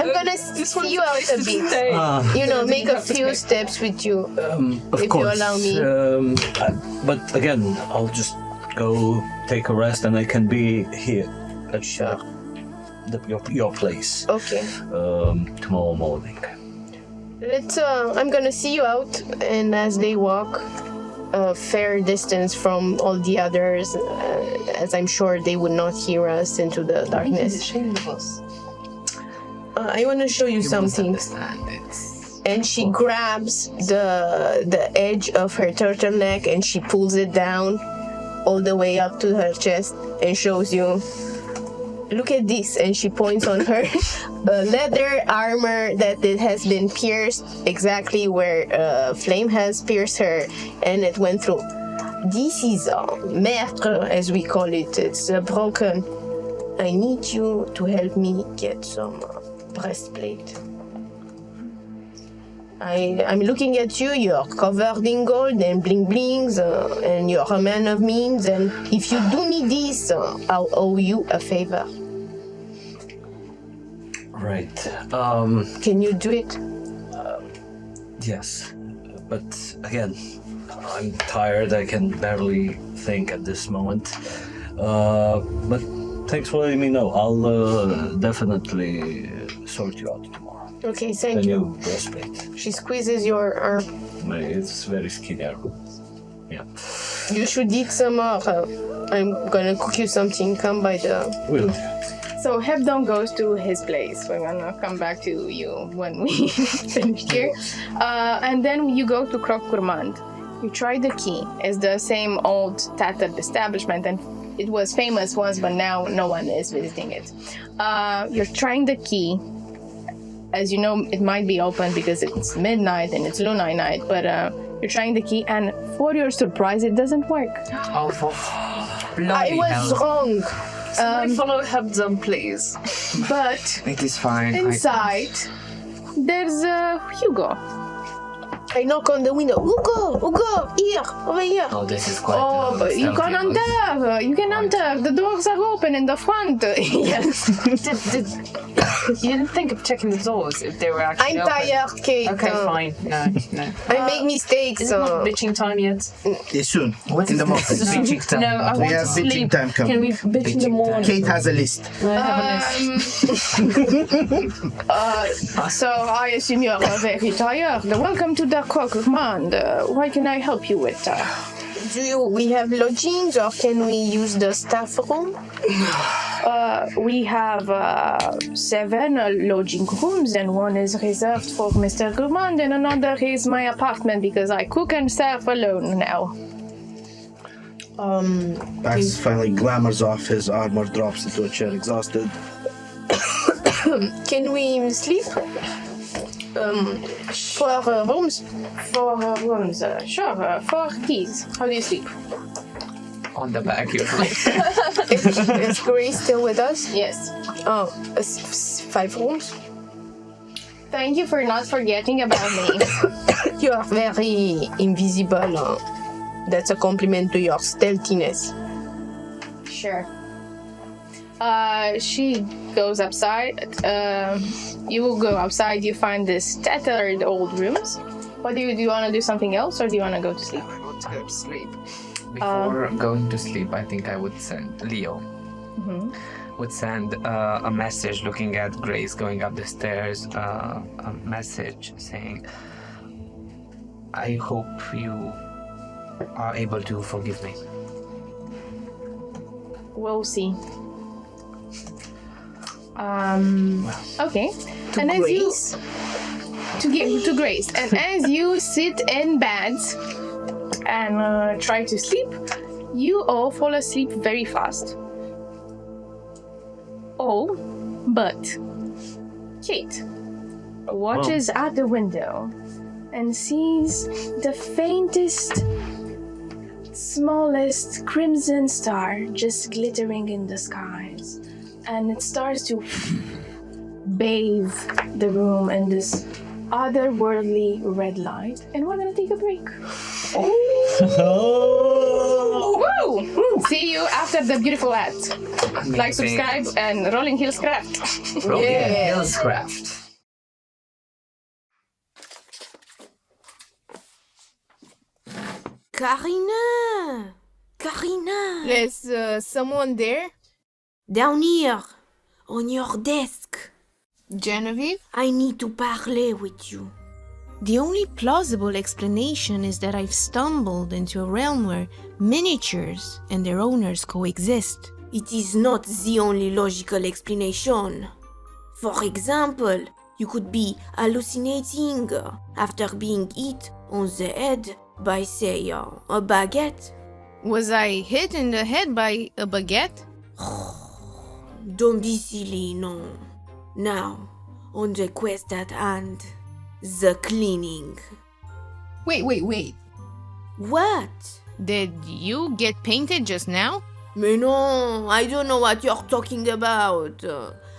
I'm gonna see you out a bit. You know, make a few steps with you. Of If course. you allow me. But again, I'll just go take a rest, and I can be here at your place Okay. tomorrow morning. Let's. I'm gonna see you out, and as they walk a fair distance from all the others, as I'm sure they would not hear us into the darkness. ashamed of us. I want to show you something. Understand it's And she grabs the edge of her turtleneck and she pulls it down all the way up to her chest and shows you. Look at this, and she points on her leather armor that it has been pierced exactly where Flame has pierced her, and it went through. This is maître, as we call it. It's broken. I need you to help me get some breastplate. I'm looking at you. You're covered in gold and bling blings, and you're a man of means. And if you do me this, I'll owe you a favor. Right. Can you do it? Yes. But again, I'm tired. I can barely think at this moment. But thanks for letting me know. I'll definitely sort you out tomorrow. Okay, The thank you. new breastplate. She squeezes your arm. It's very skinny. Yeah. You should eat some more. I'm gonna cook you something. Come by the. Will do. So Hebdom goes to his place. We're gonna come back to you when we finish here. And then you go to Croc Gourmand. You try the key. It's the same old tattered establishment, and it was famous once, but now no one is visiting it. You're trying the key. As you know, it might be open because it's midnight and it's Lunai night, but you're trying the key, and for your surprise, it doesn't work. Oh, for I bloody was hell. wrong. Follow Hebdom, please. But It is fine. inside, there's Hugo. I knock on the window. Hugo, here, over here. Oh, this is quite. Oh, but you can enter. You can enter. The doors are open in the front. Yes. You didn't think of checking the doors if they were actually I'm open. tired, Kate. Okay, fine. No. I make mistakes. Is it not bitching time yet? It's soon. What in is the morning. this? Bitching time. No, I We want to have bitching sleep. time coming. Can we bitch in the Bitching morning? Kate has a list. I have a list. So I assume you're very tired. Welcome to the Croc Gourmand. What can I help you with? We have lodgings, or can we use the staff room? We have 7 lodging rooms, and one is reserved for Mr. Gourmand, and another is my apartment because I cook and serve alone now. Max finally glamours off his armor, drops into a chair exhausted. Can we sleep? 4 rooms. 4 rooms, sure. 4 keys. How do you sleep? On the back, usually. Is Grace still with us? Yes. Oh, 5 rooms. Thank you for not forgetting about me. You are very invisible. That's a compliment to your stealthiness. Sure. She goes outside. You will go outside. You find this tattered old rooms. What do you want to do something else, or do you want to go to sleep? I want to go to sleep. Before going to sleep, I think I would send Leo. Would send a message looking at Grace going up the stairs. A message saying, "I hope you are able to forgive me." We'll see. Okay. To and Grace? To Grace. And as you sit in bed and try to sleep, you all fall asleep very fast. All but Kate watches out the window and sees the faintest, smallest crimson star just glittering in the skies. And it starts to bathe the room in this otherworldly red light. And we're gonna take a break. Woo! See you after the beautiful ad. Like, subscribe, and Rolling Hills Craft. Rolling Hills Craft. Karina! There's someone there? Down here, on your desk. Genevieve? I need to parler with you. The only plausible explanation is that I've stumbled into a realm where miniatures and their owners coexist. It is not the only logical explanation. For example, you could be hallucinating after being hit on the head by, say, a baguette. Was I hit in the head by a baguette? Don't be silly, no. Now, on the quest at hand, the cleaning. Wait. What? Did you get painted just now? Mais non, I don't know what you're talking about.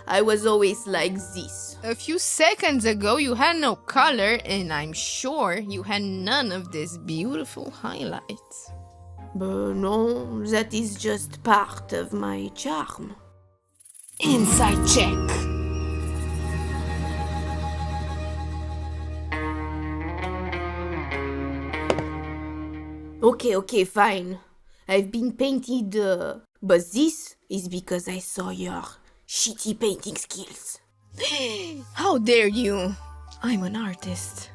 I was always like this. A few seconds ago you had no color, and I'm sure you had none of these beautiful highlights. But no, that is just part of my charm. Inside check. Okay, fine. I've been painted, but this is because I saw your shitty painting skills. How dare you? I'm an artist.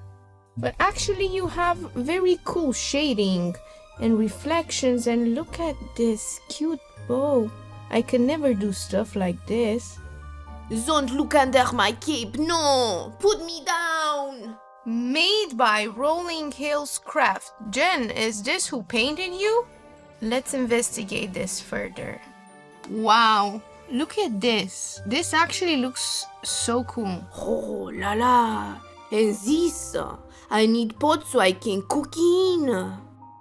But actually you have very cool shading and reflections, and look at this cute bow. I can never do stuff like this. Don't look under my cape, no! Put me down! Made by Rolling Hills Craft. Jen, is this who painted you? Let's investigate this further. Wow, look at this. This actually looks so cool. Oh la la! And this, I need pot so I can cook in.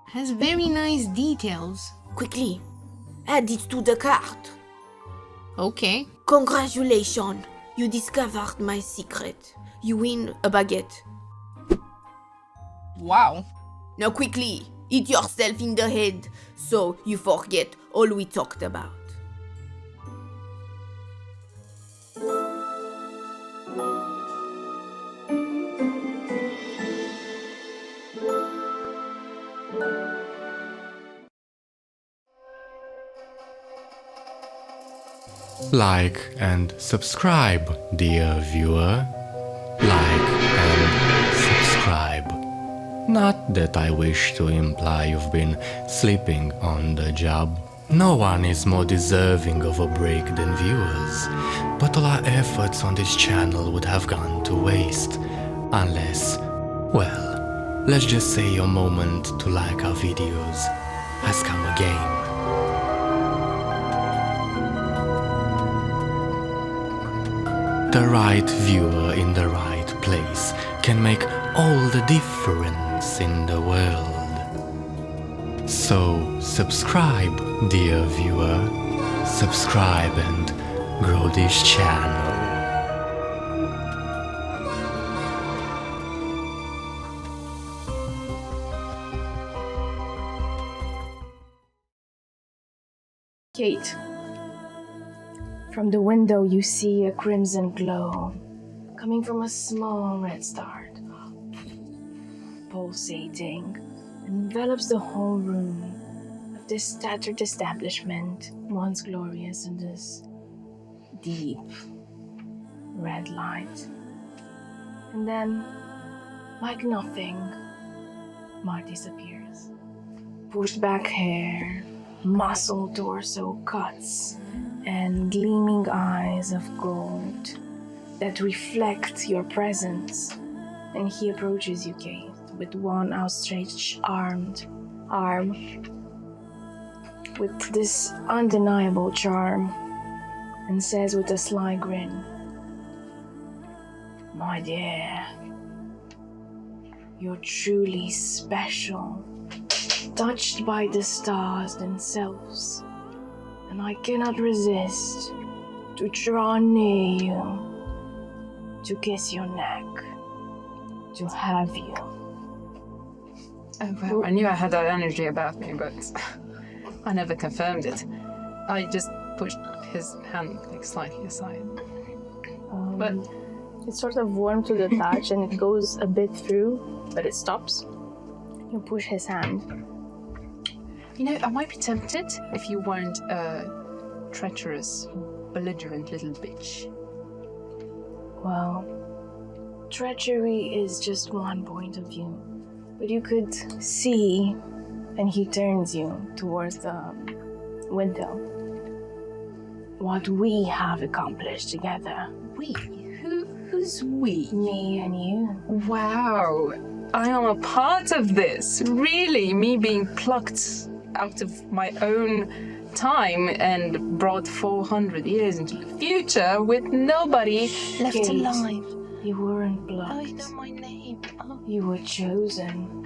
Has very nice details. Quickly, add it to the cart. Okay. Congratulations, you discovered my secret. You win a baguette. Wow. Now quickly, hit yourself in the head so you forget all we talked about. Like and subscribe, dear viewer. Like and subscribe. Not that I wish to imply you've been sleeping on the job. No one is more deserving of a break than viewers, but all our efforts on this channel would have gone to waste unless, well, let's just say your moment to like our videos has come again. The right viewer in the right place can make all the difference in the world. So subscribe, dear viewer. Subscribe and grow this channel. Kate, from the window you see a crimson glow coming from a small red star, pulsating, envelops the whole room of this tattered establishment, once glorious in this deep red light. And then, like nothing, Mark disappears. Pushed back hair, muscle torso cuts, and gleaming eyes of gold that reflect your presence. And he approaches you, Kate, with one outstretched arm, with this undeniable charm, and says with a sly grin, "My dear, you're truly special, touched by the stars themselves, and I cannot resist to draw near you, to kiss your neck, to have you." Oh, wow. I knew I had that energy about me, but I never confirmed it. I just pushed his hand like slightly aside. But it's sort of warm to the touch and it goes a bit through, but it stops. You push his hand. you know, I might be tempted if you weren't a treacherous, belligerent little bitch. Well, treachery is just one point of view. But you could see, and he turns you towards the window, what we have accomplished together. We? Who's we? Me and you. Wow, I am a part of this. Really, me being plucked out of my own time and brought 400 years into the future with nobody left Kate, alive. You weren't I blocked. know my name. Oh, You were chosen.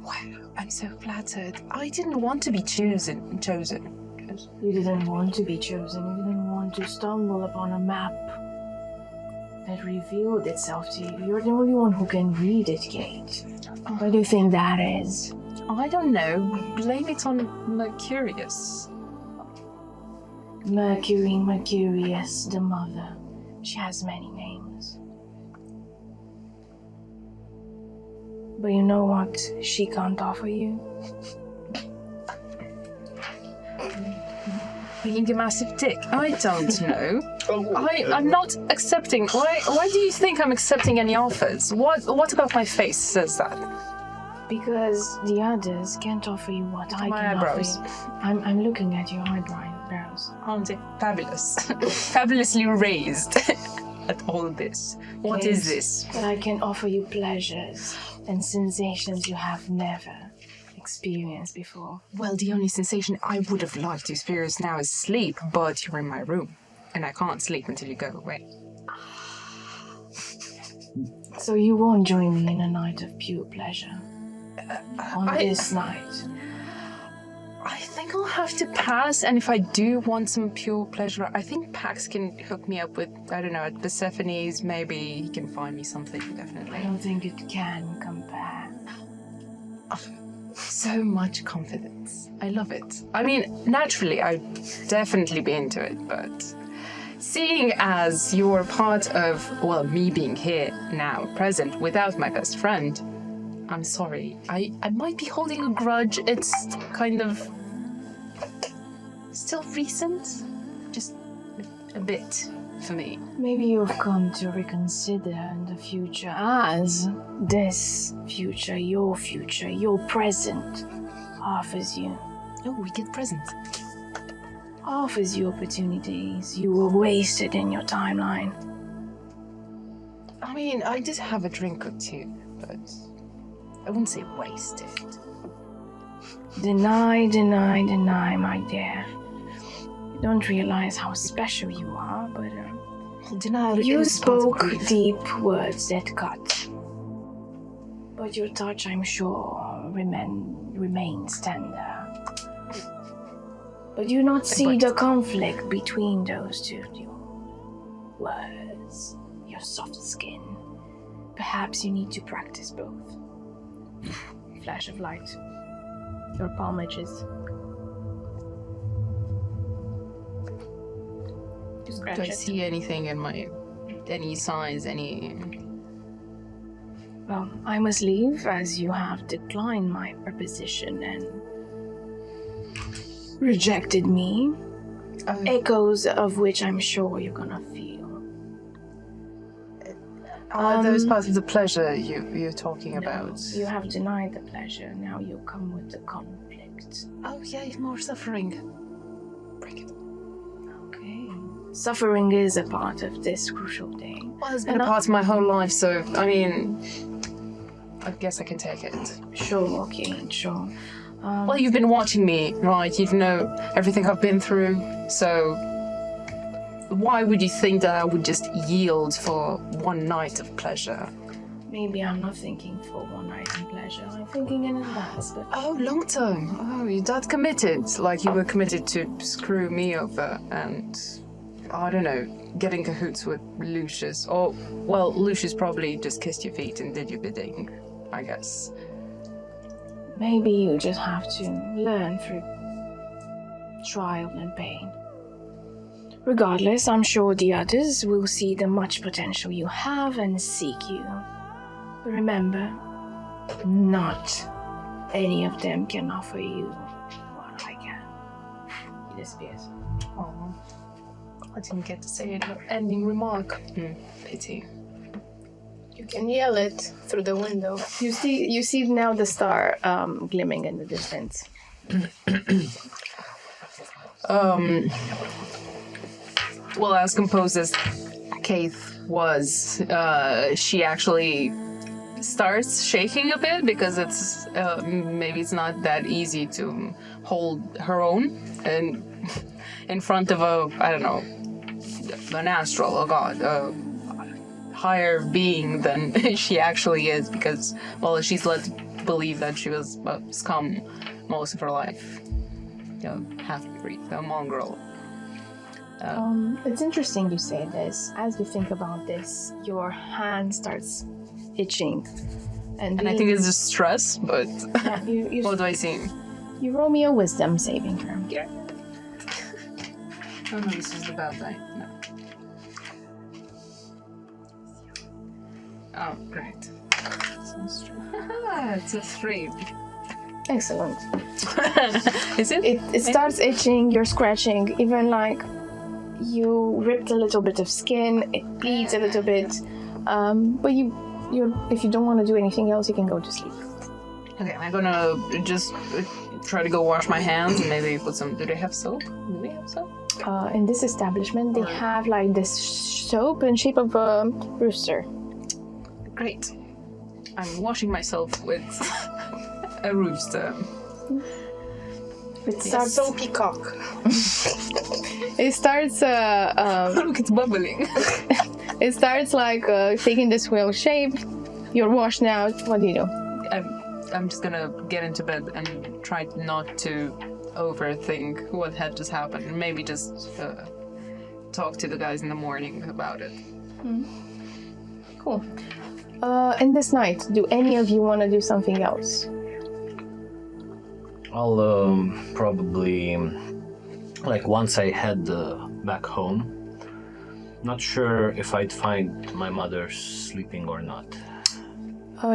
wow, I'm so flattered. I didn't want to be chosen. You didn't want to be chosen. You didn't want to stumble upon a map that revealed itself to you. You're the only one who can read it, Kate. Why do you think that is? I don't know. Blame it on Mercurius. Mercurius, the mother. She has many names. But you know what she can't offer you? Being a massive dick. I don't know. I'm not accepting. Why do you think I'm accepting any offers? What about my face says that? Because the others can't offer you what I My can eyebrows. offer you. I'm looking at your eyebrows. Aren't they fabulous? Fabulously raised at all this. What is this? But I can offer you pleasures and sensations you have never experienced before. Well, the only sensation I would have liked to experience now is sleep, but you're in my room, and I can't sleep until you go away. So you won't join me in a night of pure pleasure. This night. I think I'll have to pass, and if I do want some pure pleasure, I think Pax can hook me up with, I don't know, at Persephone's, maybe he can find me something, I definitely. don't think it can compare. So much confidence. I love it. I mean, naturally, I'd definitely be into it, but seeing as you're part of, well, me being here now, present, without my best friend, I'm sorry. I might be holding a grudge. It's kind of still recent, just a bit for me. Maybe you've come to reconsider in the future as this future, your present offers you. Oh, we get presents. Offers you opportunities you were wasted in your timeline. I mean, I did have a drink or two, but I wouldn't say wasted. Deny, my dear. You don't realize how special you are, but Denial you is part of spoke grief. deep words that cut. But your touch, I'm sure, remains tender. But you not see the conflict between those two. Your words, your soft skin. Perhaps you need to practice both. Flash of light. Your palm edges. to scratch Do I it. see anything in any signs, Well, I must leave as you have declined my proposition and rejected me. Echoes of which I'm sure you're gonna feel. Are those parts of the pleasure you're talking about? You have denied the pleasure. Now you come with the conflict. Oh, yeah, more suffering. Break it. Okay. Suffering is a part of this crucial day. Well, it's been a part of my whole life, so, I mean, I guess I can take it. Sure, okay, sure. Well, you've been watching me, right? You know everything I've been through, so why would you think that I would just yield for one night of pleasure? Maybe I'm not thinking for one night in pleasure. I'm thinking in advance, but... Oh, long term. Oh, you're that committed. Like you were committed to screw me over and, I don't know, getting cahoots with Lucius. Or, well, Lucius probably just kissed your feet and did your bidding, I guess. Maybe you just have to learn through trial and pain. Regardless, I'm sure the others will see the much potential you have and seek you. But remember, not any of them can offer you what I can. He disappears. Oh, I didn't get to say an ending remark. Pity. You can yell it through the window. You see now the star glimmering in the distance. Well, as composed as Keith was, she actually starts shaking a bit because it's maybe it's not that easy to hold her own and in front of an astral, a god, a higher being than she actually is, because, well, she's led to believe that she was a scum most of her life. Half-breed, a mongrel. It's interesting you say this. As you think about this, your hand starts itching. And I think it's just stress, but you what do I see? You roll me a wisdom saving throw. Yeah. Oh no, this is the bad die. No. Oh, great. It's a 3. Excellent. Is it? It starts itching, you're scratching, even like you ripped a little bit of skin, it bleeds a little bit, but you if you don't want to do anything else, you can go to sleep. Okay, I'm gonna just try to go wash my hands and maybe put some. Do they have soap? Do we have soap? In this establishment, they have like this soap in shape of a rooster. Great. I'm washing myself with a rooster. It starts. Soapy cock. It starts. Look, it's bubbling. It starts like taking this wheel shape. You're washed now. What do you do? I'm just gonna get into bed and try not to overthink what had just happened. And maybe just talk to the guys in the morning about it. Cool. And this night, do any of you want to do something else? I'll probably, like, once I head back home, not sure if I'd find my mother sleeping or not.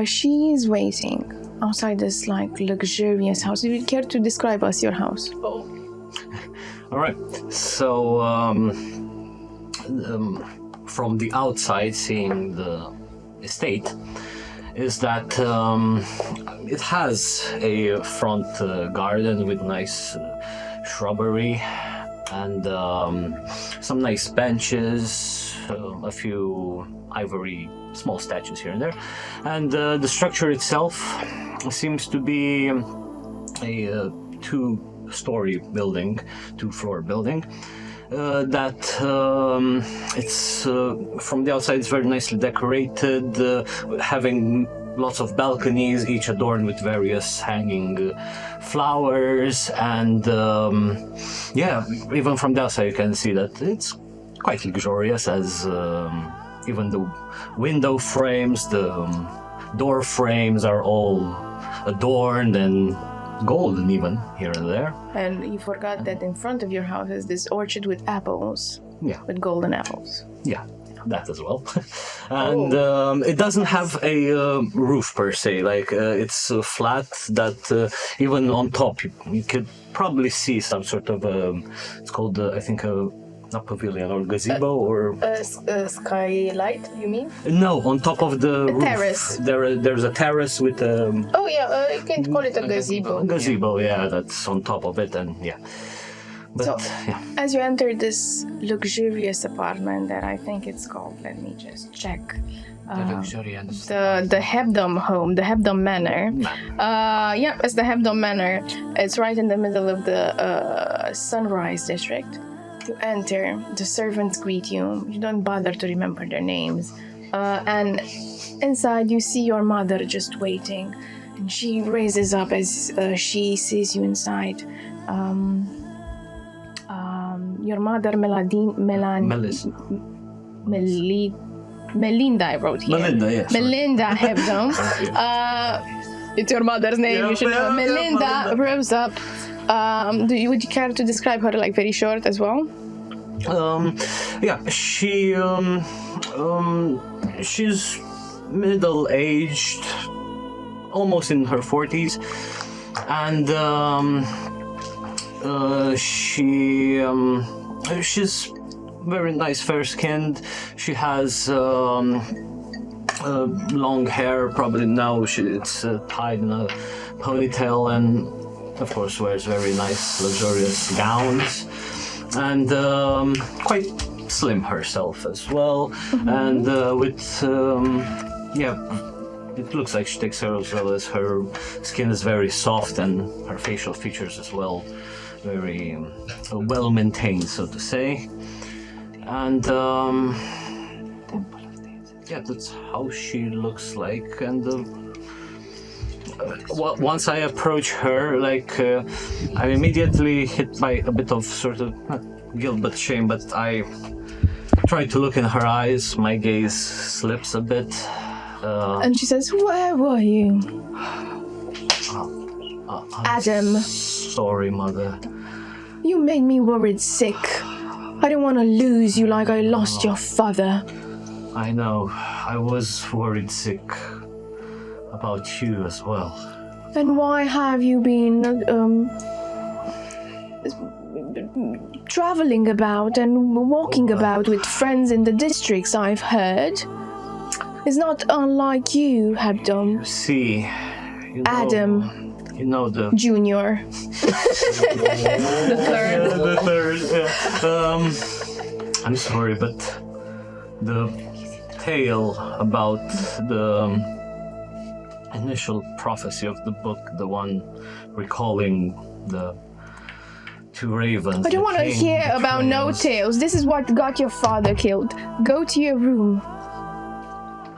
She's waiting outside this like luxurious house. Would you care to describe us your house? All right. So from the outside, seeing the estate, is that it has a front garden with nice shrubbery and some nice benches, a few ivory small statues here and there, and the structure itself seems to be a two-floor building. That it's from the outside it's very nicely decorated, having lots of balconies, each adorned with various hanging flowers, and even from the outside you can see that it's quite luxurious, as even the window frames, the door frames are all adorned and golden even here and there. And you forgot that in front of your house is this orchard with apples. Yeah. with golden apples. Yeah, that as well. And it doesn't have a roof per se. Like it's flat. That even on top you could probably see some sort of it's called I think not pavilion or gazebo or Skylight, you mean? no, on top of the roof. Terrace. There's a terrace with Oh yeah, you can call it a gazebo. gazebo. Yeah, that's on top of it, and yeah. But So, yeah. as you enter this luxurious apartment that I think it's called, let me just check. The Hebdom home, the Hebdom Manor. Yeah, it's the Hebdom Manor. It's right in the middle of the Sunrise District. You enter, the servants greet you. You don't bother to remember their names. And inside you see your mother just waiting. And she raises up as she sees you inside. Your mother, Melinda, I wrote here. Melinda, yes. Melinda Hebdom. It's your mother's name, Yeah, you should know. yeah, Melinda rose up. Would you care to describe her like very short as well? Yeah, she's middle-aged, almost in her 40s, and she's very nice, fair-skinned. She has long hair, probably now it's tied in a ponytail, and of course wears very nice, luxurious gowns, and quite slim herself as well, and with yeah, it looks like she takes care as well as her skin is very soft and her facial features as well, very well maintained, so to say, and yeah, that's how she looks like, and once I approach her, like I'm immediately hit by a bit of sort of not guilt but shame, but I try to look in her eyes, my gaze slips a bit. And she says, "Where were you?" Adam. Sorry, Mother. You made me worried sick. I don't want to lose you like I lost your father. I know, I was worried sick about you as well. Then why have you been traveling about and walking about with friends in the districts, I've heard? It's not unlike you, Hebdom. See, you know, Adam. You know the Junior. the third. Yeah. I'm sorry, but the tale about the initial prophecy of the book, the one recalling the two ravens. I don't want to king, hear the about no trails. tales. This is what got your father killed. Go to your room.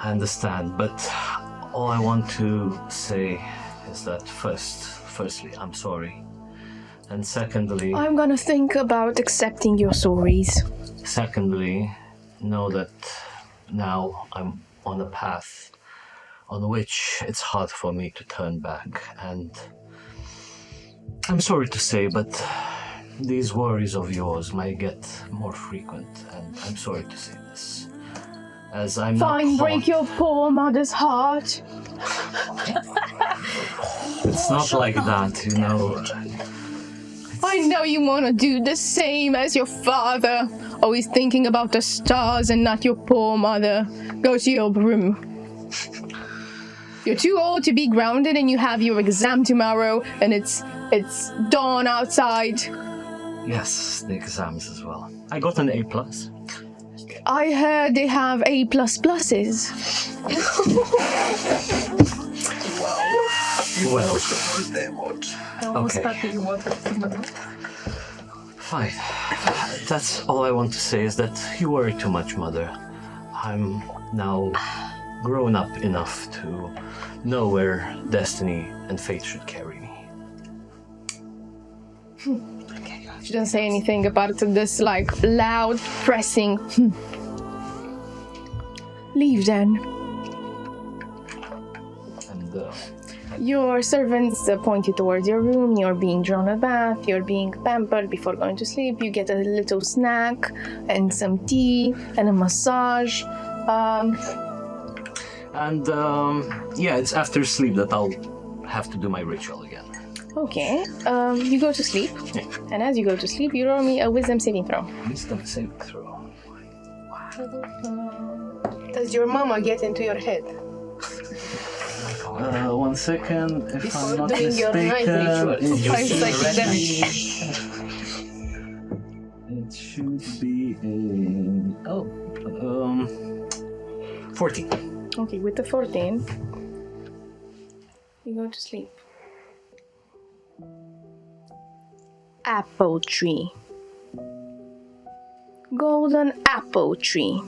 I understand, but all I want to say is that firstly, I'm sorry. And secondly, I'm gonna think about accepting your sorries. secondly, know that now I'm on a path on which it's hard for me to turn back. And I'm sorry to say, but these worries of yours might get more frequent. And I'm sorry to say this, as I'm Fine, not break your poor mother's heart. It's not like that, you know. I know you want to do the same as your father. Always thinking about the stars and not your poor mother. Go to your room. You're too old to be grounded and you have your exam tomorrow and it's dawn outside. Yes, the exams as well. I got an A+. I heard they have A++. Well, Almost okay. happy you wanted. Fine. That's all I want to say is that you worry too much, Mother. I'm now grown up enough to know where destiny and fate should carry me. She doesn't say anything about this like loud pressing. Leave then. And Your servants point you towards your room. You're being drawn a bath. You're being pampered before going to sleep. You get a little snack and some tea and a massage. It's after sleep that I'll have to do my ritual again. Okay. You go to sleep. Yeah. And as you go to sleep, you roll me a wisdom saving throw. Wisdom saving throw. Does your mama get into your head? 1 second. If Before I'm not doing your night mistaken, ritual. it Five should psychic damage. It should be a 14. Okay, with the 14, you go to sleep. Apple tree. Golden apple tree.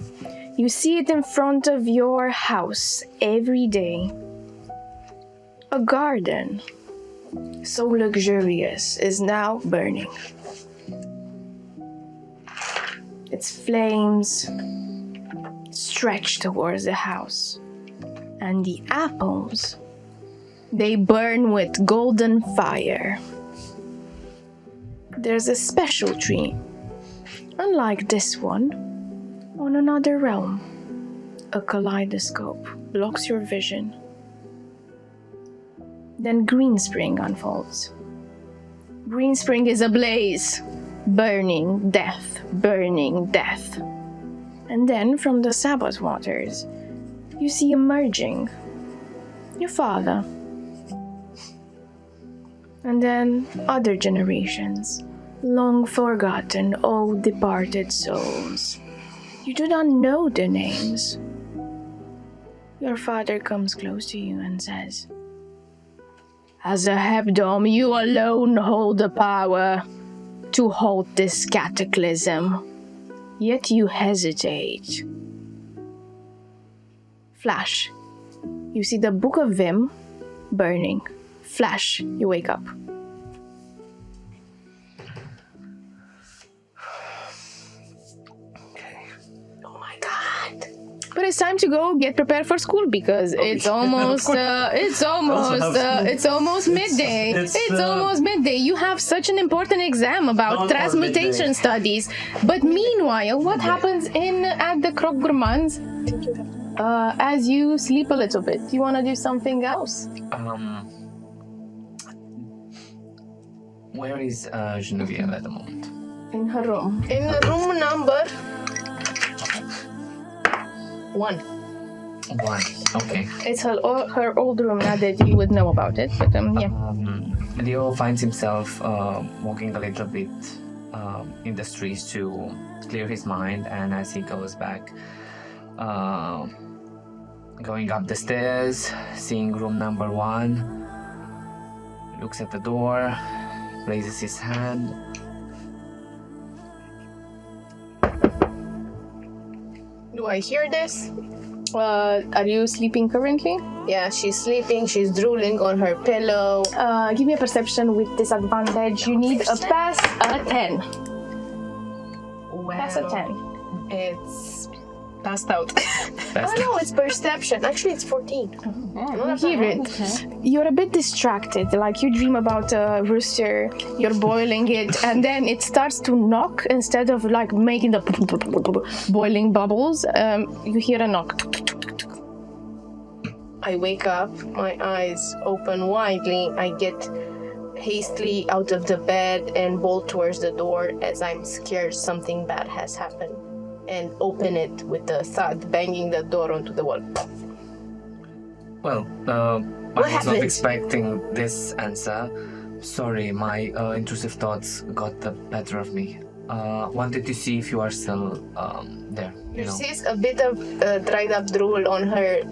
You see it in front of your house every day. A garden, so luxurious, is now burning. Its flames stretch towards the house, and the apples, they burn with golden fire. There's a special tree, unlike this one, on another realm. A kaleidoscope blocks your vision. Then Green Spring unfolds. Green Spring is ablaze, burning death, burning death. And then from the Sabbath waters, you see emerging your father. And then other generations, long forgotten, old departed souls. You do not know their names. Your father comes close to you and says, "As a Hebdom, you alone hold the power to halt this cataclysm. Yet you hesitate." Flash. You see the Book of VIM burning. Flash. You wake up. Oh my god. But it's time to go get prepared for school because it's almost midday. It's almost midday. You have such an important exam about transmutation studies. But meanwhile, what happens at the Croque Gourmands? As you sleep a little bit, you want to do something else? Where is Genevieve at the moment? In her room. In room number 1. 1. Okay. It's her old room, not that you would know about it, but yeah. Leo finds himself walking a little bit in the streets to clear his mind, and as he goes back, going up the stairs, seeing room number 1, looks at the door, raises his hand. Do I hear this? Are you sleeping currently? Yeah, she's sleeping. She's drooling on her pillow. Give me a perception with disadvantage. You need a pass a 10. Wow. Pass a 10. It's passed out. That's Oh no, it's perception. Actually, it's 14. You hear it. You're a bit distracted, like you dream about a rooster, you're boiling it, and then it starts to knock instead of like making the boiling bubbles. You hear a knock. I wake up, my eyes open widely. I get hastily out of the bed and bolt towards the door as I'm scared something bad has happened, and open it with a thud, banging the door onto the wall. Well, I was not expecting this answer. Sorry, my intrusive thoughts got the better of me. Wanted to see if you are still there. She sees a bit of dried up drool on her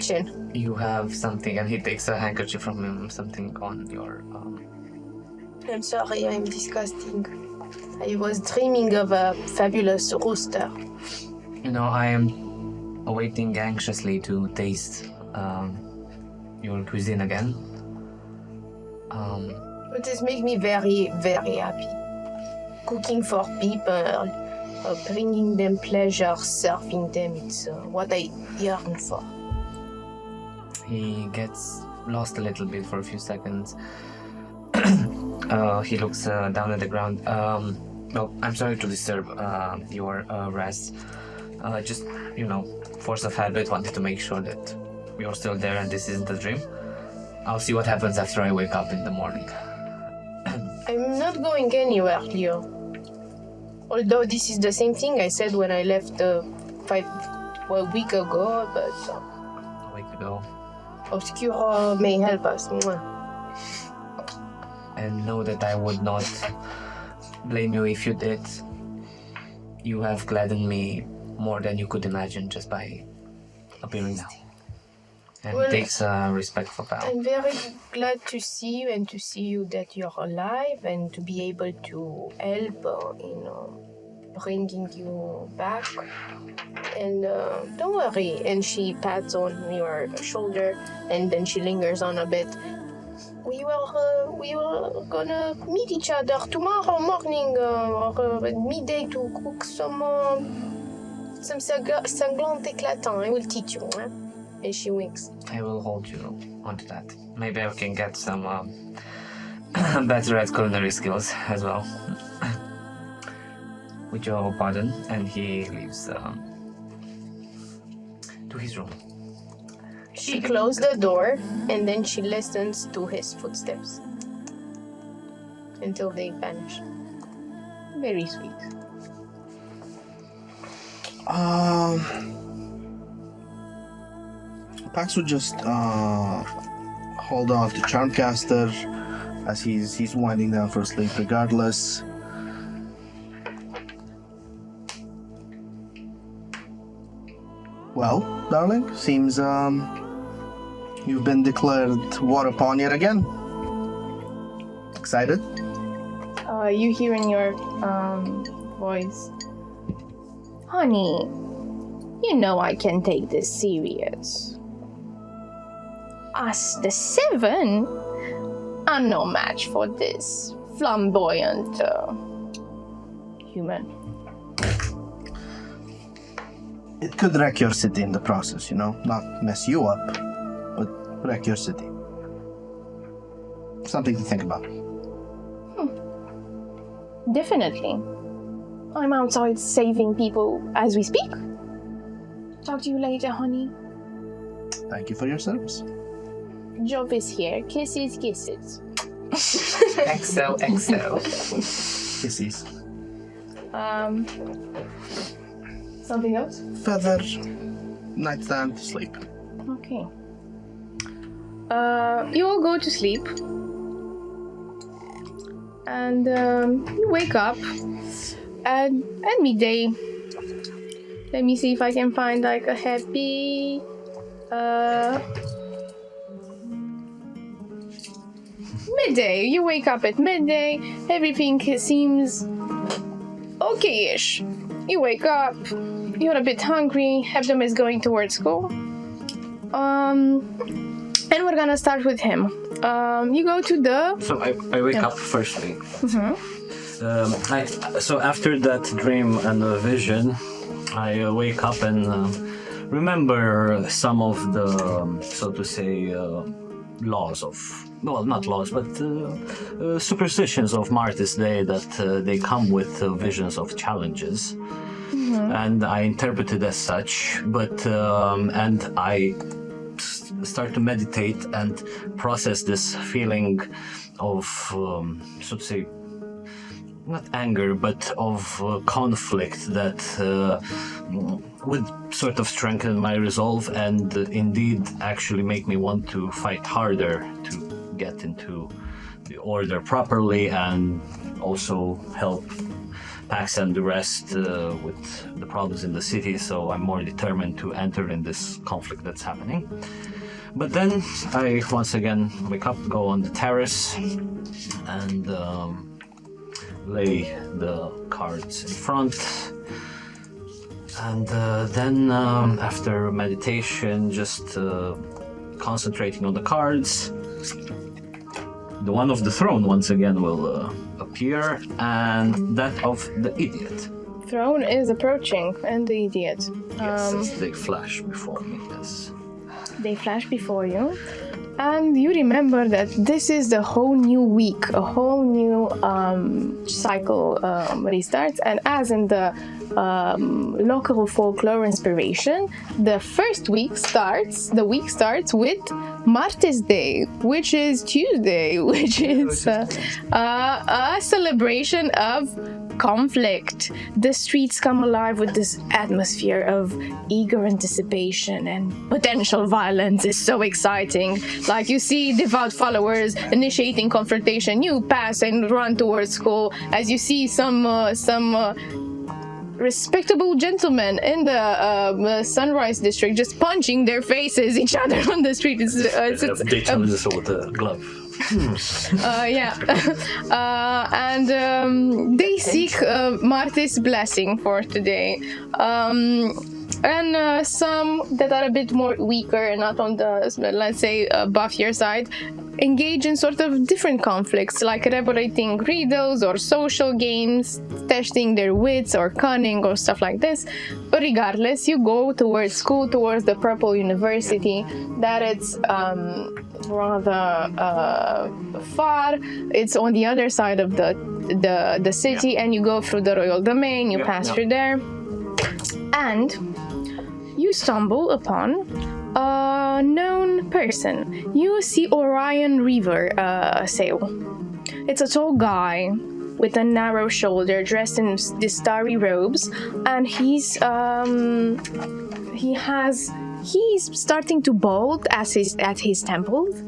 chin. You have something, and he takes a handkerchief from him, something on your... I'm sorry, I'm disgusting. I was dreaming of a fabulous rooster. I am awaiting anxiously to taste your cuisine again. But this makes me very, very happy. Cooking for people, bringing them pleasure, serving them, it's what I yearn for. He gets lost a little bit for a few seconds. He looks down at the ground. Oh, I'm sorry to disturb your rest. Just, force of habit, wanted to make sure that you're still there and this isn't a dream. I'll see what happens after I wake up in the morning. I'm not going anywhere, Leo. Although this is the same thing I said when I left a week ago, but A week ago. Obscura may help us. And know that I would not blame you if you did. You have gladdened me more than you could imagine just by appearing now. And it takes respect for power. I'm very glad to see you and to see you that you're alive and to be able to help in bringing you back. And don't worry. And she pats on your shoulder and then she lingers on a bit. We were gonna meet each other tomorrow morning or at midday to cook some sanglant éclatant. I will teach you, huh? And she winks. I will hold you onto that. Maybe I can get some better at culinary skills as well. With your pardon, and he leaves to his room. She closed the door and then she listens to his footsteps until they vanish. Very sweet. Pax would just hold on to Charmcaster as he's winding down for sleep regardless. Well, darling, seems you've been declared war upon yet again. Excited? You hear in your voice, honey, you know I can take this serious. Us, the seven, are no match for this flamboyant human. It could wreck your city in the process, not mess you up, but wreck your city. Something to think about. Definitely. I'm outside saving people as we speak. Talk to you later, honey. Thank you for your service. Job is here. Kisses, kisses. XOXO. Kisses. Something else? Feather. Nightstand. Sleep. Okay. You all go to sleep. And you wake up at midday. Let me see if I can find a happy midday. You wake up at midday. Everything seems okay-ish. You wake up. You're a bit hungry. Hebdom is going towards school. And we're gonna start with him. You go to the... So I wake up firstly. Mm-hmm. So after that dream and vision, I wake up and remember some of the, so to say, laws of, well, not laws, but superstitions of Marty's Day that they come with visions of challenges. Mm-hmm. And I interpret it as such, but, and I start to meditate and process this feeling of, so to say, not anger, but of conflict that would sort of strengthen my resolve and indeed actually make me want to fight harder to get into the order properly and also help Pax and the rest with the problems in the city, so I'm more determined to enter in this conflict that's happening. But then I once again wake up, go on the terrace and lay the cards in front, and then after meditation, just concentrating on the cards, the one of the throne once again will appear, and that of the idiot. Throne is approaching, and the idiot. Yes, as they flash before me, yes. They flash before you. And you remember that this is the whole new week, a whole new cycle restarts. And as in the local folklore inspiration, the week starts with Martes Day, which is Tuesday, which is a celebration of conflict. The streets come alive with this atmosphere of eager anticipation and potential violence. Is so exciting. Like you see devout followers initiating confrontation. You pass and run towards school as you see some respectable gentlemen in the Sunrise District just punching their faces each other on the street. They challenge us with a glove. And they seek Marty's blessing for today. And some that are a bit more weaker and not on the, let's say, buffier side, engage in sort of different conflicts, like elaborating riddles or social games, testing their wits or cunning or stuff like this. But regardless, you go towards school, towards the Purple University, that it's rather far. It's on the other side of the city, and you go through the royal domain, you pass through there, and you stumble upon a known person. You see Orion River sail. It's a tall guy with a narrow shoulder, dressed in these starry robes, and he's starting to bald at his temples.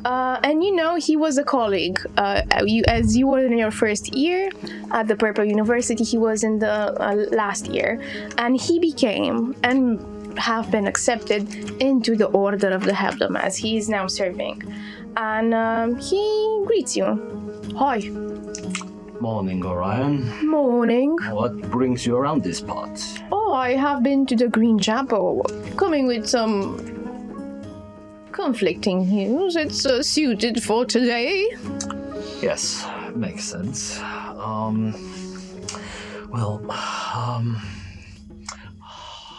And you know, he was a colleague. As you were in your first year at the Purple University, he was in the last year, and he became and have been accepted into the Order of the Hebdom as he is now serving. And he greets you. Hi. Morning, Orion. Morning. What brings you around this part? Oh, I have been to the Green Chapel, coming with some conflicting news. It's suited for today. Yes, makes sense.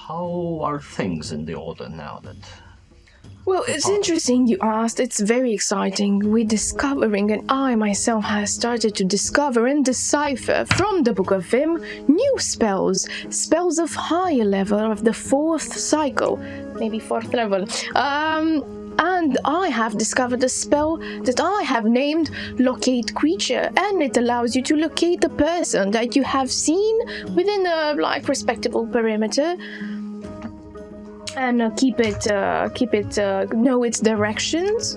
How are things in the Order now that... Well, it's interesting you asked. It's very exciting. We're discovering, and I myself have started to discover and decipher from the Book of VIM new spells of higher level of the 4th cycle, maybe 4th level. And I have discovered a spell that I have named Locate Creature, and it allows you to locate a person that you have seen within a respectable perimeter, and know its directions.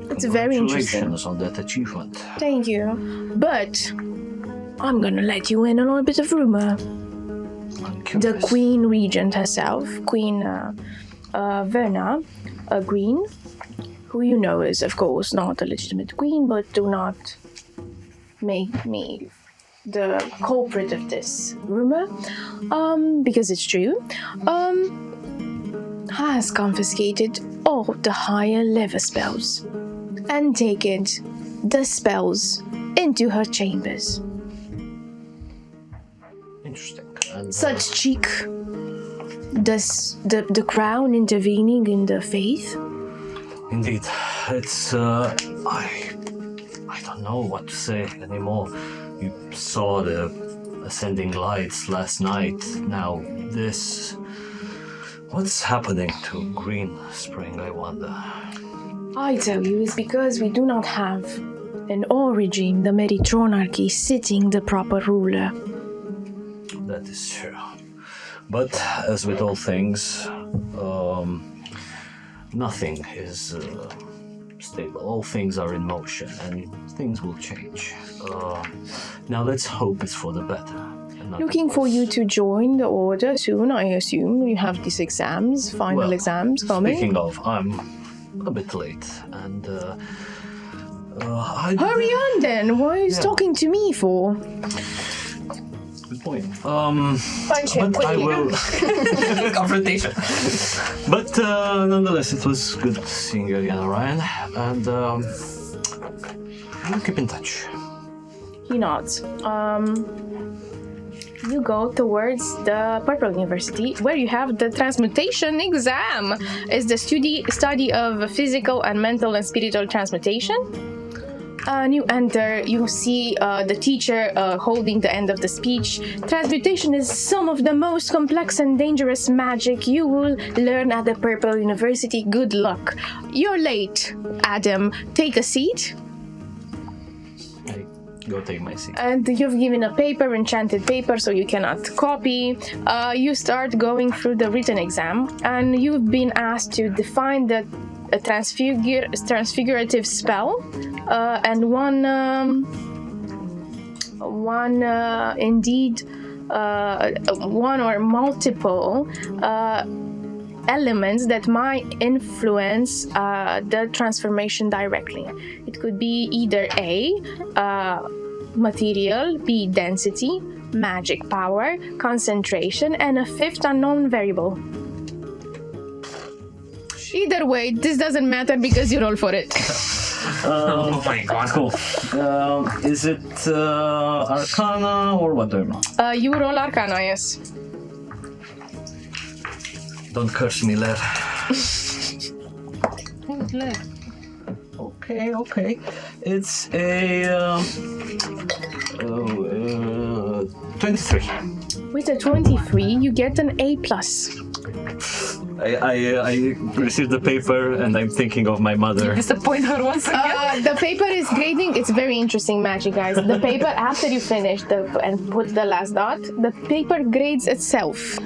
It's very interesting. Congratulations on that achievement. Thank you. But I'm gonna let you in on a bit of rumor. The Queen Regent herself, Queen Verna Green, who you know is, of course, not a legitimate queen, but do not make me the culprit of this rumor, because it's true, has confiscated all the higher level spells and taken the spells into her chambers. Interesting. And, Such cheek. Does the crown intervening in the faith? Indeed. It's, I don't know what to say anymore. You saw the ascending lights last night. Now this... What's happening to Green Spring, I wonder? I tell you, it's because we do not have an origin, the meritronarchy, sitting the proper ruler. That is true. But as with all things, nothing is stable. All things are in motion, and things will change. Now let's hope it's for the better. Looking for you to join the Order soon, I assume. You have these exams, final exams coming. Speaking of, I'm a bit late, and Hurry on then! What are you talking to me for? Good point. Punch him but I quickly. will... Confrontation. But nonetheless, it was good seeing you again, Orion, and we'll keep in touch. He nods. you go towards the Purple University, where you have the transmutation exam. It's the study of physical and mental and spiritual transmutation. And you enter, you see the teacher holding the end of the speech. Transmutation is some of the most complex and dangerous magic you will learn at the Purple University. Good luck. You're late, Adam. Take a seat. I go take my seat. And you've given a paper, enchanted paper, so you cannot copy. You start going through the written exam, and you've been asked to define a transfigurative spell, and one or multiple elements that might influence the transformation directly. It could be either A, material, B, density, magic power, concentration, and a fifth unknown variable. Either way, this doesn't matter because you roll for it. Oh my god. Cool. Is it Arcana or what do I roll? You roll Arcana, yes. Don't curse me, Ler. Okay. It's a 23. With a 23, you get an A+. I received the paper and I'm thinking of my mother. Disappoint her once again. The paper is grading. It's very interesting magic, guys. The paper, after you finish and put the last dot, the paper grades itself.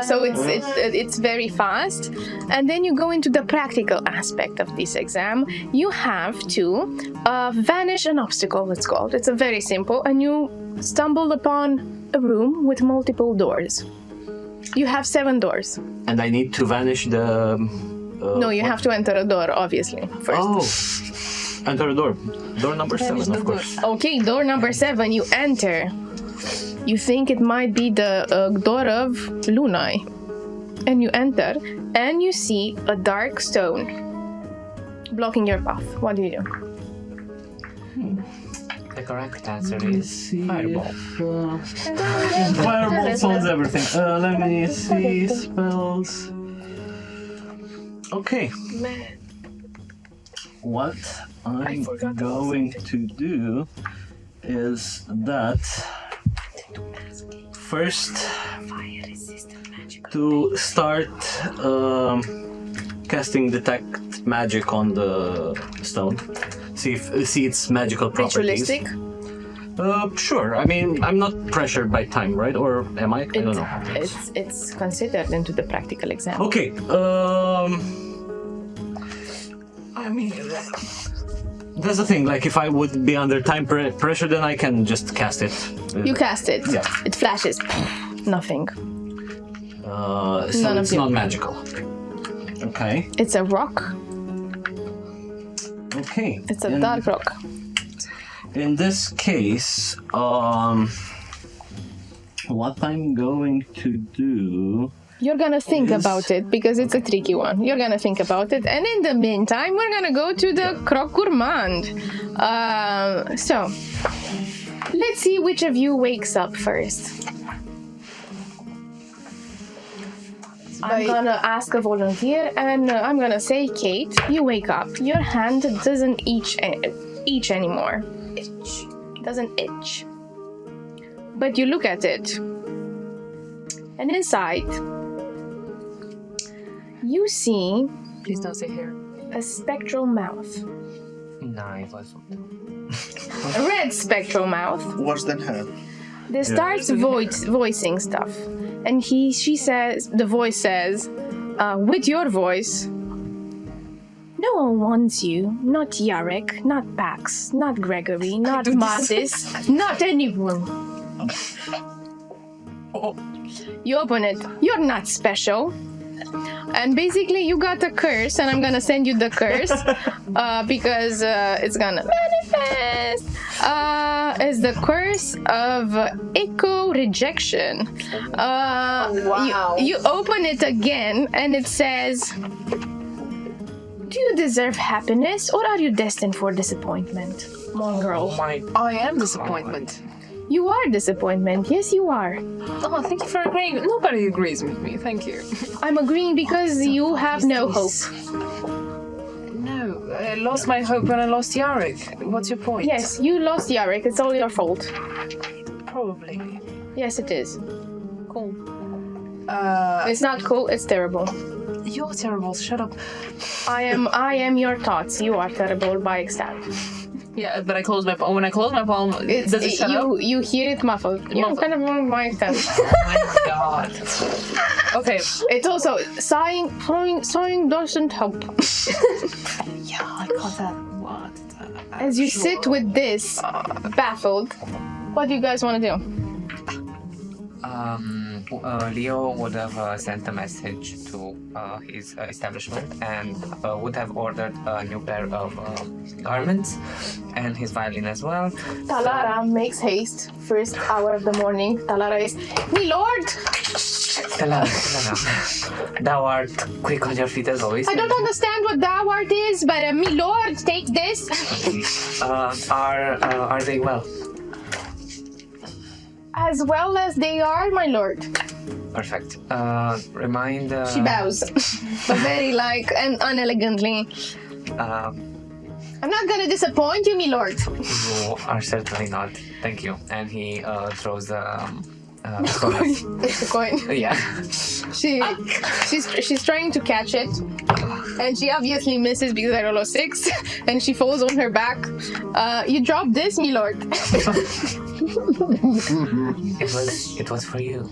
So it's very fast. And then you go into the practical aspect of this exam. You have to vanish an obstacle, it's called. It's a very simple, and you stumble upon a room with multiple doors. You have 7 doors. And I need to vanish the... No, you have to enter a door, obviously, first. Oh, enter a door. Door number 7, of course. Okay, door number 7, you enter. You think it might be the door of Lunai. And you enter, and you see a dark stone blocking your path. What do you do? The correct answer is fireball. Fireball solves everything. Let me see spells. Okay. What I'm going to do is that first to start casting detect magic on the stone. See its magical properties. Ritualistic? Sure. I mean, I'm not pressured by time, right? Or am I? I don't know. It's considered into the practical exam. Okay. I mean, that's the thing. Like, if I would be under time pressure, then I can just cast it. You cast it. Yeah. It flashes. Nothing. So None of it's you. not magical. Okay. It's a rock. Okay. It's a dark rock. In this case, what I'm going to do... You're gonna think about it because it's a tricky one. You're gonna think about it, and in the meantime, we're gonna go to the Croque Gourmand. So, let's see which of you wakes up first. I'm gonna ask a volunteer, and I'm gonna say, Kate, you wake up. Your hand doesn't itch anymore. Doesn't itch. But you look at it, and inside, you see Please don't say hair. a spectral mouth. No, it wasn't. A red spectral mouth. Worse than her. They starts voicing stuff. And she says, the voice says, with your voice, no one wants you. Not Yarek, not Pax, not Gregory, not Martis, not anyone. You open it. You're not special. And basically, you got a curse, and I'm gonna send you the curse because it's gonna manifest. It's the curse of echo rejection. Wow. You open it again, and it says, "Do you deserve happiness, or are you destined for disappointment, mongrel?" I am disappointment. You are disappointment. Yes, you are. Oh, thank you for agreeing. Nobody agrees with me. Thank you. I'm agreeing because you have no hope. No, I lost my hope when I lost Yarrick. What's your point? Yes, you lost Yarrick. It's all your fault. Probably. Yes, it is. Cool. It's not cool. It's terrible. You're terrible. Shut up. I am your thoughts. You are terrible by extent. Yeah, but I close my palm. When I close my palm, does it shut up? You hear it muffled. You're kind of wrong by extent. Oh my god. Okay. It's also sighing doesn't help. Yeah, I got that. What? As you sit with this, baffled, what do you guys want to do? Leo would have sent a message to his establishment and would have ordered a new pair of garments and his violin as well. Talara makes haste. First hour of the morning. Talara is, "My lord! Talara, thou art quick on your feet as always. I don't understand what thou art is, but my lord, take this." Are they well? As well as they are, my lord. Perfect. Remind. She bows, but very and unelegantly. I'm not gonna disappoint you, my lord. You are certainly not. Thank you. And he throws the Coin. yeah. She's trying to catch it, and she obviously misses because I roll a 6, and she falls on her back. You dropped this, my lord. It was for you.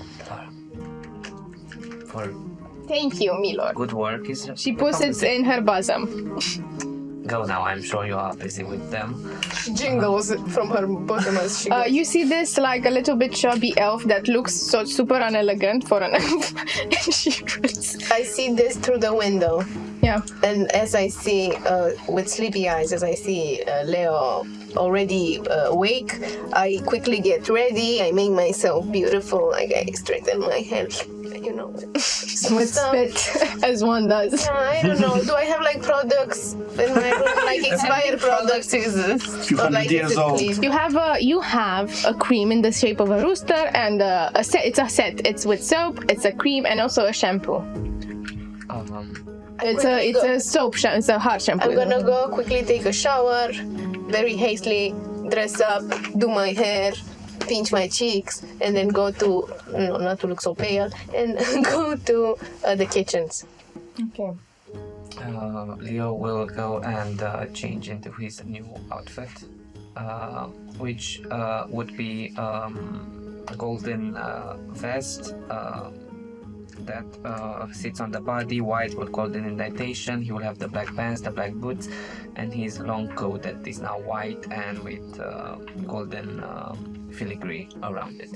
For Thank you, my lord. good work is. She puts it in her bosom. Go now. I'm sure you are busy with them. Jingles from her bottom as she goes. You see this a little bit chubby elf that looks so super unelegant for an elf. And she puts, I see this through the window. yeah. And as I see, with sleepy eyes, as I see Leo already awake, I quickly get ready. I make myself beautiful. I straighten my hair, With spit, as one does. I don't know. Do I have products in my room, expired products? Few hundred years old. You have a cream in the shape of a rooster and a set. It's a set. It's with soap. It's a cream and also a shampoo. It's a soap shampoo. It's a hard shampoo. I'm gonna go quickly take a shower, very hastily dress up, do my hair, pinch my cheeks, and then go to, not to look so pale, and go to the kitchens. Okay. Leo will go and change into his new outfit, which would be a golden vest that sits on the body, white with golden indentation. He will have the black pants, the black boots, and his long coat that is now white and with golden filigree around it.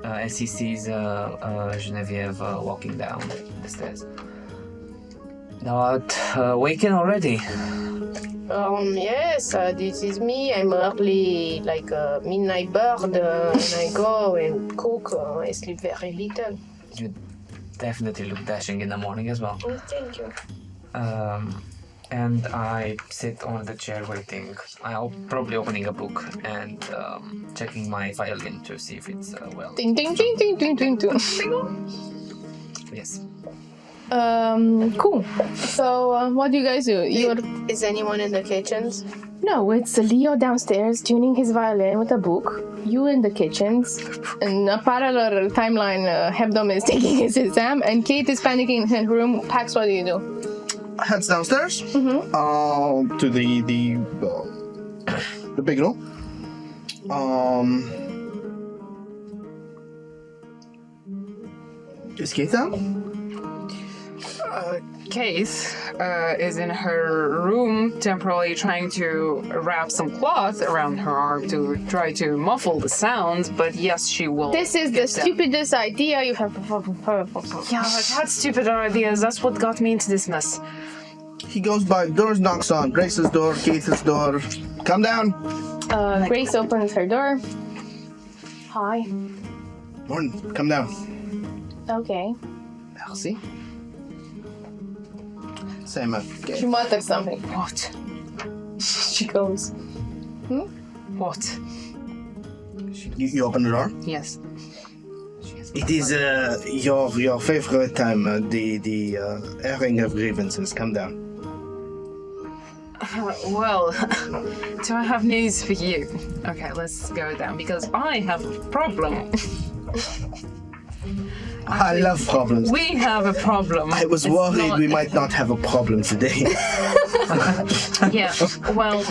As he sees Genevieve walking down the stairs. Thou art waken already. Yes, this is me. I'm early, like a midnight bird, and I go and cook. I sleep very little. You definitely look dashing in the morning as well. Oh, thank you. And I sit on the chair waiting. I'll probably opening a book and checking my violin to see if it's well. Ding ding ding ding ding ding ding. Yes. Cool. So, what do you guys do? Is anyone in the kitchens? No, it's Leo downstairs tuning his violin with a book. You in the kitchens. In a parallel timeline, Hebdom is taking his exam, and Kate is panicking in her room. Pax, what do you do? Heads downstairs. To the big room. Is Kate down? Kate is in her room temporarily trying to wrap some cloth around her arm to try to muffle the sounds, but yes, she will. This is the stupidest idea you have. Yeah, I've had stupider ideas. That's what got me into this mess. He goes by doors, knocks on Grace's door, Kate's door. Come down. Grace opens her door. Hi. Morning. Come down. Okay. Merci. Same. She mutters something. What? She goes. What? You open the door. Yes. It is your favorite time, the airing of grievances. Come down. Well, do I have news for you? Okay, let's go down because I have a problem. I love problems. We have a problem. I was It's worried not- we might not have a problem today. Yeah, well,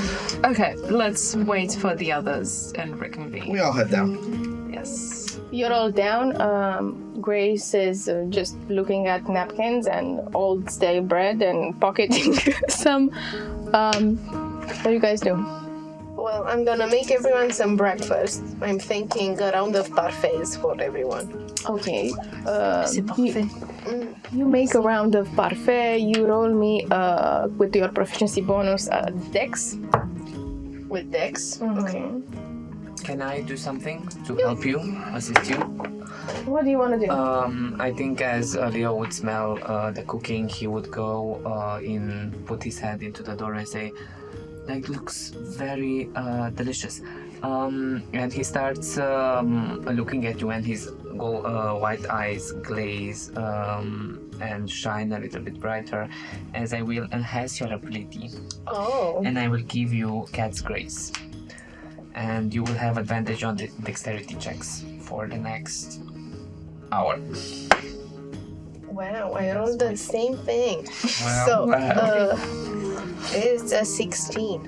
okay, let's wait for the others and reconvene. We all head down. Yes. You're all down. Grace is just looking at napkins and old stale bread and pocketing some. What do you guys do? Well, I'm gonna make everyone some breakfast. I'm thinking a round of parfaits for everyone. Okay. You make a round of parfait. You roll me with your proficiency bonus dex. With Dex. Okay. Can I do something to help you, assist you? What do you want to do? I think as Leo would smell the cooking, he would go put his head into the door and say, "That looks very delicious." And he starts looking at you, and his white eyes glaze and shine a little bit brighter, as I will enhance your ability, Oh. and I will give you Cat's Grace. And you will have advantage on the dexterity checks for the next hour. Wow, I rolled the same thing. Well, So, it's a 16.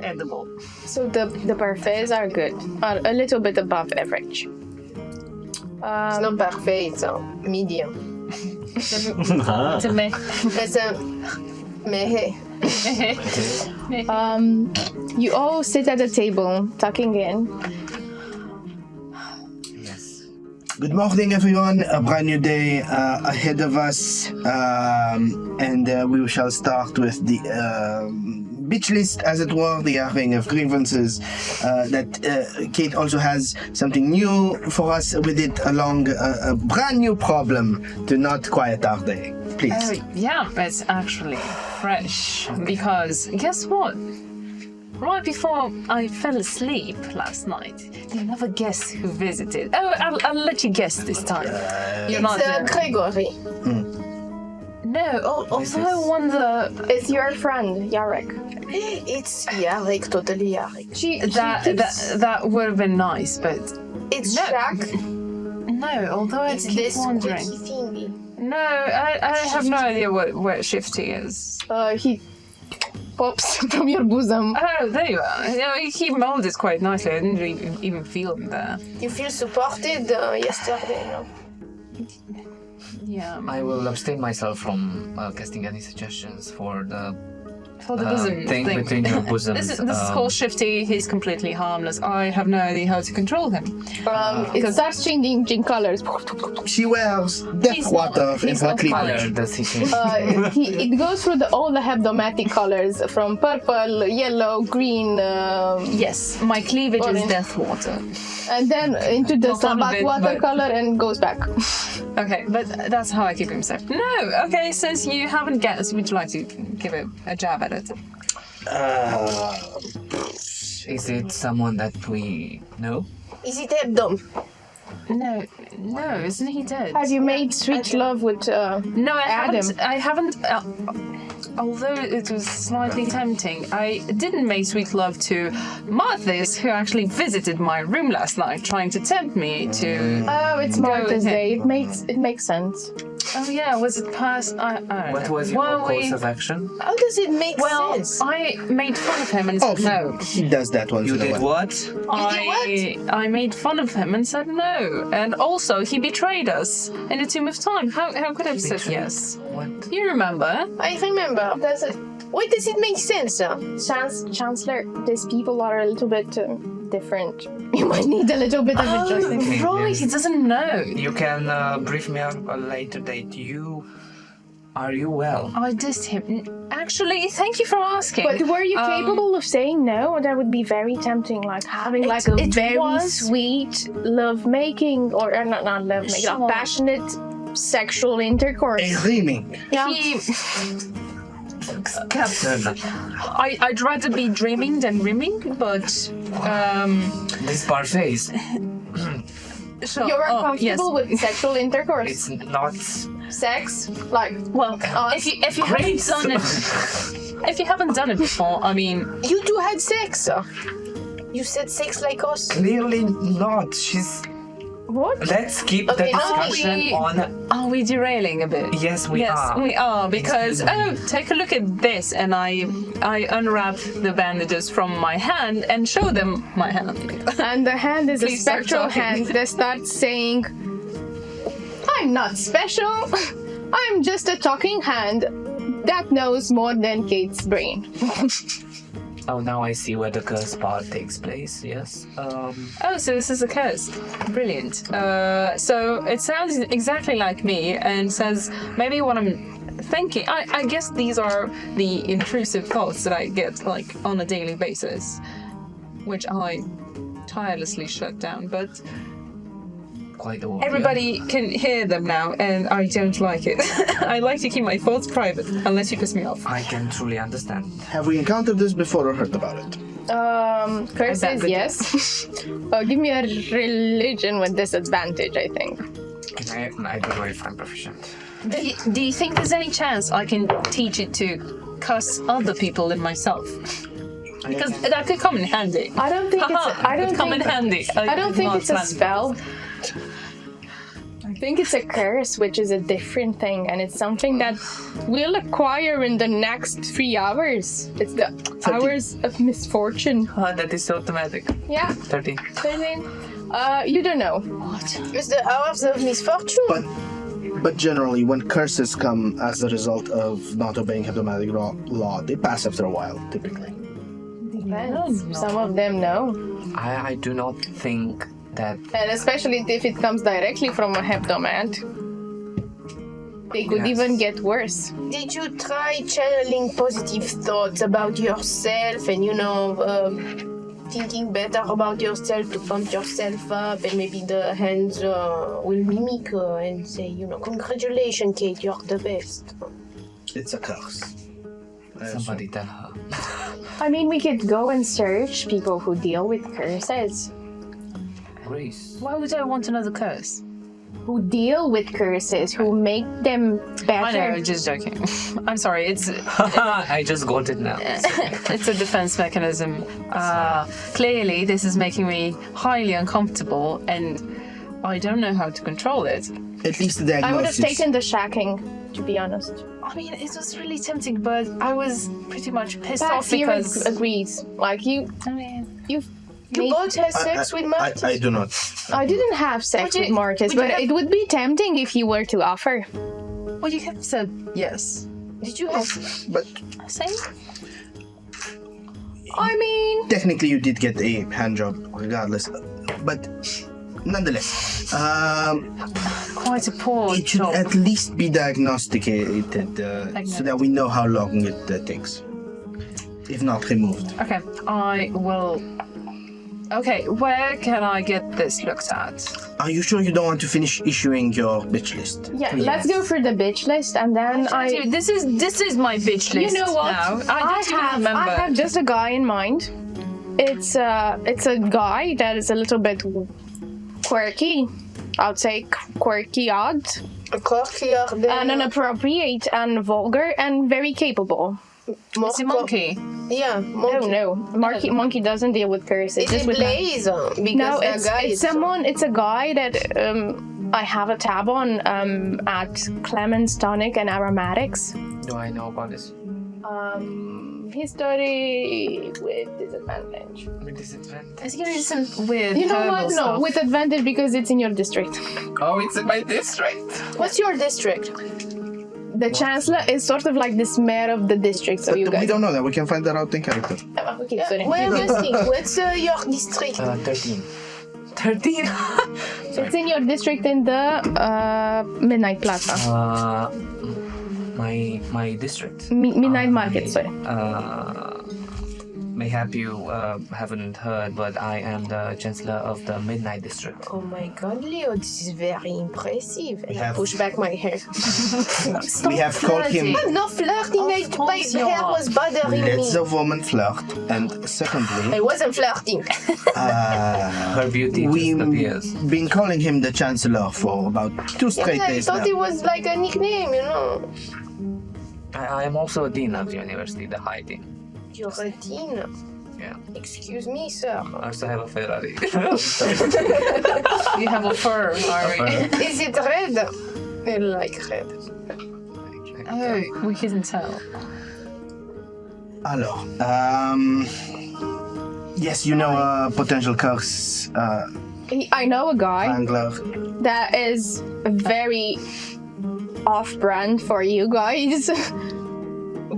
Edible. So the parfaits are good, are a little bit above average. It's not parfait, it's a medium. To me. It's a mehe. You all sit at the table, tucking in. yes. Good morning, everyone. A brand new day ahead of us, and we shall start with the bitch list, as it were, the airing of grievances. That Kate also has something new for us with it, along a brand new problem to not quiet our day. Please. Yeah, it's actually fresh because guess what? Right before I fell asleep last night, you'll never guess who visited. Oh, I'll let you guess this time. You're not. It's Gregory. No, although I wonder. It's your friend, Yarek. It's Yarek, totally Yarek. That would have been nice, but It's No. Jack. no. Although I It's keep this wondering. squeaky thingy. No, I have no idea what Shifty is. He pops from your bosom. Oh, there you are. You know, he molded quite nicely. I didn't really even feel him there. You feel supported yesterday, no? Yeah. I will abstain myself from casting any suggestions for the For the bosom thing between your bosoms. This is called Shifty. He's completely harmless. I have no idea how to control him. It starts changing colors. She wears death He's water not- in he's her not cleavage. Color does he change? It goes through all the hebdomatic colors from purple, yellow, green, Yes, my cleavage Orange. is death water. and then into the Not all of Sabbath it, watercolor and goes back. Okay, but that's how I keep him safe. No, okay, since you haven't guessed, would you like to give it a jab at it? Is it someone that we know? Is it Hebdom? No, isn't he dead? Have you made sweet love with No, Adam? I haven't. Although it was slightly tempting, I didn't make sweet love to Martha's, who actually visited my room last night, trying to tempt me to. Oh, it's Go Martha's ahead. Day. It makes sense. Oh yeah, was it past? I don't What know. was your Were course we- of action? How does it make Well, sense? I made fun of him and Oh, said no. he does that once You in a did while. what? I made fun of him and said no. And also, he betrayed us in the Tomb of Time. How could I have said yes? What? You remember? I remember. Why does it make sense? Chancellor, these people are a little bit different. You might need a little bit of adjustment. Right, he doesn't know. You can brief me on a later date. Are you well? I dissed him. Actually, thank you for asking. But were you capable of saying no? That would be very tempting, like having like a it very was- sweet love making, or not love making, Sure. passionate sexual intercourse. A reaming. Yeah. He, Captain, I'd rather be dreaming than rimming, but this parfaits. sure. You're Oh, uncomfortable yes. with sexual intercourse. It's not. Sex? Like, Well, if you haven't done it, if you haven't done it before, I mean, You two had sex. You said sex like us. Clearly not. She's. what? Let's keep the Okay, discussion we- on. are we derailing a bit? Yes, we are. we are because take a look at this, and I unwrap the bandages from my hand and show them my hand. And the hand is a Please start spectral talking. hand that starts saying, I'm not special. I'm just a talking hand that knows more than Kate's brain. Oh, now I see where the curse part takes place. Yes. Oh, so this is a curse. Brilliant. So it sounds exactly like me and says maybe what I'm thinking. I guess these are the intrusive thoughts that I get like on a daily basis, which I tirelessly shut down. But Quite the warrior. everybody can hear them now, and I don't like it. I like to keep my thoughts private, unless you piss me off. I can truly understand. Have we encountered this before or heard about it? Curses, I bet they yes. Give me a religion with disadvantage, I think. I don't know if I'm proficient. Do you think there's any chance I can teach it to cuss other people than myself? Because that could come in handy. I don't think it's. I don't Could come in think. handy. I don't did think not it's a plan. spell. I think it's a curse, which is a different thing, and it's something that we'll acquire in the next 3 hours. It's the hours of misfortune. That is automatic. Yeah, 13. 13. You don't know. It's the hours of misfortune. But generally, when curses come as a result of not obeying hebdomadic law, they pass after a while, typically. Depends. Some of them know. I do not think that. And especially if it comes directly from a hebdomad. They could Yes. even get worse. Did you try channeling positive thoughts about yourself and, thinking better about yourself to pump yourself up, and maybe the hands will mimic and say, congratulations, Kate, you're the best. It's a curse. Somebody tell her. I mean, we could go and search people who deal with curses. Grace. Why would I want another curse? Who deal with curses, who make them I know, better. just joking. I'm sorry, it's I just got it now. it's a defense mechanism. Clearly, this is making me highly uncomfortable, and I don't know how to control it. At least the I would have diagnosis. taken the shacking, to be honest. I mean, it was really tempting, but I was pretty much pissed off Bax here because agrees. Like, I mean, you Both had sex with Martin? I do not. I didn't have sex Would you- with Marcus, would you but have- it would be tempting if you were to offer. well, you have said yes. Did you have But Same. I mean, technically, you did get a hand job, regardless. But nonetheless, Quite a poor it should job. at least be diagnosticated so that we know how long it takes. If not removed. Okay, I will. Okay, where can I get this looked at? Are you sure you don't want to finish issuing your bitch list? yeah, let's go for the bitch list, and then Dude, this is my bitch list. You know what? Now. I don't even remember. I have just a guy in mind. It's a guy that is a little bit quirky. I'd say quirky, odd, a courtier? and inappropriate, and vulgar, and very capable. It's a monkey. Yeah, Oh no, monkey doesn't deal with curses. It's just a with blaze. Because No, that it's guy it's is someone. It's a guy that I have a tab on at Clemens Tonic and Aromatics. Do I know about this? History with disadvantage. With disadvantage. It's gonna be some weird You know herbal what? No, stuff. with advantage because it's in your district. Oh, it's in my district. What's your district? The chancellor is sort of like this mayor of the district. So you We guys. don't know that. We can find that out in character. Okay, sorry. Where is he? What's your district? 13. 13? It's in your district in the Midnight Plaza. My district. Midnight Market. Sorry. mayhap you haven't heard, but I am the Chancellor of the Midnight District. Oh my god, Leo, this is very impressive. And I have- push back my hair. We have called him. I'm not flirting, my hair was bothering Let me. the woman flirt. And secondly, I wasn't flirting. Her beauty we've just appears. been calling him the Chancellor for about 2 straight I days thought now. it was like a nickname, you know. I am also a dean of the university, the High Dean. You're a teen. Yeah. Excuse me, sir. I also have a Ferrari. You have a fur, Ari. Is it red? I like red. Oh, we couldn't tell. Alors, yes, you know a potential curse I know a guy angler. that is very off-brand for you guys.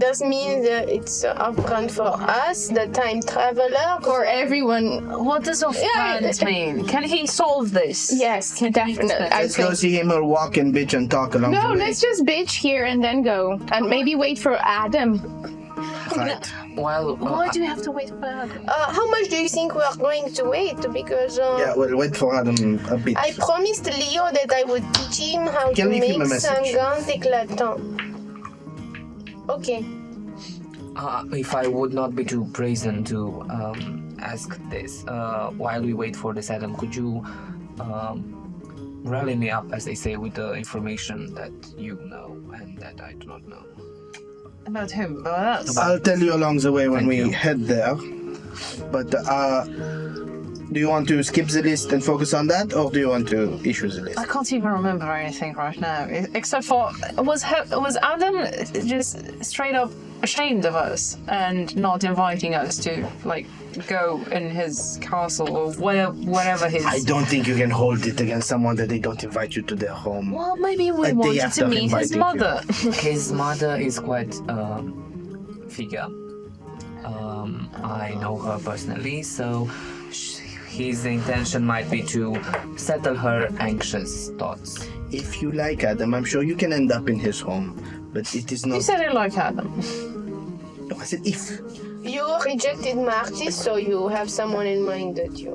Does mean that it's upfront for us, the time traveler, For everyone. What does off-brand mean? Can he solve this? Yes, definitely. I Let's go think. see him or walk and bitch and talk along No, the way. let's just bitch here and then go. And maybe wait for Adam. Right. Well, Why do we have to wait for that? How much do you think we are going to wait? Because Yeah, we'll wait for Adam a bit. I promised Leo that I would teach him how Can to leave him a make message. Sangan éclatant. Okay. if I would not be too brazen to ask this, while we wait for this Adam, could you rally me up, as they say, with the information that you know and that I do not know? About whom? About us? I'll tell you along the way when Thank we you. head there. But do you want to skip the list and focus on that, or do you want to issue the list? I can't even remember anything right now, except for was Adam just straight up ashamed of us and not inviting us to like go in his castle or wherever his. I don't think you can hold it against someone that they don't invite you to their home. Well, maybe we A day wanted after to meet his inviting you. mother. His mother is quite figure. I know her personally, so his intention might be to settle her anxious thoughts. If you like Adam, I'm sure you can end up in his home. But it is not. You said it like Adam. No, I said if. You rejected Marty, so you have someone in mind that you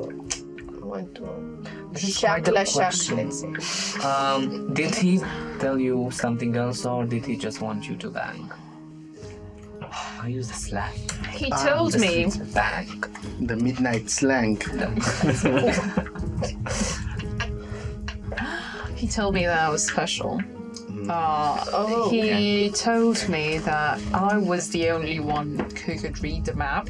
want to This is shark quite a la shark, question. let's say. Did he tell you something else, or did he just want you to bang? I use the slang. He told me. Bang. The midnight slang. He told me that I was special. Oh, He told me that I was the only one who could read the map,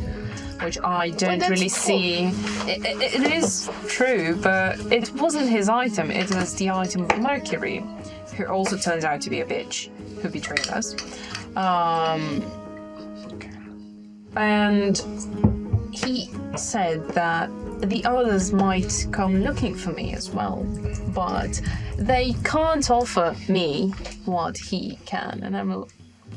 which I don't that's really cool. see. It is true, but it wasn't his item. It was the item of Mercury, who also turns out to be a bitch who betrayed us. And he said that the others might come looking for me as well, but they can't offer me what he can. And I'm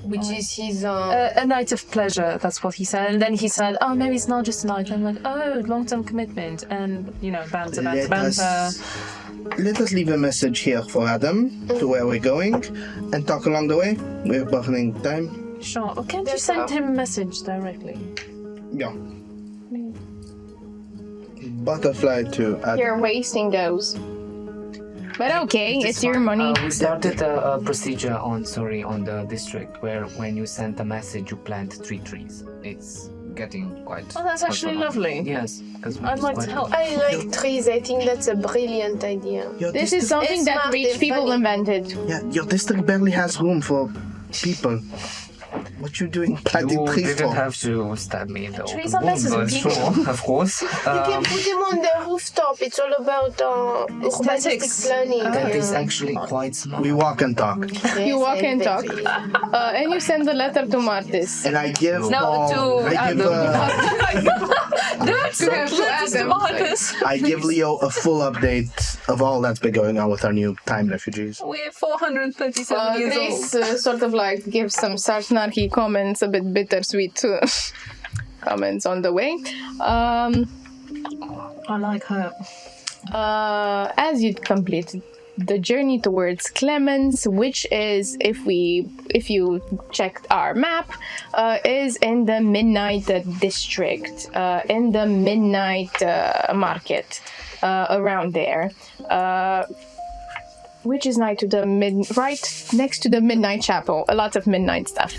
which is his a night of pleasure, that's what he said. And then he said, oh, maybe it's not just a night. I'm like, oh, long-term commitment. And, you know, banter. Let us leave a message here for Adam to where we're going and talk along the way. We're burning time. Sure. Or can't you That's send all. him a message directly? Yeah. Butterfly to Adam. You're wasting those. But okay, It is it's your fine. money. We started a procedure on the district where when you send a message, you plant 3 trees. It's getting quite. Oh, that's actually lovely. Yes, because I'd like to help. I like trees. I think that's a brilliant idea. Your This is district- something It's that smart rich and people funny. invented. Yeah, your district barely has room for people. What you doing planting You trees didn't for? have to stab me in the Trees open are better wound, than but people. sure, of course. You can put them on the rooftop. It's all about urbanistic Aesthetics. planning. That is Yeah. actually quite smart. We walk and talk. You walk and talk. Very- And you send a letter to Martis. And I give No, to I give, That's it. I give Leo a full update of all that's been going on with our new time refugees. We're 437 years Grace old. sort of like gives some snarky comments, a bit bittersweet comments on the way. I like her. As you complete the journey towards Clemens, which is, if you checked our map, is in the Midnight District, in the Midnight Market, around there. Which is right next to the Midnight Chapel. A lot of midnight stuff.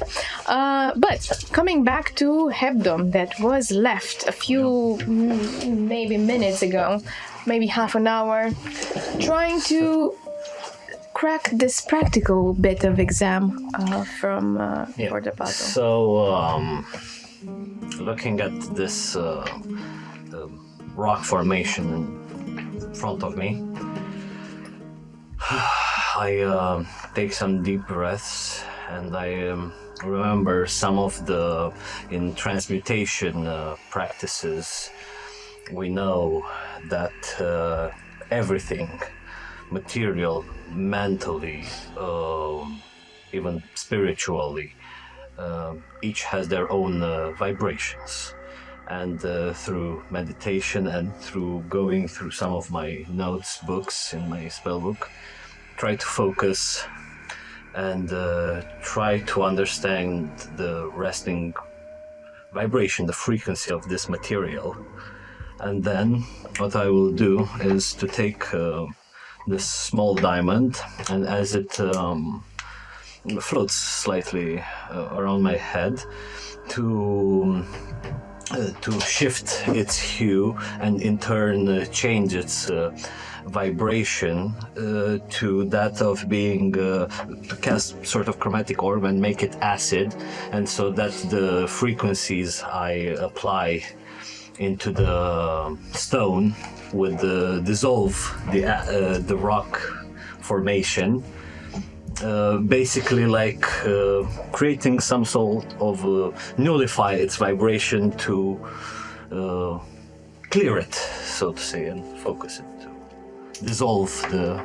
But coming back to Hebdom, that was left a few maybe minutes ago, maybe half an hour, trying to crack this practical bit of exam for the puzzle. So, looking at this rock formation in front of me, I take some deep breaths, and I remember some of the, in transmutation practices, we know that everything, material, mentally, even spiritually, each has their own vibrations. And through meditation and through going through some of my notes books in my spell book, try to focus and try to understand the resting vibration, the frequency of this material. And then what I will do is to take this small diamond, and as it floats slightly around my head, to shift its hue and in turn change its vibration to that of being to cast sort of chromatic orb and make it acid, and so that the frequencies I apply into the stone would dissolve the rock formation. Basically like creating some sort of nullify its vibration to clear it, so to say, and focus it to dissolve the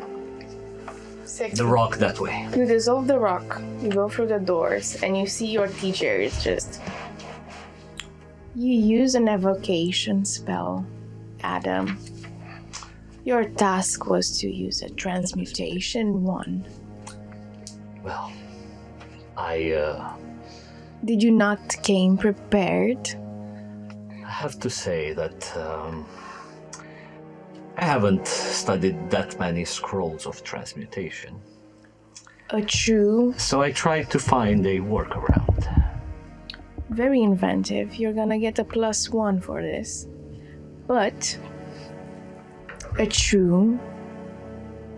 rock that way. You dissolve the rock, you go through the doors, and you see your teacher is just... You use an evocation spell, Adam. Your task was to use a transmutation one. Well, I Did you not came prepared? I have to say that I haven't studied that many scrolls of transmutation. A true... So I tried to find a workaround. Very inventive. You're gonna get a +1 for this. But... a true...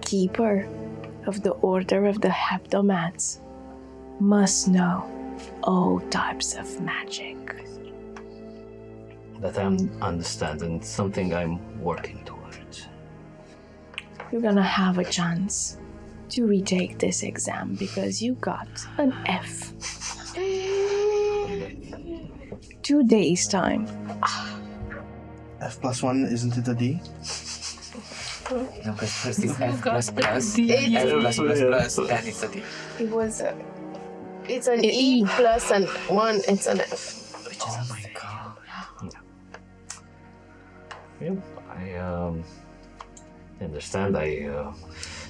keeper of the Order of the Hebdomats must know all types of magic. That I understand, and it's something I'm working towards. You're gonna have a chance to retake this exam because you got an F. 2 days' time. F +1, isn't it a D? No, because first is F plus plus, F plus plus plus, then it's a D. It was a... It's an E plus an 1, it's an F. Which is Oh my god. Yeah, I understand.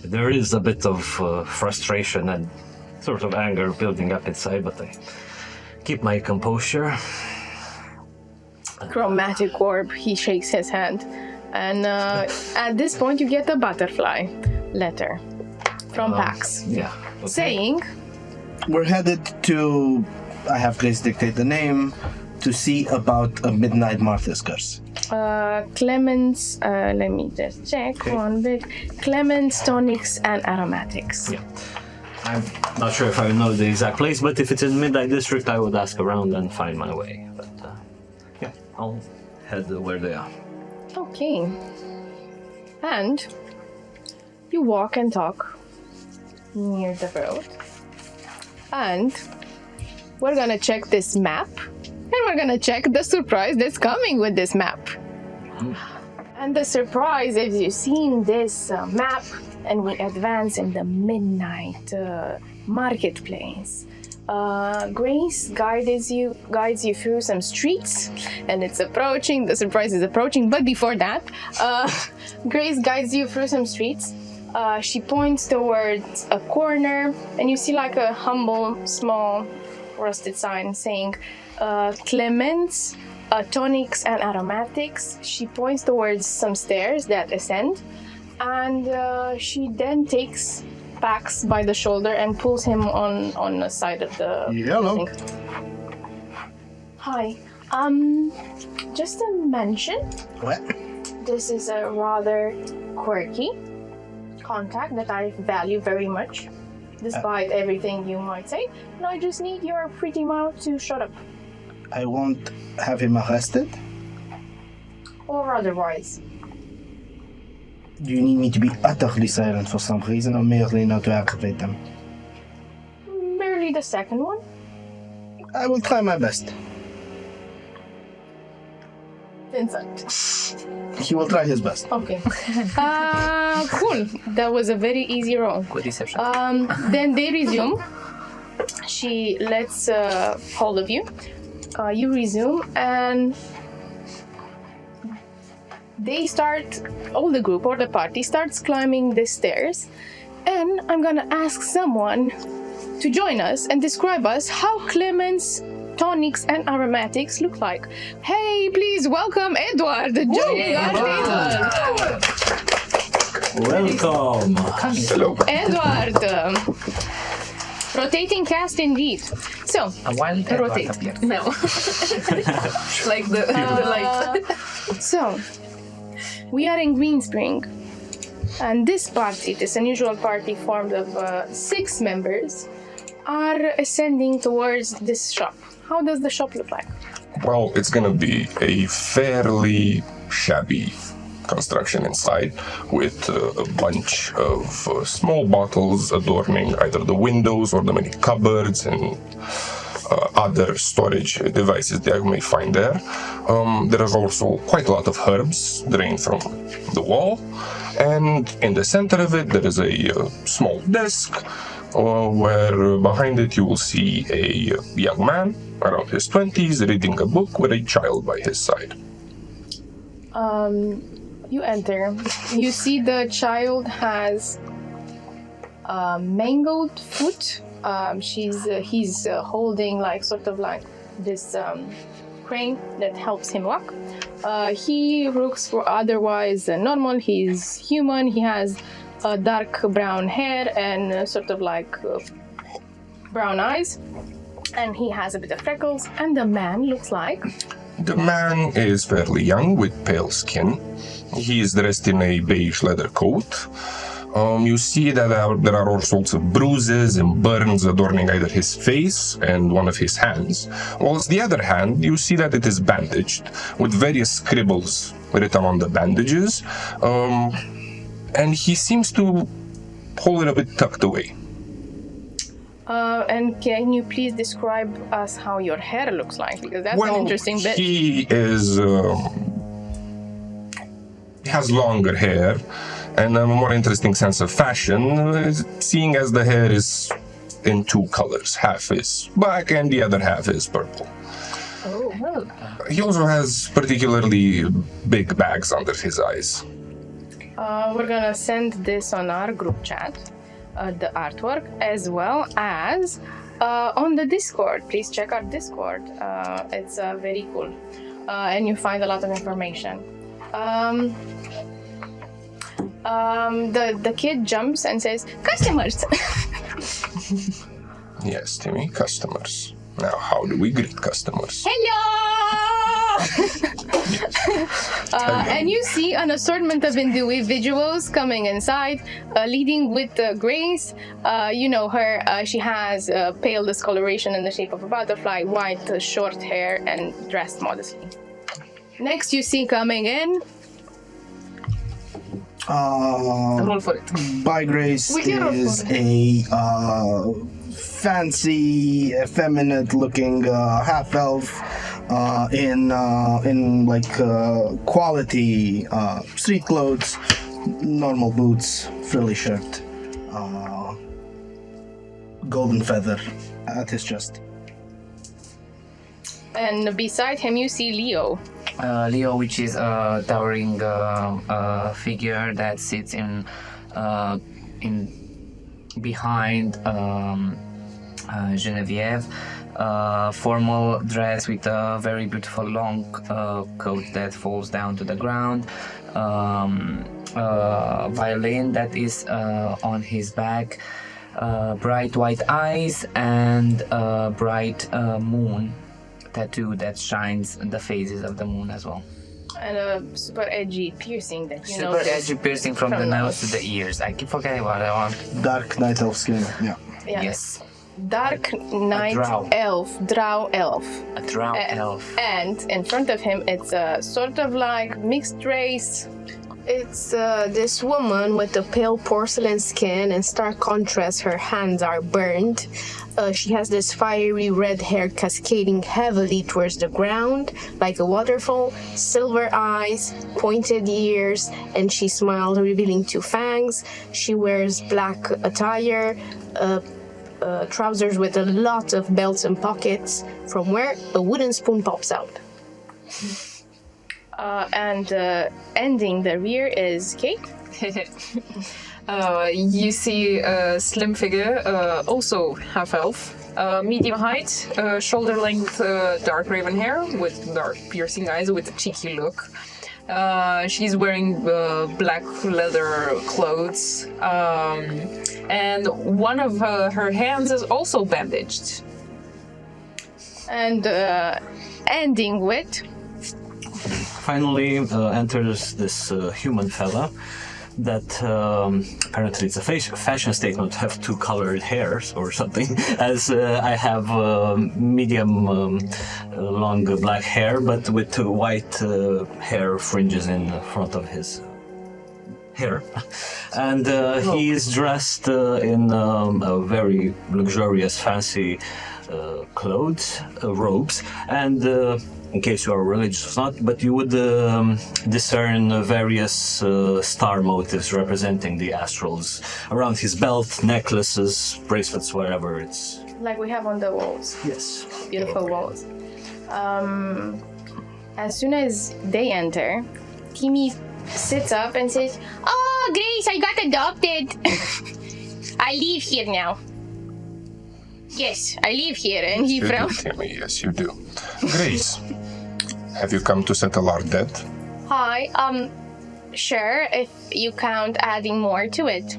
There is a bit of frustration and sort of anger building up inside, but I keep my composure. Chromatic orb. He shakes his hand. And at this point, you get a butterfly letter from Pax Yeah. Okay. saying, We're headed to, I have Grace dictate the name, to see about a midnight Martha's curse. Clemens, let me just check one bit. Clemens, tonics, and aromatics. Yeah. I'm not sure if I know the exact place, but if it's in Midnight District, I would ask around and find my way. But yeah, I'll head where they are. Okay. And you walk and talk near the road. And we're gonna check this map. And we're gonna check the surprise that's coming with this map. And the surprise, if you've seen this map, and we advance in the midnight marketplace. Grace guides you through some streets, and it's approaching. The surprise is approaching, but before that, Grace guides you through some streets, She points towards a corner, and you see like a humble, small, rusted sign saying Clements, tonics and aromatics. She points towards some stairs that ascend, and she then takes Pax by the shoulder and pulls him on the side of the Hello. thing. Hi. Just a mention. What? This is a rather quirky contact that I value very much, despite everything you might say. And I just need your pretty mouth to shut up. I won't have him arrested. Or otherwise. Do you need me to be utterly silent for some reason, or merely not to aggravate them? Merely the second one. I will try my best. Vincent. He will try his best. Okay. Cool. That was a very easy roll. Good deception. Then they resume. She lets hold of you. You resume, and they start, all the group or the party starts climbing the stairs. And I'm gonna ask someone to join us and describe us how Clemens tonics and aromatics look like. Hey, please welcome Edward, the joking artist. Welcome. Hello. Edward. Rotating cast indeed. So, A wild rotate. appears. No. Like the light. So, we are in Green Spring, and this party, this unusual party formed of 6 members, are ascending towards this shop. How does the shop look like? Well, it's gonna be a fairly shabby construction inside, with a bunch of small bottles adorning either the windows or the many cupboards and other storage devices that you may find there. There is also quite a lot of herbs drained from the wall, and in the center of it there is a small desk where behind it you will see a young man around his 20s reading a book with a child by his side. You enter. You see the child has mangled foot. He's holding like sort of like this crane that helps him walk. He looks for otherwise normal. He's human. He has dark brown hair and sort of like brown eyes, and he has a bit of freckles. And the man looks like. The man is fairly young with pale skin. He is dressed in a beige leather coat. You see that there are all sorts of bruises and burns adorning either his face and one of his hands. Whilst the other hand, you see that it is bandaged with various scribbles written on the bandages. And he seems to hold it a bit tucked away. And can you please describe us how your hair looks like? Because that's an interesting bit. He is... he has longer hair and a more interesting sense of fashion, seeing as the hair is in 2 colors. Half is black and the other half is purple. Oh, well. He also has particularly big bags under his eyes. We're gonna send this on our group chat, the artwork, as well as on the Discord. Please check our Discord. It's very cool. And you find a lot of information. The kid jumps and says, "Customers!" Yes, Timmy, customers. Now, how do we greet customers? Hello! And you see an assortment of individuals coming inside, leading with Grace. You know her. She has pale discoloration in the shape of a butterfly, white, short hair, and dressed modestly. Next, you see coming in. Roll for it. By Grace We can roll is for a fancy, effeminate-looking half-elf in like quality street clothes, normal boots, frilly shirt, golden feather at his chest. And beside him, you see Leo. Leo, which is a towering figure that sits in in behind Genevieve, formal dress with a very beautiful long coat that falls down to the ground, violin that is on his back, bright white eyes, and a bright moon tattoo that shines the phases of the moon as well. And a super edgy piercing that you know. Super edgy piercing from the nose to the ears. I keep forgetting what I want. Dark night elf skin. Yeah. Yes. Dark night drow. elf, drow elf. A drow elf. And in front of him, it's a sort of like mixed race. It's this woman with a pale porcelain skin and stark contrast. Her hands are burned. She has this fiery red hair cascading heavily towards the ground like a waterfall, silver eyes, pointed ears, and she smiles, revealing 2 fangs. She wears black attire, trousers with a lot of belts and pockets, from where a wooden spoon pops out. And ending the rear is Kate. You see a slim figure, also half elf, medium height, shoulder length, dark raven hair with dark piercing eyes with a cheeky look. She's wearing black leather clothes, and one of her hands is also bandaged. And ending with Finally enters this human fella that apparently it's a fashion statement to have 2 colored hairs or something, as I have medium long black hair but with 2 white hair fringes in front of his hair. And he is dressed in a very luxurious, fancy clothes, robes, and in case you are religious or not, but you would discern various star motifs representing the astrals around his belt, necklaces, bracelets, wherever it's... like we have on the walls. Yes. Beautiful walls. As soon as they enter, Timmy sits up and says, "Oh, Grace, I got adopted. I live here now." Yes, I live here, and he You do, frowns. Timmy, yes, you do. Grace, have you come to settle our debt? Hi, sure, if you count adding more to it.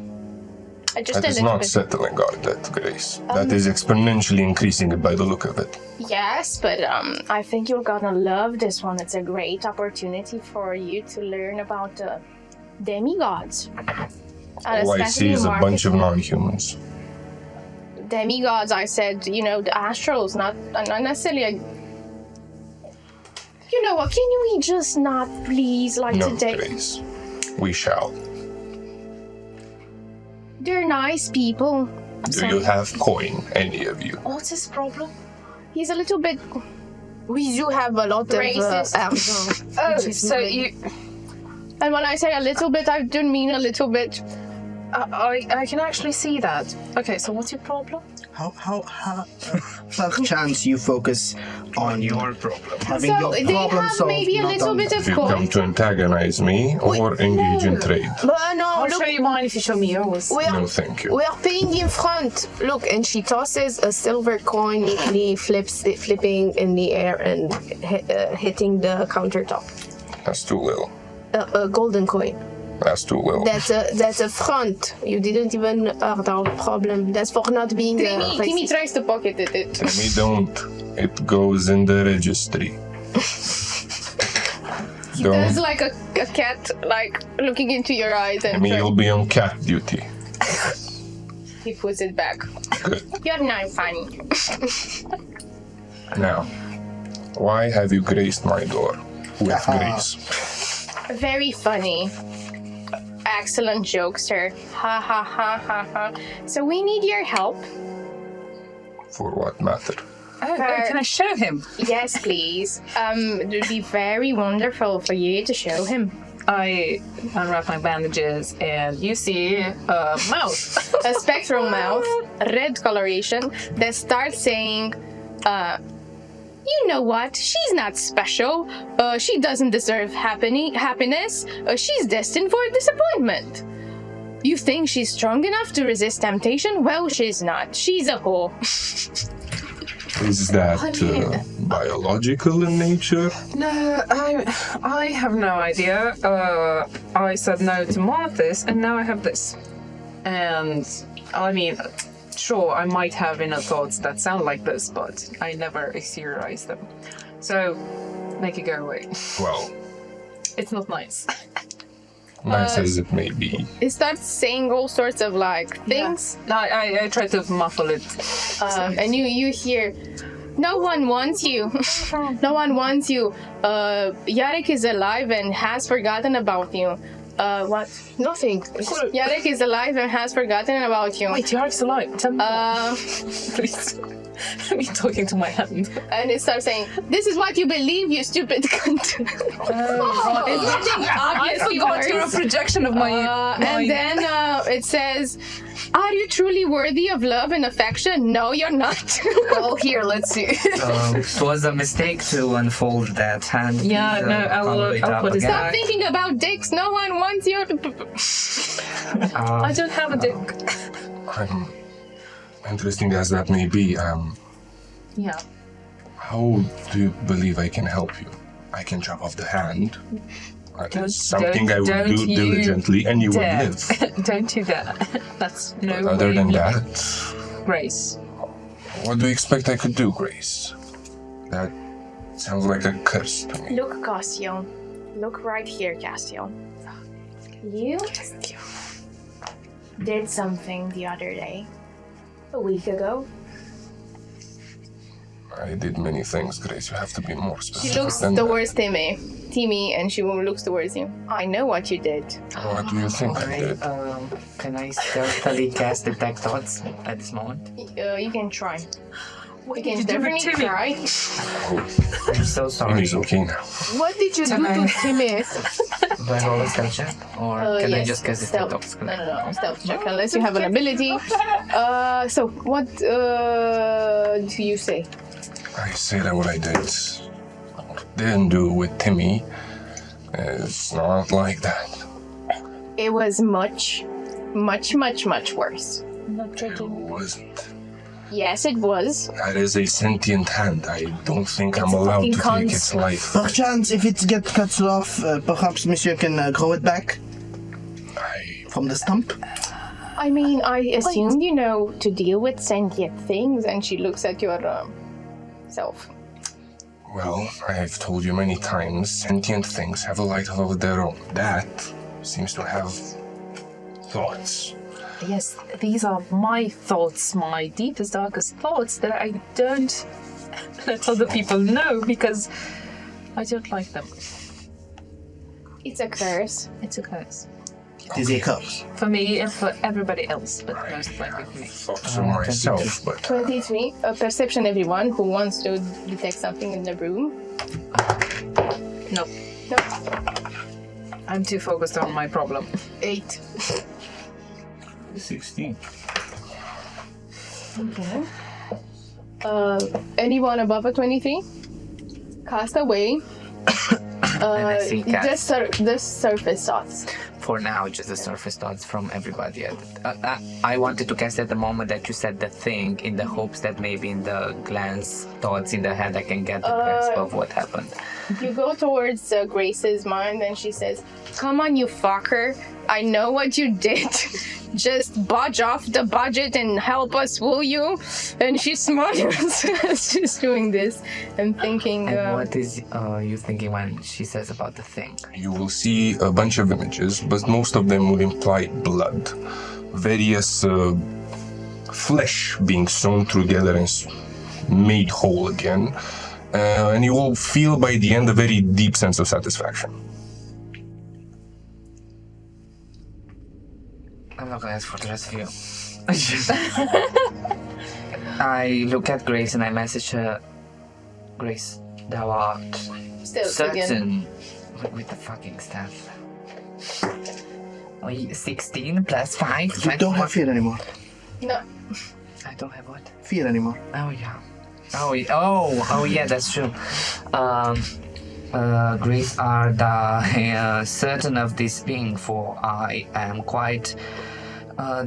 Just That a is little not bit. settling our debt, Grace. That is exponentially increasing it by the look of it. Yes, but I think you're gonna love this one. It's a great opportunity for you to learn about the demigods. All I see is a bunch of non-humans. Demigods, I said, you know, the astrals, not necessarily. You know what? Can we just not, please, like No, today? Grace. We shall. They're nice people. Do you have coin, any of you? What's his problem? He's a little bit We do have a lot racist. of... So you, And when I say a little bit, I don't mean a little bit. I can actually see that. Okay, so what's your problem? How chance you focus on Your problem. having So your they problem have solved, maybe a not little on- bit of Do you come coin. to antagonize me or engage in trade? But no, I'll look, show you mine if you show me yours. we are, No, thank you. we are paying in front. Look, and she tosses a silver coin, neatly flipping in the air and hitting the countertop. That's too little. A golden coin. That's too little. That's a front. You didn't even hurt our problem. That's for not being Timmy racist. tries to pocket it. We don't. It goes in the registry. There's Don't. like a cat, like, looking into your eyes I and mean, you'll be on cat duty. he puts it back. Good. You're not funny. Now, why have you graced my door with grace? Very funny. Excellent jokester. Ha ha ha ha ha. So we need your help. For what matter? Can I show him? Yes, please. It would be very wonderful for you to show him. I unwrap my bandages and you see a mouth. A spectral mouth, red coloration, that starts saying, you know what? She's not special. She doesn't deserve happiness. She's destined for disappointment. You think she's strong enough to resist temptation? Well, she's not. She's a whore. Is that biological in nature? No, I have no idea. I said no to Marthas, and now I have this. And I mean, sure, I might have inner thoughts that sound like this, but I never exteriorize them. So, make it go away. Well, It's not nice. nice as it may be. It starts saying all sorts of like things. No, I try to muffle it. And you hear, no one wants you. No one wants you. Yarek is alive and has forgotten about you. What? Nothing. Yarek is alive and has forgotten about you. Wait, Yarek's alive. Tell me. Please. Me talking to my hand. And it starts saying, this is what you believe, you stupid cunt. It's getting obvious. I forgot you're a projection of my And then it says, are you truly worthy of love and affection? No, you're not. Well, here, let's see. It was a mistake to unfold that hand. Yeah, Please, no, I'll put it again. Stop thinking about dicks. No one wants you. I don't have a dick. Interesting as that may be, Yeah. how do you believe I can help you? I can chop off the hand. That is something I would don't do you diligently, and you would dare. live. Don't do that. That's no But other way than we- that, Grace. what do you expect I could do, Grace? That sounds like a curse to me. Look, Cassio. Look right here, Cassio. You did something the other day. A week ago. I did many things, Grace. You have to be more specific. She looks than that. towards Timmy, and she looks towards you. I know what you did. What do you think I did? Can I stealthily cast detect thoughts at this moment? You can try. What You did can you do with definitely Timmy? try. I'm so sorry. Timmy's okay now. What did you do to Timmy? Do I roll a stealth check? Or can I Yes, just cast detect thoughts? No, stealth check, unless you have an ability. So, what do you say? I say that what I didn't do with Timmy is not like that. It was much worse. It wasn't. Yes, it was. That is a sentient hand. I don't think I'm a allowed to fucking take cunt. its life. Perchance, if it gets cut off, perhaps Monsieur can grow it back from the stump. I mean, I assumed you know to deal with sentient things, and she looks at your self. Well, I've told you many times, sentient things have a life of their own. That seems to have thoughts. Yes, these are my thoughts, my deepest, darkest thoughts that I don't let other people know because I don't like them. It's a curse. It's a curse. It is a curse. For me and for everybody else, but most likely for me. Thoughts of myself, but 23. Perception, everyone who wants to detect something in the room. No, No. I'm too focused on my problem. 8. 16. Okay. Anyone above a 23? Cast away. I think The surface thoughts. for now, just the surface thoughts from everybody. I wanted to cast at the moment that you said the thing in the hopes that maybe in the glance thoughts in the head I can get the grasp of what happened. You go towards Grace's mind and she says, come on, you fucker. I know what you did. Just budge off the budget and help us, will you? And she smiles as she's doing this and thinking... And what is you thinking when she says about the thing? you will see a bunch of images, but most of them will imply blood. Various flesh being sewn together and made whole again. And you will feel by the end a very deep sense of satisfaction. I'm not gonna ask for the rest of you. I look at Grace and I message her, Grace, thou art Still again. certain with the fucking staff. 16 plus 5. You don't have fear anymore. No. I don't have what? Fear anymore. Oh yeah. Oh yeah, that's true. Greece are the certain of this being, for I am quite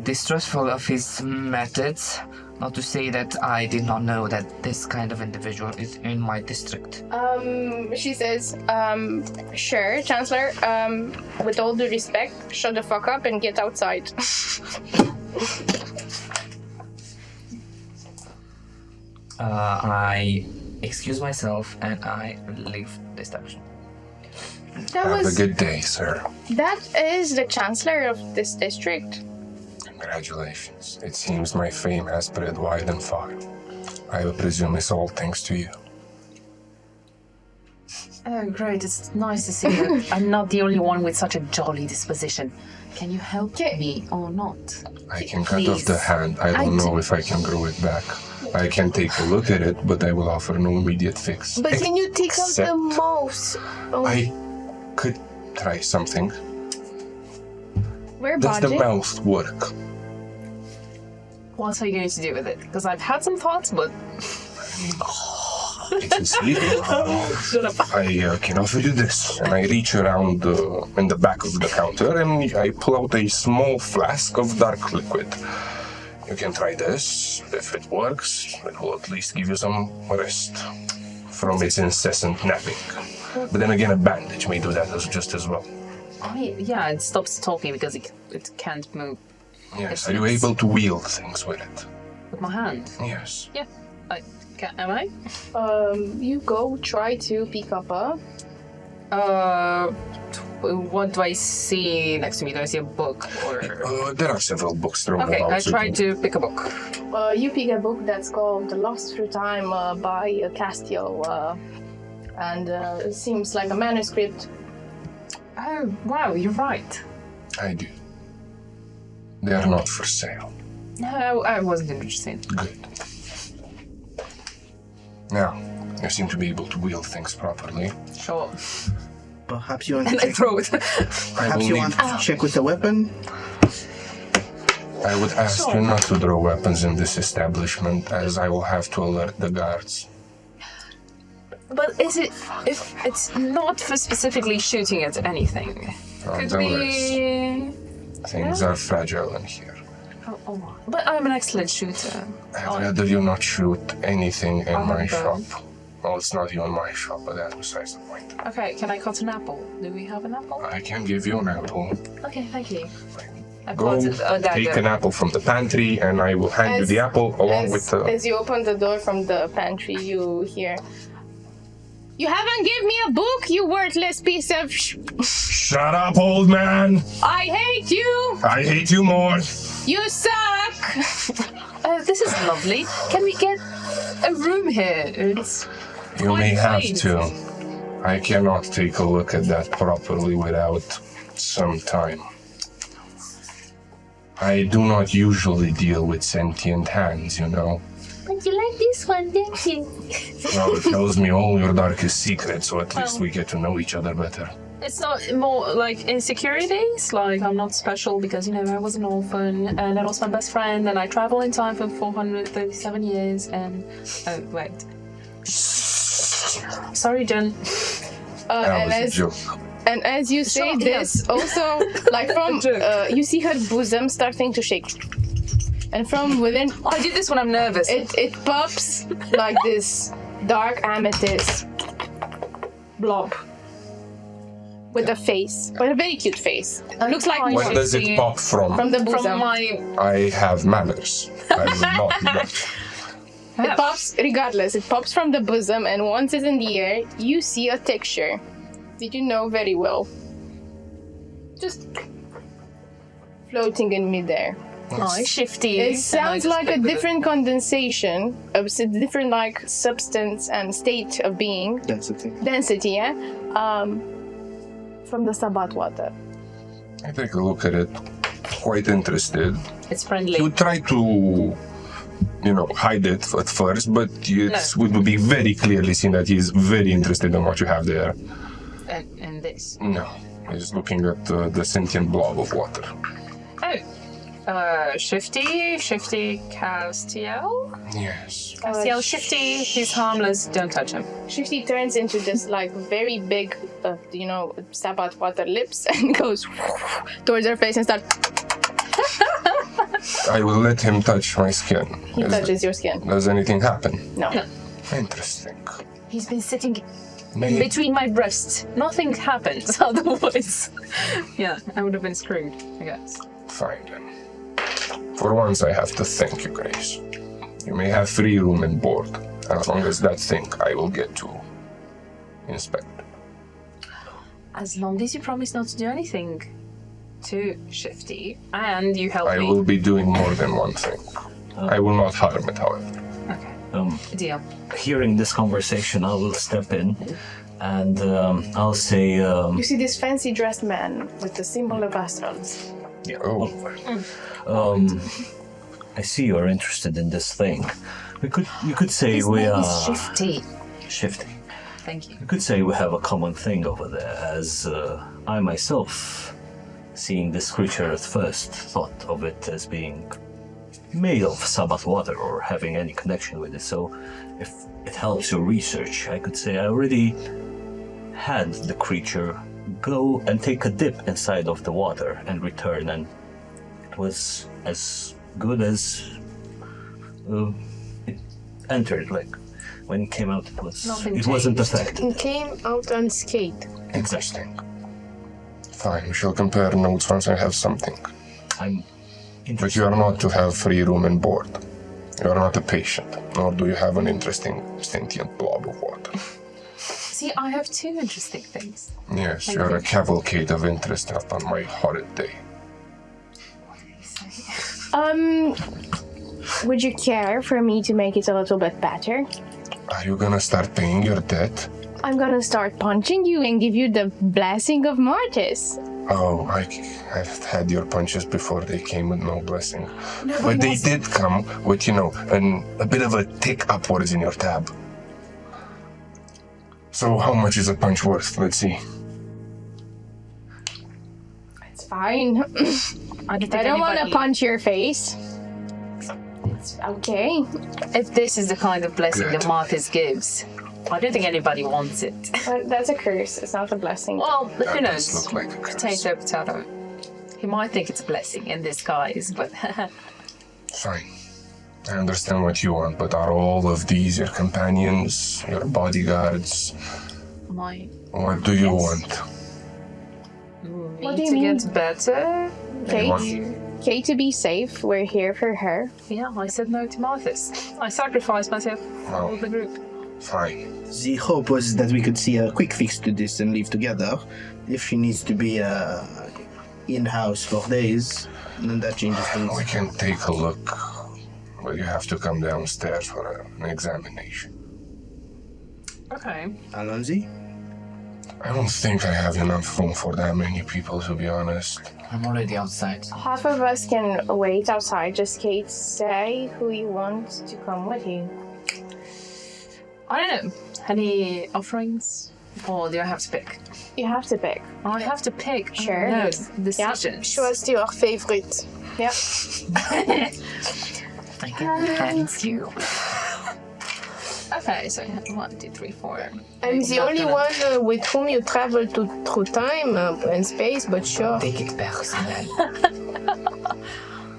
distrustful of his methods. Not to say that I did not know that this kind of individual is in my district. She says, sure, Chancellor, with all due respect, shut the fuck up and get outside. I excuse myself and I leave the establishment. Have a good day, sir. That is the Chancellor of this district. Congratulations. It seems my fame has spread wide and far. I presume it's all thanks to you. Oh, great. It's nice to see that I'm not the only one with such a jolly disposition. Can you help me or not? I can cut off the hand. I don't know if I can grow it back. I can take a look at it, but I will offer no immediate fix. But can you take out the mouse? Oh. I could try something. We're Does the budget. mouth work? What are you going to do with it? Because I've had some thoughts, but It is legal. I can offer you this. And I reach around in the back of the counter and I pull out a small flask of dark liquid. You can try this. If it works, it will at least give you some rest from its incessant napping. But then again, a bandage may do that just as well. yeah, it stops talking because it can't move Yes, are you able to wield things with it? with my hand. Yes. Yeah, am I? You go try to pick up a... What do I see next to me? Do I see a book or? There are several books thrown Okay, about. I tried to pick a book. You pick a book that's called The Lost Through Time by Castiel, and it seems like a manuscript. Oh, wow, you're right. I do. They are not for sale. No, I wasn't interested. Good. Now, you seem to be able to wield things properly. Sure. Perhaps you want to And I check, throw it. perhaps you want to check with the weapon? I would ask you not to draw weapons in this establishment, as I will have to alert the guards. But is it, if it's not for specifically shooting at anything, could Don't we... worry. Things are fragile in here. Oh, but I'm an excellent shooter. I'd rather you not shoot anything in I'll my have shop. them. Well, it's not even my shop, but that's besides the point. Okay, can I cut an apple? Do we have an apple? I can give you an apple. Okay, thank you. I Go got a take dagger. an apple from the pantry, and I will hand you the apple along with the... As you open the door from the pantry, you hear... You haven't given me a book, you worthless piece of Shut up, old man! I hate you! I hate you more! You suck! This is lovely. Can we get a room here? It's You may quite have quaint. to. I cannot take a look at that properly without some time. I do not usually deal with sentient hands, you know. But you like this one, don't you? Well, it tells me all your darkest secrets, so at least we get to know each other better. It's not more like insecurities, like I'm not special because, you know, I was an orphan and I lost my best friend and I travel in time for 437 years and... Oh, wait. Sorry, Jen. That was a joke. And as you say this, also, like from, you see her bosom starting to shake. And from within, Oh, I do this when I'm nervous. it pops like this dark amethyst blob. With a face, with a very cute face. Looks like When When more does it pop from? from the From bosom. my... I have manners. I will not watch. It pops, regardless, it pops from the bosom, and once it's in the air, you see a texture that you know very well. Just floating in midair. Oh, shifty. It sounds like a different condensation, of a different like substance and state of being, Density. density, yeah? From the Sabbat water. I take a look at it, quite interested. It's friendly. He would try to, hide it at first, but it would be very clearly seen that he's very interested in what you have there. And this. No, he's looking at the sentient blob of water. Oh, Shifty Castiel? Yes. Castiel, Shifty, he's harmless, don't touch him. Shifty turns into this like very big, Sabbath water lips and goes towards her face and starts. I will let him touch my skin. He touches your skin. Does anything happen? No. Interesting. He's been sitting in between my breasts. Nothing happens otherwise. Yeah, I would have been screwed, I guess. Fine then. For once I have to thank you, Grace. You may have free room and board, as long as that thing I will get to inspect. As long as you promise not to do anything to Shifty, and you help I me. will be doing more than one thing. I will not harm it, however. Okay. Deal. Hearing this conversation, I will step in and I'll say, You see this fancy dressed man with the symbol of astrals. yeah, Oh. I see you're interested in this thing. You could say His we name are is Shifty. Shifty. Thank you. You could say we have a common thing over there, as I myself, seeing this creature at first, thought of it as being made of Sabbath water or having any connection with it. So if it helps your research, I could say I already had the creature go and take a dip inside of the water and return, and it was as good as it entered. Like when it came out, it wasn't affected. It came out unscathed. Interesting. Fine, we shall compare notes once I have something. I'm But interested. you are not to have free room and board. You are not a patient, nor do you have an interesting sentient blob of water. See, I have two interesting things. Yes, you are a cavalcade of interest upon my horrid day. Would you care for me to make it a little bit better? Are you gonna start paying your debt? I'm gonna start punching you and give you the blessing of Martis. Oh, I've had your punches before. They came with no blessing. But they did come with, a bit of a tick upwards in your tab. So how much is a punch worth? Let's see. It's fine. I I don't want to punch your face. It's okay. If this is the kind of blessing Good. that Marcus gives, I don't think anybody wants it. But that's a curse. It's not a blessing. Well, who That knows? does look like a curse. Potato, potato. He might think it's a blessing in disguise, but Fine. I understand what you want, but are all of these your companions, your bodyguards? my What do you want? me What do you to mean? get better. Kate, Kate, to be safe, we're here for her. Yeah, I said no to Marcus. I sacrificed myself for the group. Fine. The hope was that we could see a quick fix to this and live together. If she needs to be in-house for days, then that changes things. We can take a look, but you have to come downstairs for an examination. Okay. Alonzi? I don't think I have enough room for that many people, to be honest. I'm already outside. Half of us can wait outside. Just Kate, say who you want to come with you. I don't know. Any offerings? Or do I have to pick? You have to pick. I have to pick. Sure. No, decisions. Choose your favorite. Yep. I can thank you. Okay, so 1, 2, 3, 4. I'm the only one with whom you travel through time and space, but sure. Take it personal.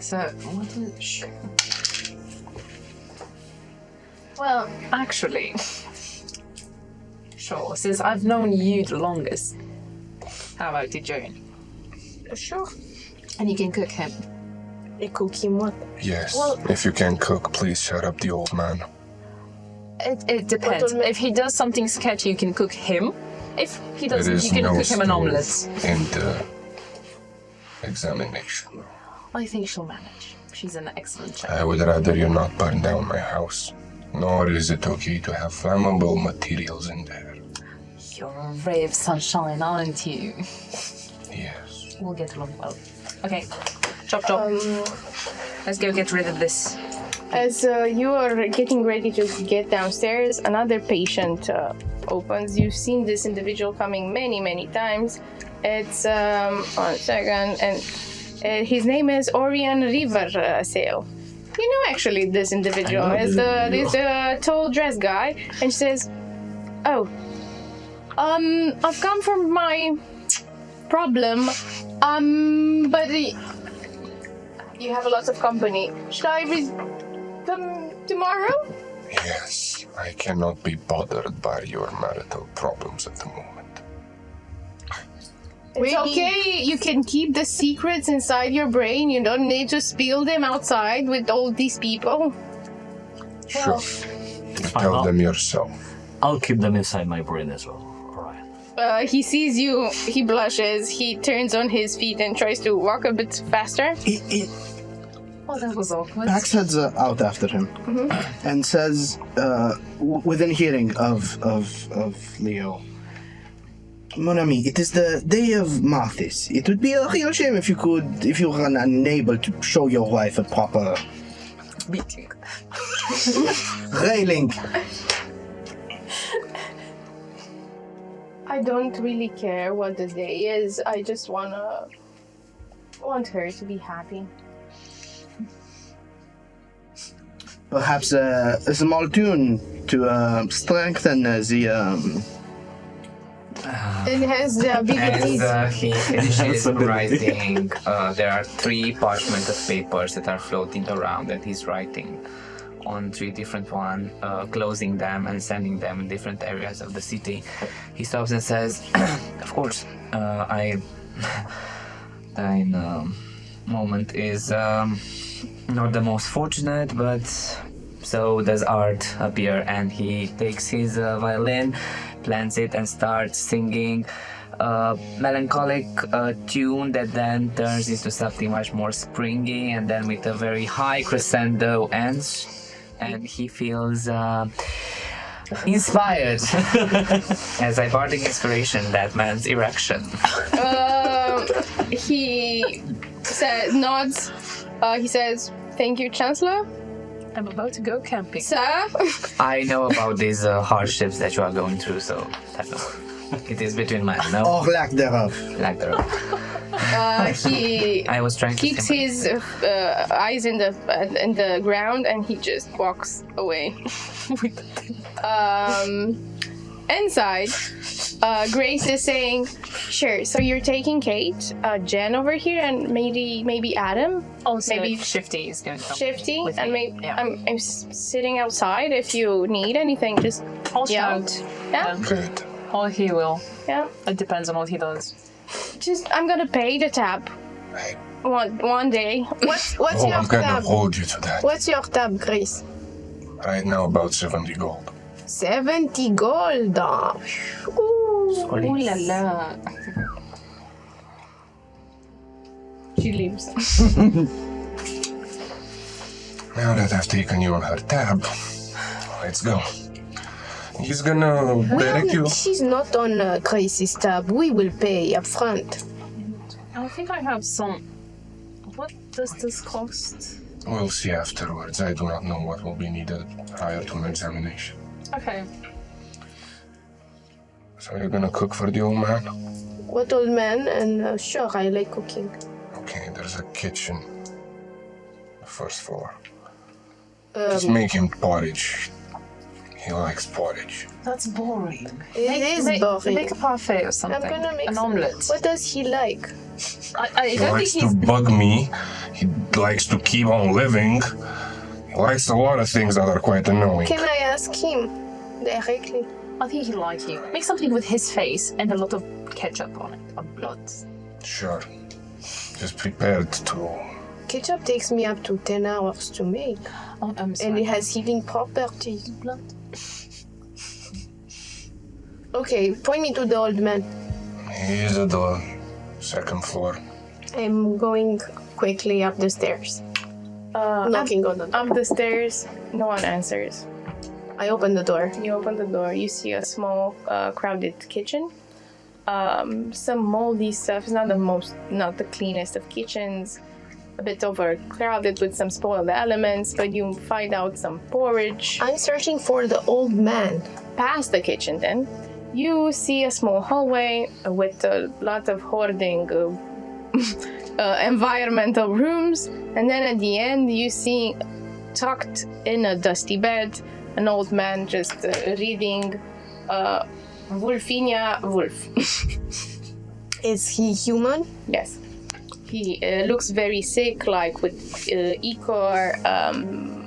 So, what is... Well, actually... Sure, since I've known you the longest. How about you, Joan? Sure. And you can cook him. A cookie what? Yes, if you can cook, please shut up the old man. It depends. If he does something sketchy, you can cook him. If he There doesn't, is you can no cook him an stove omelette. in the examination. I think she'll manage. She's an excellent chef. I would rather you not burn down my house. Nor is it okay to have flammable materials in there. You're a ray of sunshine, aren't you? Yes. We'll get along well. Okay, chop chop. Let's go get rid of this. As you are getting ready to get downstairs, another patient opens. You've seen this individual coming many, many times. It's 1 second, and His name is Orion Riversail. You know, actually, this individual is the tall dress guy, and she says, "Oh, I've come from my problem, but you have a lot of company. Should I come tomorrow?" Yes, I cannot be bothered by your marital problems at the moment. It's okay. You can keep the secrets inside your brain. You don't need to spill them outside with all these people. Sure. Tell them yourself. I'll keep them inside my brain as well. Alright. He sees you. He blushes. He turns on his feet and tries to walk a bit faster. Oh, that was awkward. Pax heads out after him and says, within hearing of Leo, "Mon ami, it is the day of Mathis. It would be a real shame if you were unable to show your wife a proper Meeting. railing." I don't really care what the day is. I just want her to be happy. Perhaps a small tune to strengthen the. It has the abilities. As he finishes writing, there are 3 parchment of papers that are floating around that he's writing on 3 different ones, closing them and sending them in different areas of the city. He stops and says, "Of course, thine moment is not the most fortunate, but so does art appear." And he takes his violin, plants it, and starts singing a melancholic tune that then turns into something much more springy, and then with a very high crescendo ends, and he feels inspired. As a bardic inspiration, that man's erection. He nods. He says, "Thank you, Chancellor." I'm about to go camping. Sir? I know about these hardships that you are going through, so it is between man, no? Or lack thereof. Like the He I was trying to keeps his eyes in the ground, and he just walks away. Inside, Grace is saying, "Sure. So you're taking Kate, Jen over here, and maybe Adam, Also, maybe Shifty is going to come. Shifty, with and me. maybe Yeah. I'm sitting outside. If you need anything, just I'll yell. shout. Yeah, Good. Or he will. yeah. It depends on what he does. Just I'm gonna pay the tab Hey, one day. What's oh, your I'm gonna tab? hold you to that. What's your tab, Grace? Right now, about 70 gold. 70 gold. Ooh. Ooh la la. She leaves. Now that I've taken you on her tab, let's go. He's gonna direct you. She's not on Grace's tab. We will pay up front. I think I have some. What does this cost? We'll see afterwards. I do not know what will be needed prior to an examination. Okay. So you're gonna cook for the old man? What old man? And sure, I like cooking. Okay, there's a kitchen. The first floor. Just make him porridge. He likes porridge. That's boring. It is boring. Make a parfait or something. I'm gonna make an some- omelette. What does he like? I He don't likes think to he's. bug me. He likes to keep on living. He likes a lot of things that are quite annoying. Can I ask him directly? I think he'll like you. Make something with his face and a lot of ketchup on it, or blood. Sure. Just prepared to. Ketchup takes me up to 10 hours to make, Oh, I'm sorry. and it has healing properties. blood. Okay, point me to the old man. He is at the second floor. I'm going quickly up the stairs, knocking on the door. Up the stairs, no one answers. I open the door. You open the door, you see a small, crowded kitchen. Some moldy stuff. It's not the cleanest of kitchens. A bit overcrowded with some spoiled elements, but you find out some porridge. I'm searching for the old man. Past the kitchen, then, you see a small hallway with a lot of hoarding environmental rooms, and then at the end you see, tucked in a dusty bed, an old man just reading Wolfinia Wolf. Is he human? Yes. He looks very sick, like with ichor,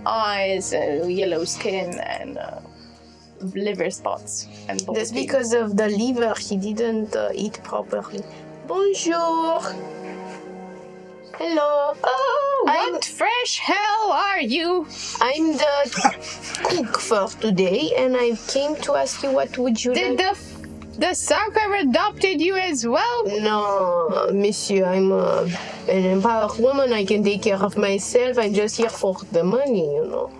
eyes, yellow skin, and liver spots. And That's because of the liver. He didn't eat properly. Bonjour. Hello. Oh, what fresh hell are you? I'm the cook for today, and I came to ask you what would you Did like. the sucker adopted you as well? No, monsieur, I'm an empowered woman. I can take care of myself. I'm just here for the money, you know.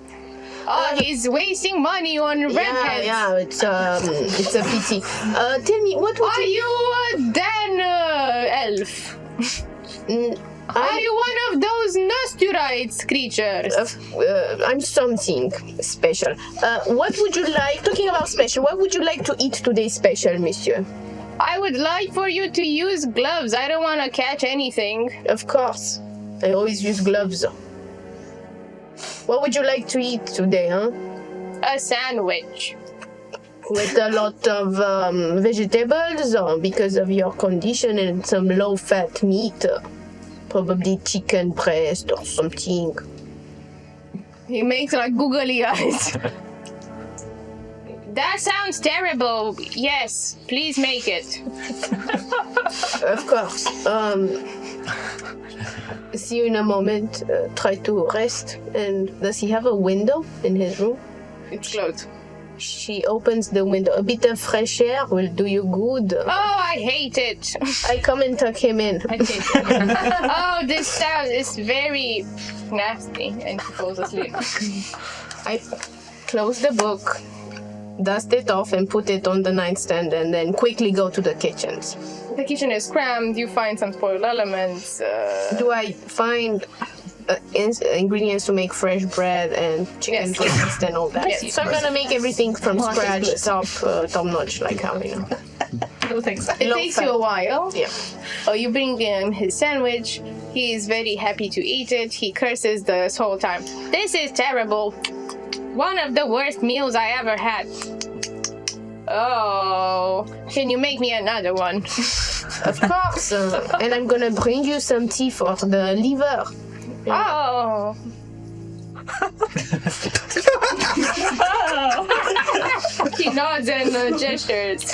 Oh, he's wasting money on redheads. Yeah, it's a pity. Tell me, what would Are you a Dan elf? Are you one of those Nosturites creatures? I'm something special. What would you like, talking about special, what would you like to eat today special, monsieur? I would like for you to use gloves. I don't want to catch anything. Of course. I always use gloves. What would you like to eat today, huh? A sandwich. With a lot of vegetables, because of your condition, and some low-fat meat. Probably chicken breast or something. He makes like googly eyes. That sounds terrible. Yes, please make it. Of course. See you in a moment. Try to rest. And does he have a window in his room? It's closed. She opens the window. A bit of fresh air will do you good. Oh, I hate it. I come and tuck him in. Oh, this sound is very nasty. And he falls asleep. I close the book, dust it off, and put it on the nightstand, and then quickly go to the kitchens. The kitchen is crammed. You find some spoiled elements. Do I find ingredients to make fresh bread and chicken Yes. breast and all that? Yes. So I'm gonna make everything from scratch, top notch, like how you know. It takes you a while. Yeah. Oh, you bring him his sandwich. He is very happy to eat it. He curses this whole time. This is terrible. One of the worst meals I ever had. Oh, can you make me another one? Of course. And I'm gonna bring you some tea for the liver. Oh. He nods and gestures.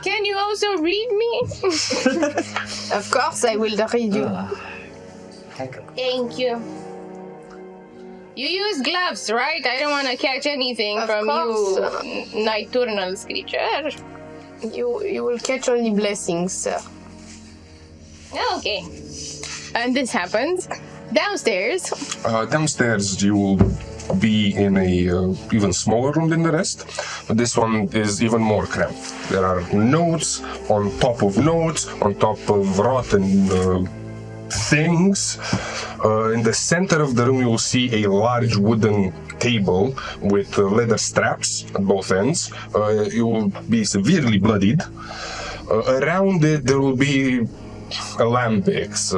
Can you also read me? Of course, I will read you. Thank you. You use gloves, right? I don't want to catch anything Of from course. you, nocturnal creature. You will catch only blessings, sir. Okay. And this happens downstairs. Downstairs, you will be in a even smaller room than the rest, but this one is even more cramped. There are notes on top of notes, on top of rotten things. In the center of the room, you will see a large wooden table with leather straps at both ends. It will be severely bloodied. Around it, there will be alembics,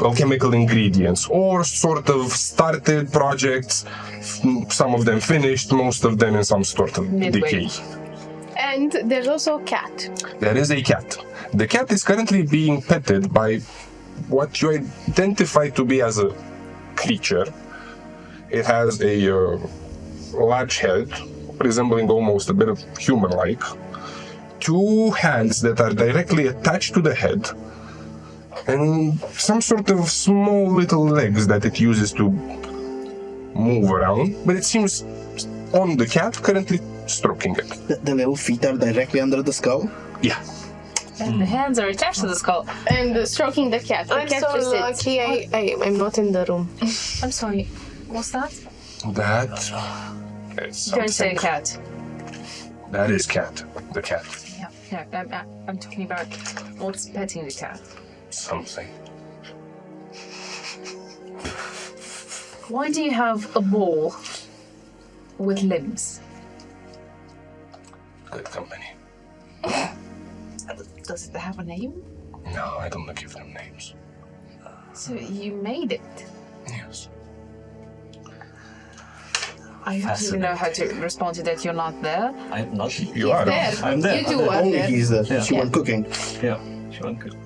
alchemical ingredients, or sort of started projects, some of them finished, most of them in some sort of decay. And there's also a cat. There is a cat. The cat is currently being petted by what you identify to be as a creature. It has a large head, resembling almost a bit of human-like, two hands that are directly attached to the head, and some sort of small little legs that it uses to move around, but it seems on the cat, currently stroking it. The little feet are directly under the skull? Yeah. And the hands are attached to the skull. And stroking the cat. The I'm cat so just sits. lucky I'm not in the room. I'm sorry. What's that? That is Don't say something. cat. That is cat. The cat. Yeah, I'm talking about what's petting the cat. Something. Why do you have a ball with limbs? Good company. Does it have a name? No, I don't give them names. So you made it. Yes. I don't even know how to respond to that. You're not there. I'm not. You are. There. I'm there. You two are Only there. he's there. Yeah. She went cooking. Yeah. She went good.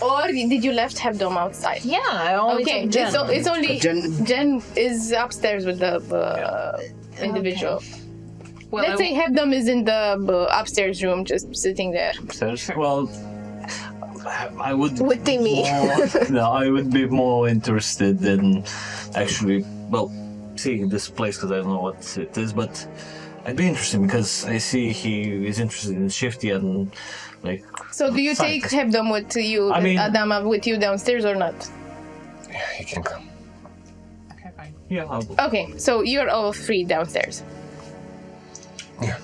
Or did you left Hebdom outside? Yeah, I only Okay, took Jen. it's only Jen- Jen is upstairs with the individual. Well, Let's say Hebdom is in the upstairs room, just sitting there. Upstairs. Well, I would. With Timmy. No, I would be more interested in actually, well, seeing this place because I don't know what it is, but I'd be interested because I see he is interested in Shifty and like. So do you take Hebdom with you, I mean- Adama with you downstairs or not? Yeah, he can come. Okay, fine. Yeah. I'll, Okay, so you're all three downstairs. Yeah,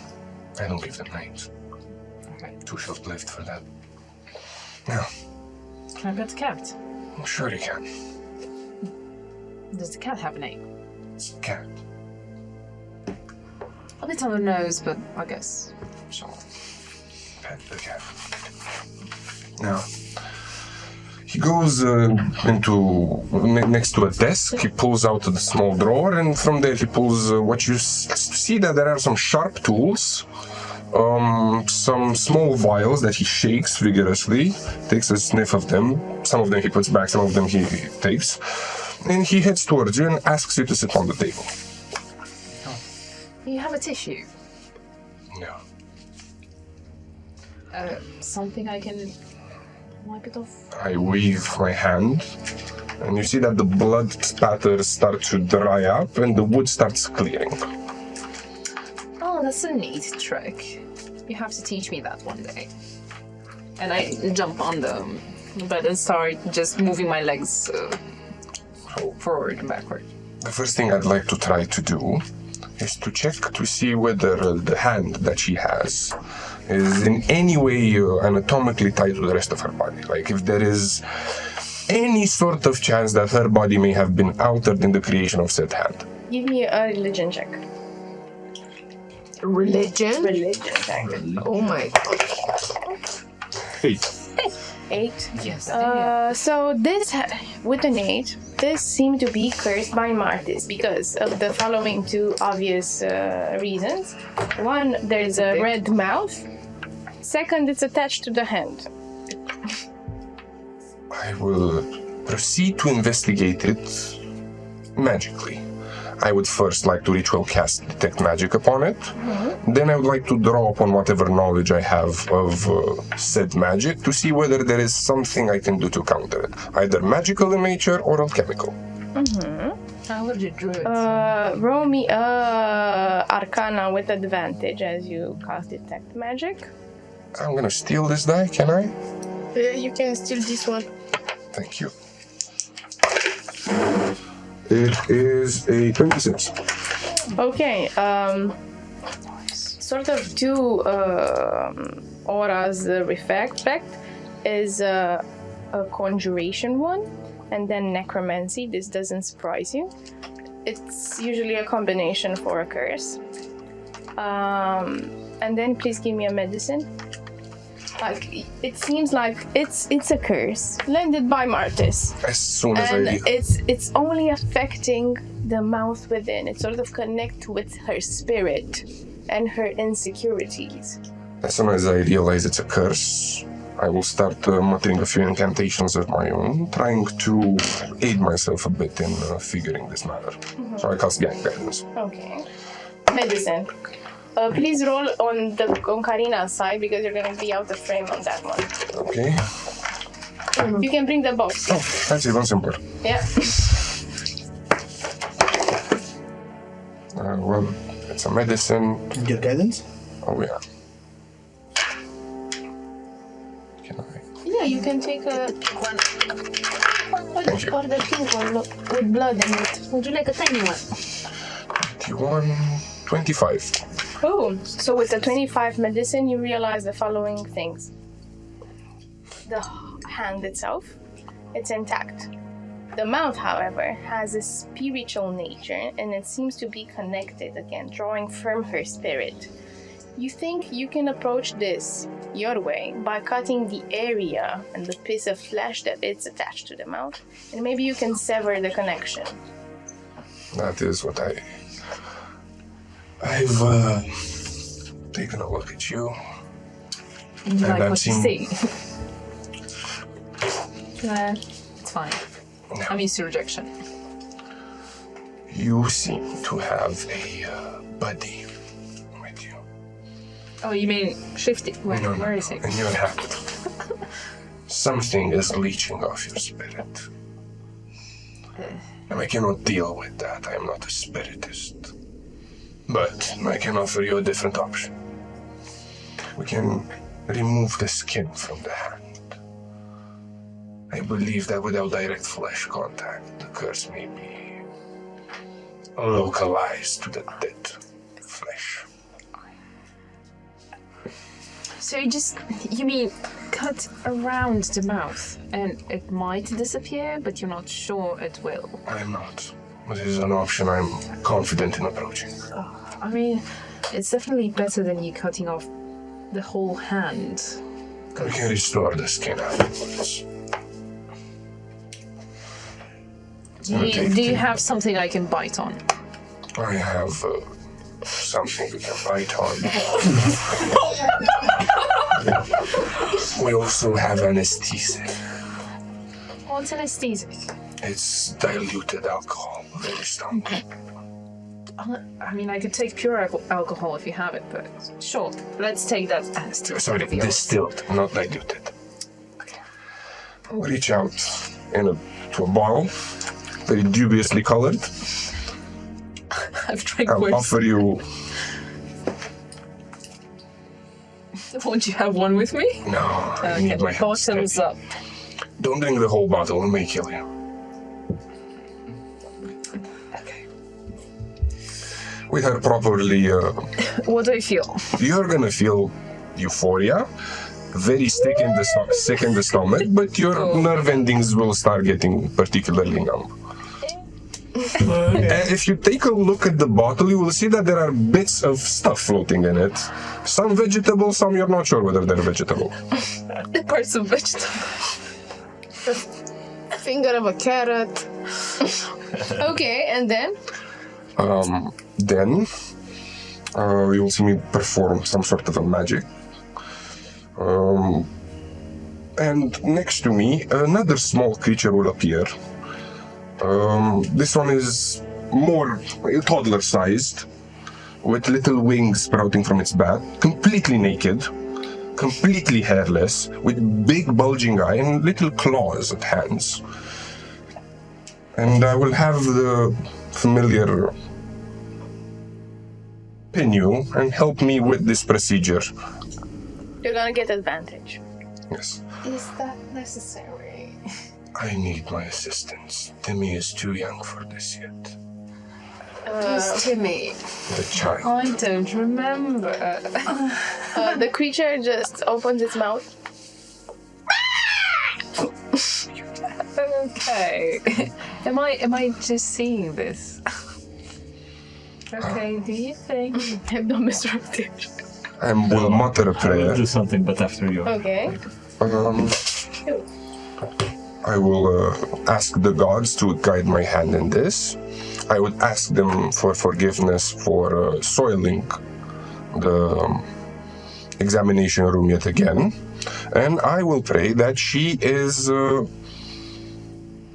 I don't give them names. Okay. Too short-lived for that. No, Can I pet the cat? I'm sure you can. Does the cat have a name? It's a cat. A bit on the nose, but I guess. So, pet the cat. Now, he goes next to a desk. He pulls out the small drawer, and from there he pulls what you see that there are some sharp tools, some small vials that he shakes vigorously. Takes a sniff of them. Some of them he puts back. Some of them he takes, and he heads towards you and asks you to sit on the table. You have a tissue. No. Something I can wipe it off. I wave my hand, and you see that the blood spatters start to dry up and the wood starts clearing. Oh, that's a neat trick. You have to teach me that one day. And I jump on the bed and start just moving my legs forward and backward. The first thing I'd like to try to do is to check to see whether the hand that she has is in any way anatomically tied to the rest of her body. Like if there is any sort of chance that her body may have been altered in the creation of said hand. Give me a religion check. Religion? Religion check. Oh my god. 8. 8. Yes. So this, with an 8, this seemed to be cursed by Martis because of the following two obvious reasons. One, there's a red mouth. Second, it's attached to the hand. I will proceed to investigate it magically. I would first like to ritual cast detect magic upon it. Then I would like to draw upon whatever knowledge I have of said magic to see whether there is something I can do to counter it, either magical in nature or alchemical. I would do druid. Roll me Arcana with advantage as you cast detect magic. I'm gonna steal this die, can I? You can steal this one. Thank you. It is a 26. Okay, sort of two auras effect is a conjuration one, and then necromancy. This doesn't surprise you. It's usually a combination for a curse. And then please give me a medicine. Like it seems like it's a curse landed by Martis. As soon as And I it's only affecting the mouth within. It sort of connects with her spirit and her insecurities. As soon as I realize it's a curse, I will start muttering a few incantations of my own, trying to aid myself a bit in figuring this matter. So I cast guidance. Okay. Medicine. Please roll on Karina's side because you're going to be out of frame on that one. Okay. You can bring the box. Oh, that's even simpler. Yeah. Well, it's a medicine. Your guidance? Oh, yeah. Can I? Yeah, you can take a one. Thank you. Or the pink one, look, with blood in it. Would you like a tiny one? 25. Cool. So with the 25 medicine, you realize the following things. The hand itself, it's intact. The mouth, however, has a spiritual nature and it seems to be connected again, drawing from her spirit. You think you can approach this your way by cutting the area and the piece of flesh that it's attached to the mouth, and maybe you can sever the connection. That is what I've taken a look at you. You And like I've what you seen- see? It's fine. I'm used to rejection. You seem to have a buddy with you. Oh, you mean Shifty? Where is he? In your hand. Something is leeching off your spirit. And I cannot deal with that. I am not a spiritist. But I can offer you a different option. We can remove the skin from the hand. I believe that without direct flesh contact, the curse may be localized to the dead flesh. So you mean cut around the mouth and it might disappear, but you're not sure it will? I'm not. This is an option I'm confident in approaching. I mean, it's definitely better than you cutting off the whole hand. We can restore the skin afterwards. Do you have something I can bite on? I have something we can bite on. We also have anesthesia. What's anesthetic? It's diluted alcohol, very strong. I mean, I could take pure alcohol if you have it, but sure, let's take that anesthetic. Sorry, of yours. distilled, not diluted. Reach out to a bottle, very dubiously colored. I've drank I'll worse. offer you. Won't you have one with me? No, I Okay, need my hand bottoms steady. up. Don't drink the whole bottle, it may kill you. Okay. We are properly. What do you feel? You're gonna feel euphoria, very sick in the stomach, but your nerve endings will start getting particularly numb. And if you take a look at the bottle, you will see that there are bits of stuff floating in it. Some vegetable, some you're not sure whether they're vegetable. Parts of vegetable. Finger of a carrot. Okay, and then? Then you will see me perform some sort of a magic. And next to me, another small creature will appear. This one is more toddler-sized, with little wings sprouting from its back, completely naked, completely hairless, with big bulging eye and little claws at hands. And I will have the familiar pin you and help me with this procedure. You're gonna get advantage. Yes. Is that necessary? I need my assistance. Timmy is too young for this yet. Who's Timmy? The child. I don't remember. The creature just opens its mouth. Okay. Am I just seeing this? Okay, do you think? I'm not disruptive. And will mutter a I will prayer. do something, but after you. Okay. I will ask the gods to guide my hand in this. I would ask them for forgiveness for soiling the examination room yet again. And I will pray that she is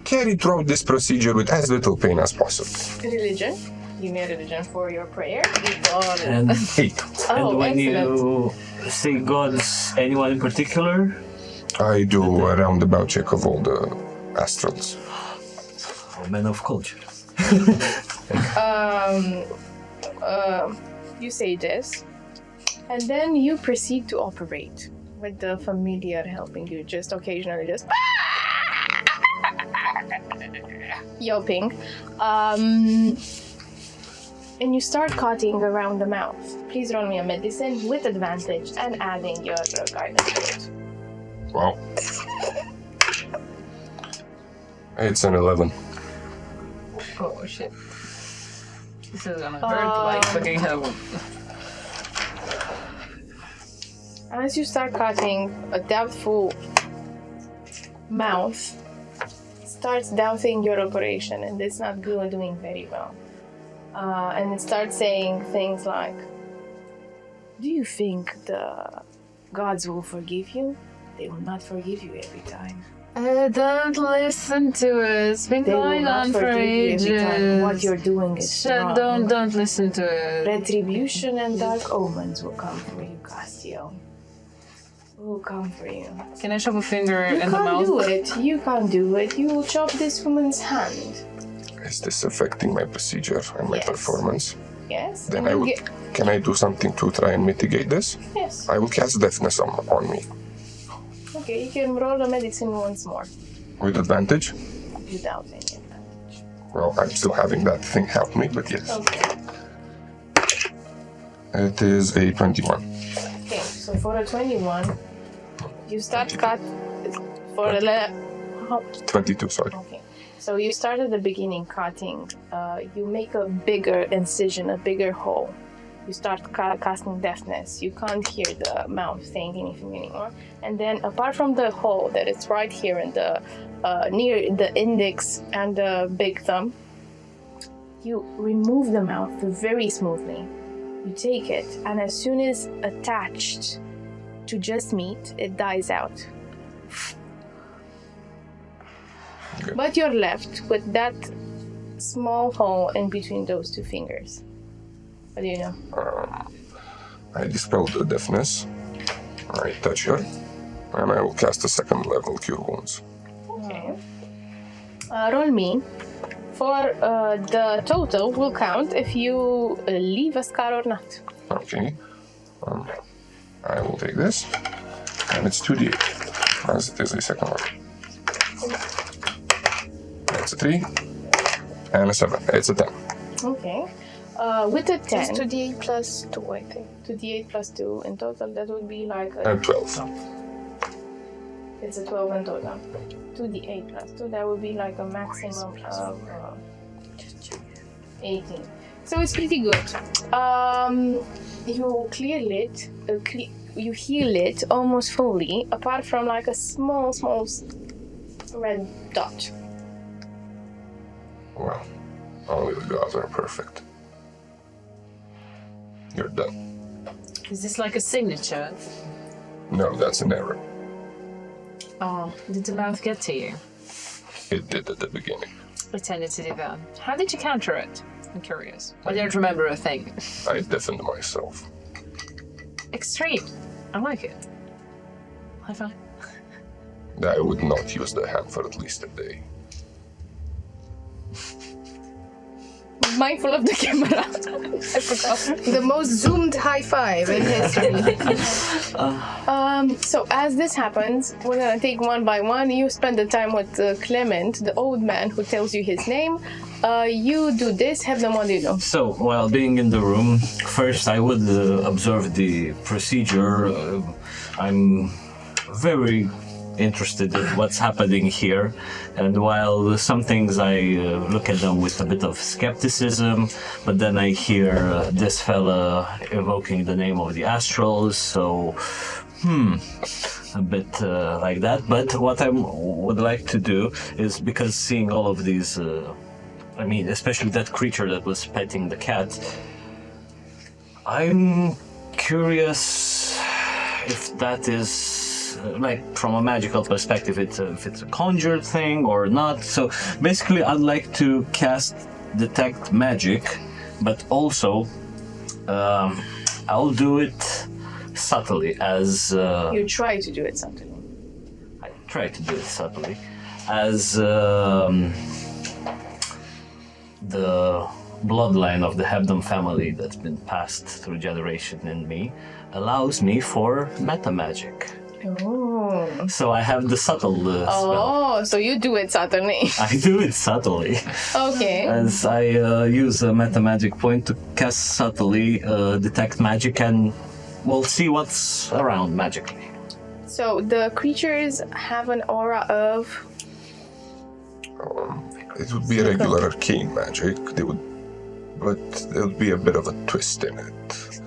carried throughout this procedure with as little pain as possible. Religion. Give me a religion for your prayer. You got it. And, 8. Oh, and when excellent. you say gods, anyone in particular? I do a roundabout check of all the astrals. Oh, man of culture. You say this, and then you proceed to operate with the familiar helping you, just occasionally just yelping. And you start cutting around the mouth. Please roll me a medicine with advantage and adding your guidance to it. Wow. It's an 11. Oh shit. This is gonna hurt like fucking hell. As you start cutting, a doubtful mouth starts doubting your operation, and it's not doing very well. And it starts saying things like, "Do you think the gods will forgive you? They will not forgive you every time. Don't listen to it. It's been They will going not on for forgive you every time. ages. What you're doing is wrong. Don't listen to it. Retribution and dark omens will come for you, Castio. Will come for you. Can I shove a finger You in the can't mouth? do it. You can't do it. You will chop this woman's hand. Is this affecting my procedure and my Yes. performance? Yes. Then and I you will. get- Can I do something to try and mitigate this? Yes. I will cast deafness on me Okay, you can roll the medicine once more with advantage. without any advantage. Well, I'm still having that thing help me, but yes. Okay. It is a 21. Okay, so for a 21, you start cut for a how? 22, sorry. Okay. So you start at the beginning cutting. You make a bigger incision, a bigger hole. You start casting deafness. You can't hear the mouth saying anything anymore. And then, apart from the hole that is right here in the near the index and the big thumb, you remove the mouth very smoothly. You take it, and as soon as attached to just meat, it dies out. Okay. But you're left with that small hole in between those two fingers. What do you know? I dispel the deafness. I touch her, and I will cast a second level Cure Wounds. Okay. Roll me. For the total will count if you leave a scar or not. Okay. I will take this, and it's 2d8, as it is a second one. It's a 3, and a 7. It's a 10. Okay. With a 10, It's 2d8 plus 2, I think. 2d8 plus 2 in total, that would be like a, And 12. it's a 12 in total. 2d8 plus 2, that would be like a maximum of 18. So it's pretty good. You clear it, you heal it almost fully, apart from like a small red dot. Well, only the gods are perfect. You're done. Is this like a signature? No, that's an error. Oh, did the mouth get to you? It did at the beginning. It tended to do that. How did you counter it? I'm curious. I don't remember a thing. I deafened myself. Extreme. I like it. High five. I would not use the hand for at least a day. Mindful of the camera. I forgot. The most zoomed high five in history. So as this happens, we're gonna take one by one. You spend the time with Clement, the old man who tells you his name. You do this. Have them what do you do? So, while being in the room, first I would observe the procedure. I'm very interested in what's happening here, and while some things I look at them with a bit of skepticism, but then I hear this fella evoking the name of the Astrals, so a bit like that. But what I would like to do is, because seeing all of these, especially that creature that was petting the cat, I'm curious if that is, like, from a magical perspective, if it's a conjured thing or not. So basically, I'd like to cast Detect Magic, but also I'll do it subtly, as You try to do it subtly. I try to do it subtly, as the bloodline of the Hebdom family that's been passed through generation in me allows me for meta magic. Oh. So I have the subtle spell. Oh, so you do it subtly. I do it subtly, Okay. as I use a meta magic point to cast subtly, detect magic, and we'll see what's around magically. So the creatures have an aura of. It would be a regular arcane magic. But there would be a bit of a twist in it.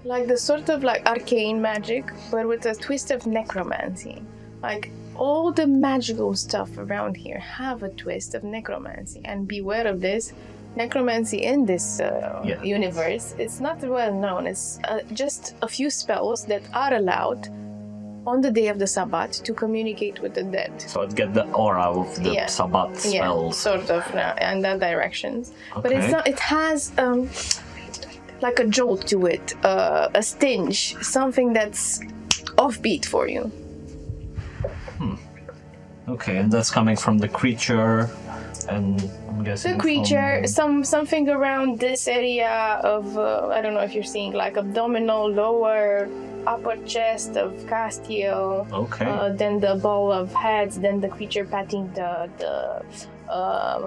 Like the sort of like arcane magic, but with a twist of necromancy. Like all the magical stuff around here have a twist of necromancy, and beware of this. Necromancy in this universe, it's not well known. It's just a few spells that are allowed on the day of the Sabbat to communicate with the dead. So I'd get the aura of the Sabbat spells. Yeah, sort of, in that directions. Okay. But it's not. It has like a jolt to it, a stinge, something that's offbeat for you. Okay, and that's coming from the creature, and I'm guessing The creature, from... something around this area of I don't know if you're seeing like abdominal, lower, upper chest of Castiel. Okay. Then the ball of heads. Then the creature patting the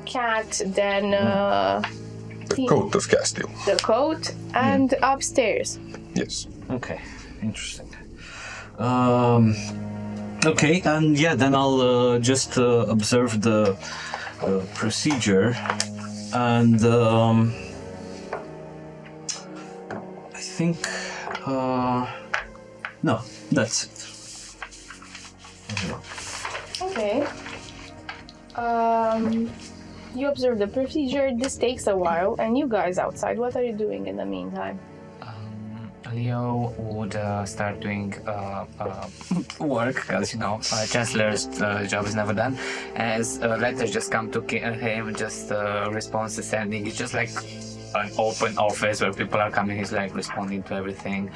cat. Then The coat of Castiel. the coat and upstairs. Yes. Okay, interesting. Okay, and then I'll just observe the procedure, and I think no, that's it. Okay. You observe the procedure. This takes a while, and you guys outside, what are you doing in the meantime? Leo would start doing work, because Chancellor's job is never done. As letters just come to him, just response is sending. It's just like an open office where people are coming. He's like responding to everything.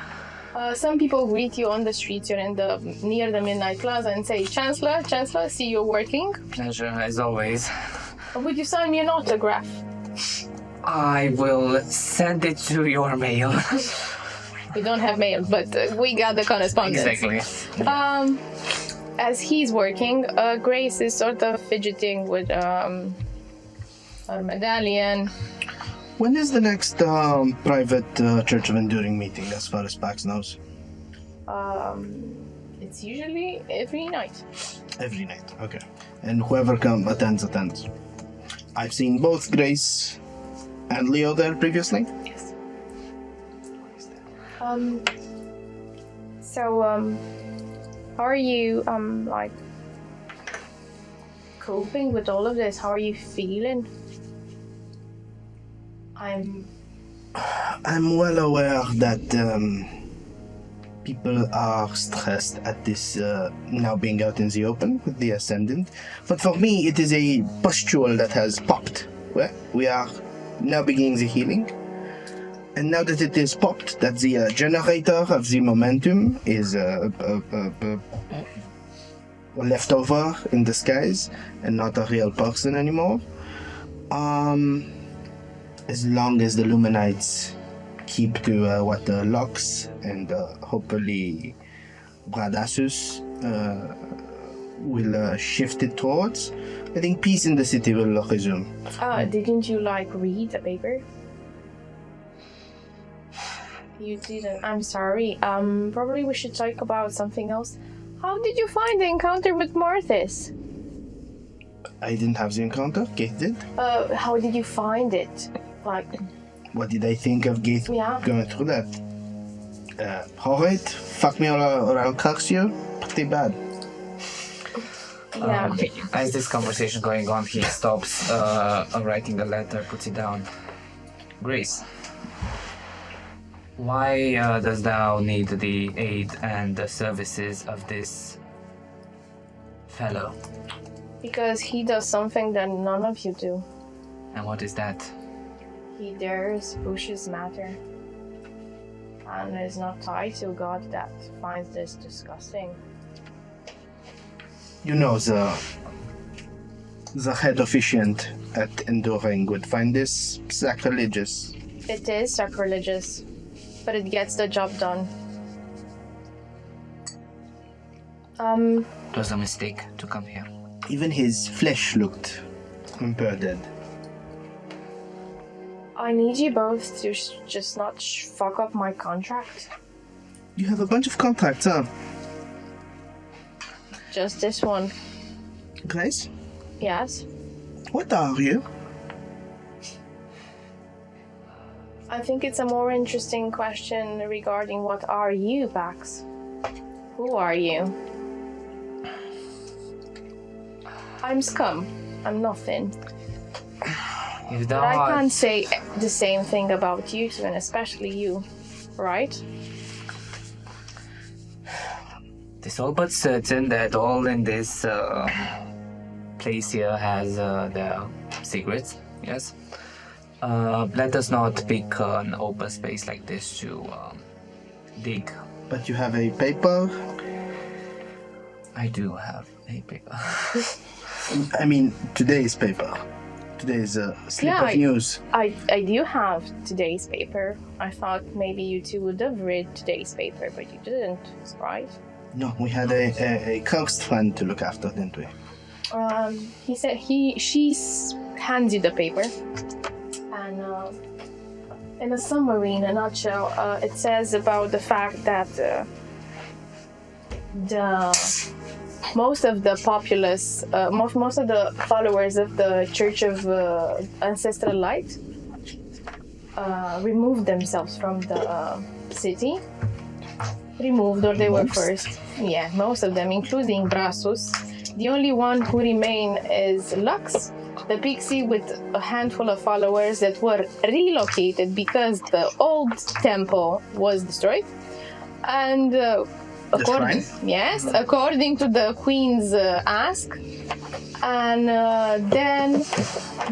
Some people greet you on the streets. You're near the Midnight Plaza and say, Chancellor, see you working. Pleasure, as always. Would you sign me an autograph? I will send it to your mail. We don't have mail, but we got the correspondence. Exactly. As he's working, Grace is sort of fidgeting with her medallion. When is the next private Church of Enduring meeting, as far as Pax knows? It's usually every night. Every night, okay. And whoever attends. I've seen both Grace and Leo there previously. Yes. How are you, like, coping with all of this? How are you feeling? I'm well aware that people are stressed at this now being out in the open with the Ascendant. But for me, it is a pustule that has popped. We are now beginning the healing. And now that it is popped, that the generator of the momentum is left over in the skies and not a real person anymore. As long as the Luminites keep to what Lux and hopefully Bradasus will shift it towards, I think peace in the city will resume. Didn't you, read the paper? You didn't. I'm sorry. Probably we should talk about something else. How did you find the encounter with Marthis? I didn't have the encounter. Gaith did. How did you find it? What did I think of Gaith going through that? Alright. Fuck me or I'll curse you. Pretty bad. Yeah. As this conversation going on, he stops writing the letter, puts it down. Grace, why does thou need the aid and the services of this fellow? Because he does something that none of you do. And what is that? He dares pushes matter. And is not tied to a god that finds this disgusting. You know, the head officiant at Enduring would find this sacrilegious. It is sacrilegious, but it gets the job done. It was a mistake to come here. Even his flesh looked impaired. I need you both to just not fuck up my contract. You have a bunch of contracts, huh? Just this one. Grace? Yes? What are you? I think it's a more interesting question regarding what are you, Pax? Who are you? I'm scum. I'm nothing. If But I can't say the same thing about you two, and especially you, right? It's all but certain that all in this place here has their secrets, yes? Let us not pick an open space like this to dig. But you have a paper? I do have a paper. I mean, today's paper. Today's slip of news. I do have today's paper. I thought maybe you two would have read today's paper, but you didn't, right? No, we had a cursed friend to look after, didn't we? He said she hands you the paper, and in a summary, in a nutshell, it says about the fact that most of the populace, most of the followers of the Church of Ancestral Light removed themselves from the city. Removed, or they were first. Yeah, most of them, including Brasus. The only one who remain is Lux, the pixie with a handful of followers that were relocated because the old temple was destroyed. And according to the queen's ask. And then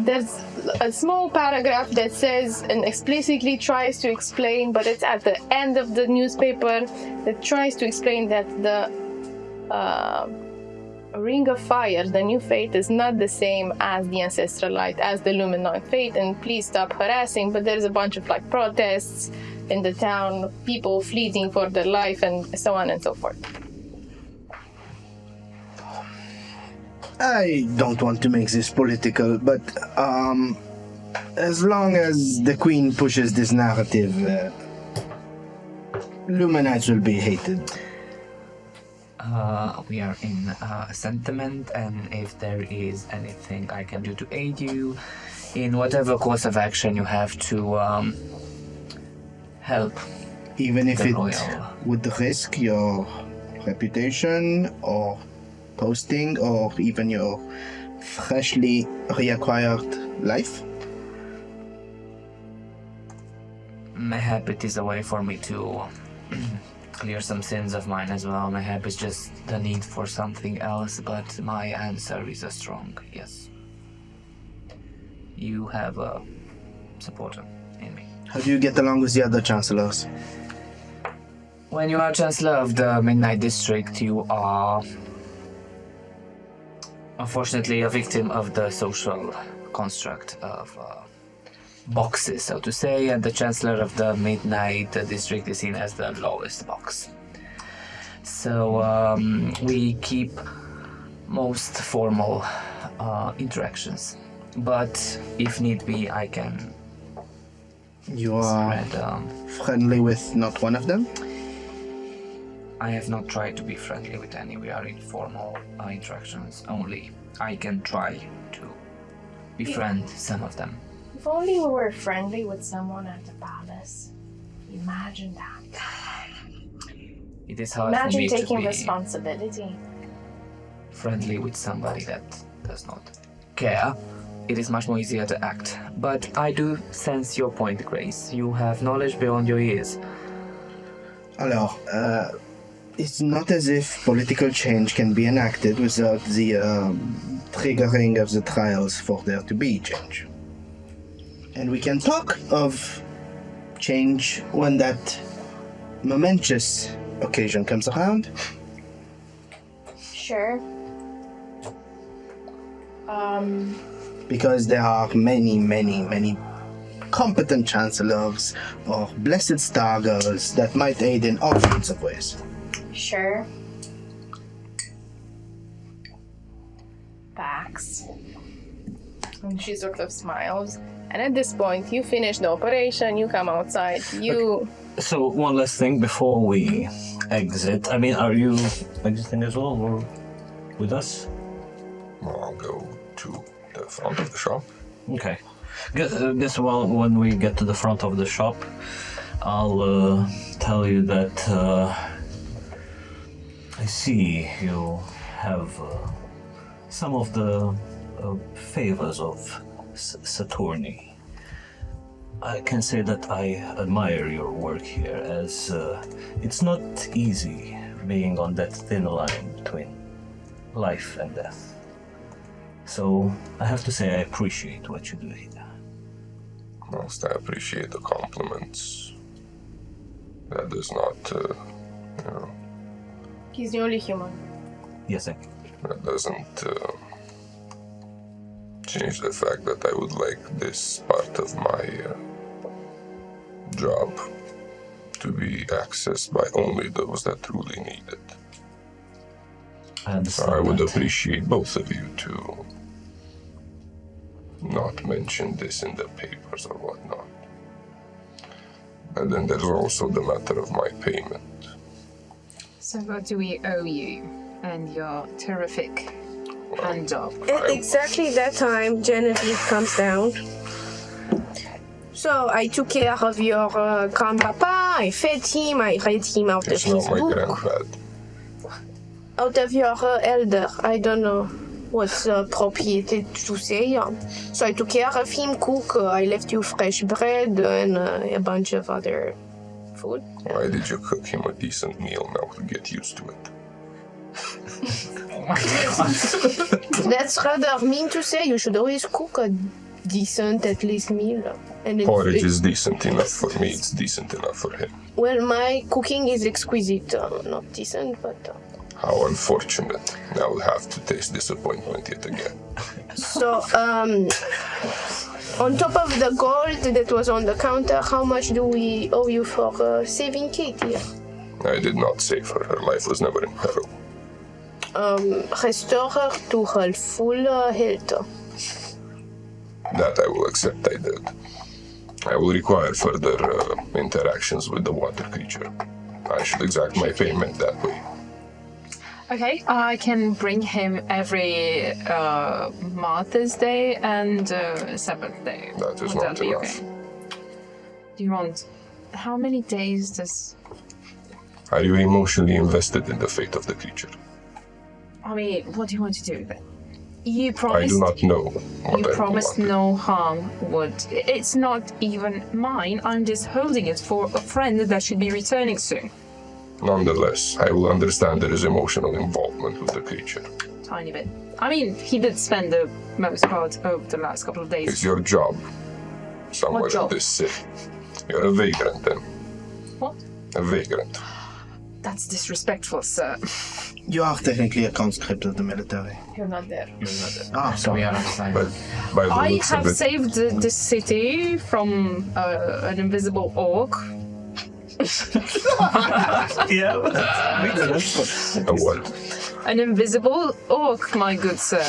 there's a small paragraph that says and explicitly tries to explain, but it's at the end of the newspaper, that tries to explain that the Ring of Fire, the new fate, is not the same as the Ancestral Light, as the Luminoid fate, and please stop harassing. But there's a bunch of like protests in the town, people fleeing for their life, and so on and so forth. I don't want to make this political, but as long as the Queen pushes this narrative, Luminites will be hated. We are in sentiment, and if there is anything I can do to aid you in whatever course of action you have to help. Even if it royal. would risk your reputation or posting or even your freshly reacquired life? Mayhap it is a way for me to clear some sins of mine as well. Mayhap it's just the need for something else, but my answer is a strong yes. You have a supporter in me. How do you get along with the other chancellors? When you are Chancellor of the Midnight District, you are unfortunately a victim of the social construct of boxes, so to say, and the Chancellor of the Midnight District is seen as the lowest box. So we keep most formal interactions, but if need be, I can You are spread, friendly with not one of them? I have not tried to be friendly with any. We are in formal interactions only. I can try to befriend some of them. If only we were friendly with someone at the palace. Imagine that. It is hard for Imagine me to taking be responsibility. friendly with somebody that does not care. It is much more easier to act. But I do sense your point, Grace. You have knowledge beyond your years. Alors, it's not as if political change can be enacted without the triggering of the trials for there to be change. And we can talk of change when that momentous occasion comes around. Sure. Because there are many competent chancellors or blessed star girls that might aid in all sorts of ways. Sure. Pax. And she sort of smiles. And at this point, you finish the operation, you come outside, you... So, one last thing before we exit. I mean, are you exiting as well, or with us? I'll go to the front of the shop. Okay. Guess when we get to the front of the shop, I'll tell you that I see you have some of the favors of Saturni. I can say that I admire your work here, as it's not easy being on that thin line between life and death. So I have to say I appreciate what you do here. Most I appreciate the compliments. That does not, He's the only human. Yes, that doesn't change the fact that I would like this part of my job to be accessed by only those that truly need it. I understand. So I would that. appreciate both of you to not mention this in the papers or whatnot. And then there's also the matter of my payment. So what do we owe you and your terrific hand job? At exactly that time, Genevieve comes down. So I took care of your Karm papa, I fed him, I read him out of It's his not my book. granddad. Out of your elder, I don't know what's appropriate to say. So I took care of him, cook, I left you fresh bread and a bunch of other food. Why did you cook him a decent meal now to get used to it? That's rather mean to say. You should always cook a decent, at least, meal. And Porridge is decent enough for me, it's decent enough for him. Well, my cooking is exquisite. Not decent, but... How unfortunate. Now we'll have to taste disappointment yet again. So, on top of the gold that was on the counter, how much do we owe you for saving Kate here? I did not save her. Her life was never in peril. Restore her to her full health. That I will accept I did. I will require further interactions with the water creature. I should exact my payment that way. Okay, I can bring him every Martha's Day and Sabbath Day. That is Would not be enough. okay? Do you want... How many days does... Are you emotionally invested in the fate of the creature? I mean, what do you want to do then? You I promised... do not know what You I promised want. no harm would... It's not even mine. I'm just holding it for a friend that should be returning soon. Nonetheless, I will understand there is emotional involvement with the creature. Tiny bit. I mean, he did spend the most part of the last couple of days. It's your job somewhere What in job? this city. You're a vagrant then. What? A vagrant. That's disrespectful, sir. You are technically a conscript of the military. You're not there. Ah, So we sorry. are outside. But by the I looks have of it, saved the city from an invisible orc. Yeah, a what? An invisible orc, my good sir.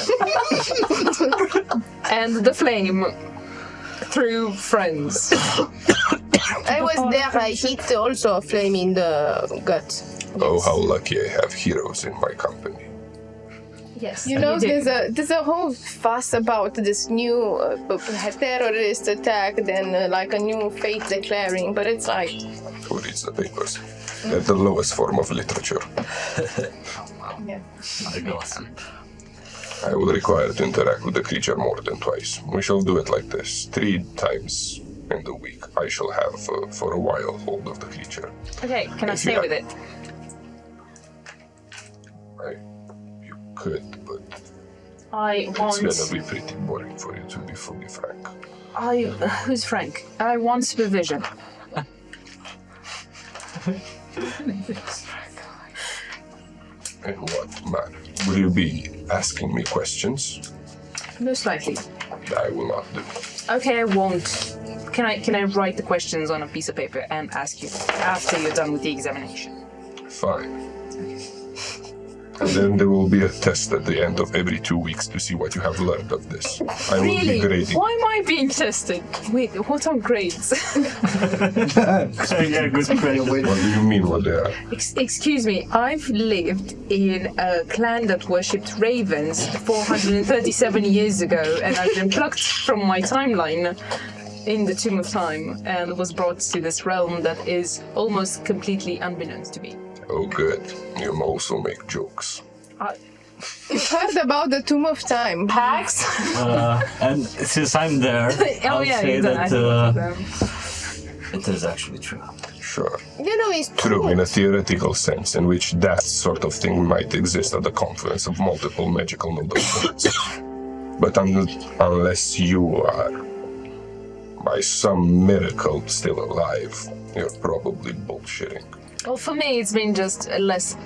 And the flame through friends. I was there, I hit also a flame in the gut. Oh, how lucky I have heroes in my company. Yes. You know, did. there's a whole fuss about this new terrorist attack, then like a new fate declaring, but it's like, Who reads the papers? They're the lowest form of literature. yeah. I gossip. I will require to interact with the creature more than twice. We shall do it like this. 3 times in the week. I shall have, for a while, hold of the creature. Okay, can I If you stay have- with it? You could, but I it's want... gonna be pretty boring for you, to be fully frank. Who's Frank? I want supervision. In what manner? Will you be asking me questions? Most likely. I will not do. Okay, I won't. Can I write the questions on a piece of paper and ask you after you're done with the examination? Fine. And then there will be a test at the end of every 2 weeks to see what you have learned of this. I will be Really? grading. Why am I being tested? Wait, what are grades? Yeah, good credit. What do you mean what they are? Excuse me, I've lived in a clan that worshipped ravens 437 years ago, and I've been plucked from my timeline in the Tomb of Time and was brought to this realm that is almost completely unbeknownst to me. Oh, good. You also make jokes. You've heard about the Tomb of Time. Pax? And since I'm there, I'll say that it is actually true. Sure. You know, it's True, in a theoretical sense, in which that sort of thing might exist at the confluence of multiple magical nodes. But unless you are, by some miracle, still alive, you're probably bullshitting. Well, for me, it's been just less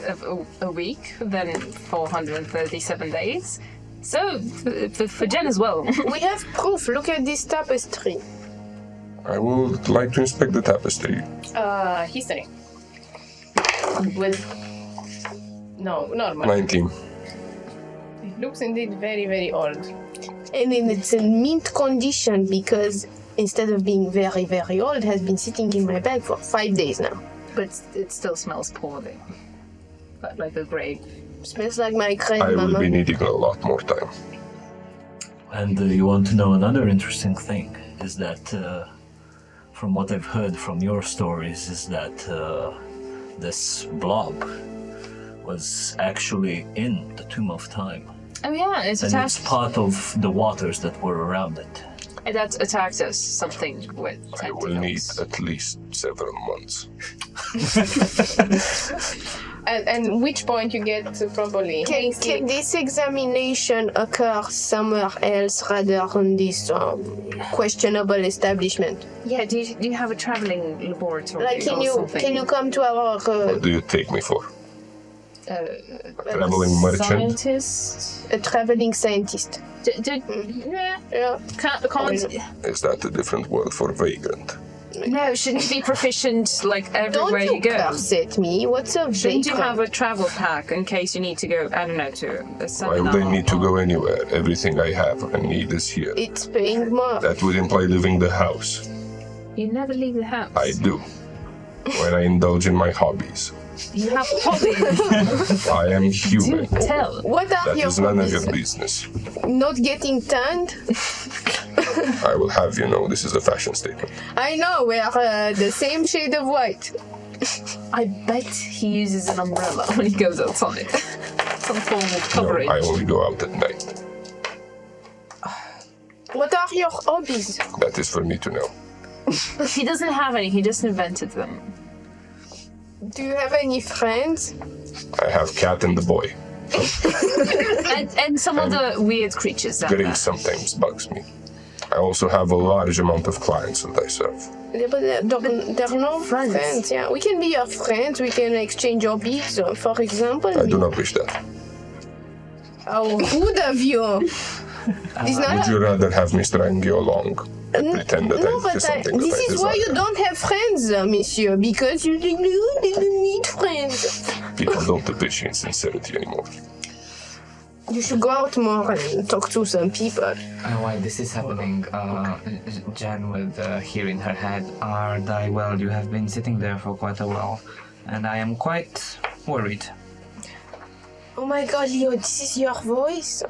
of a week than 437 days. So, for Jen as well. We have proof. Look at this tapestry. I would like to inspect the tapestry. History. With... No, normal. 19. It looks indeed very, very old. And then it's in mint condition because instead of being very, very old, it has been sitting in my bag for 5 days now. But it still smells poorly. Like a grape. Smells like my I grandmama. will be needing a lot more time. And you want to know another interesting thing is that, from what I've heard from your stories, is that this blob was actually in the Tomb of Time. Oh yeah, it's And attached. it's part of the waters that were around it. That attacked us. Something with I will need tentacles. at least several months. And which point you get to probably... Can this examination occur somewhere else rather than this questionable establishment? Yeah, do you have a traveling laboratory Like, or something? can you come to our What do you take me for? A traveling merchant? Scientist? a traveling scientist? Yeah. Yeah. Can't. Is that a different word for vagrant? No, shouldn't you be proficient like everywhere Don't you go? curse at me. What's a Shouldn't you have vagrant? a travel pack in case you need to go? I don't know, to a Why seminar. would I need to go anywhere? Everything I have and need is here. It's paying more. That would imply leaving the house. You never leave the house. I do. When I indulge in my hobbies. You have hobbies. I am human. Do tell. What are That your is none of hobbies? your business. Not getting tanned? I will have you know this is a fashion statement. I know, we are the same shade of white. I bet he uses an umbrella when he goes outside. Some form of No, coverage. I only go out at night. What are your hobbies? That is for me to know. He doesn't have any, he just invented them. Do you have any friends? I have cat and the boy. And some other weird creatures out Getting there. sometimes bugs me. I also have a large amount of clients that I serve. Yeah, but they're no friends. Yeah, we can be your friends. We can exchange hobbies, for example. I do not wish that. How good of you! It's not Would you rather have me strangle you along and pretend that no, I but do something this that I is why you desire? don't have friends, monsieur, because you didn't need friends. People don't appreciate sincerity anymore. You should go out more and talk to some people. While this is happening, Jan would hear in her head, Ardai, well, you have been sitting there for quite a while, and I am quite worried. Oh my god, Leo, this is your voice?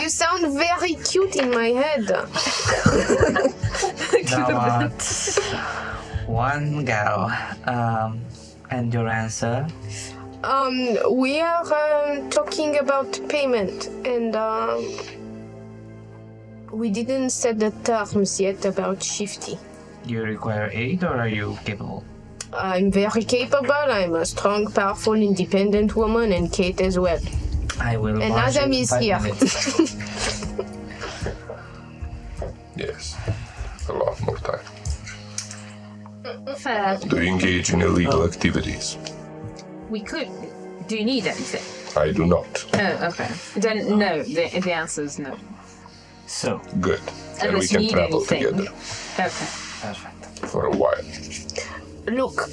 You sound very cute in my head. Now, one gal, and your answer? We are talking about payment, and we didn't set the terms yet about Shifty. You require aid, or are you capable? I'm very capable. I'm a strong, powerful, independent woman, and Kate as well. I will And barge Adam in is 5 here. minutes. Yes, a lot more time. Fair. Do you engage in illegal activities? We could. Do you need anything? I do not. Oh, okay. Then no. The answer is no. So, Good. And we Unless you can need travel anything. together Okay. Perfect. for a while. Look,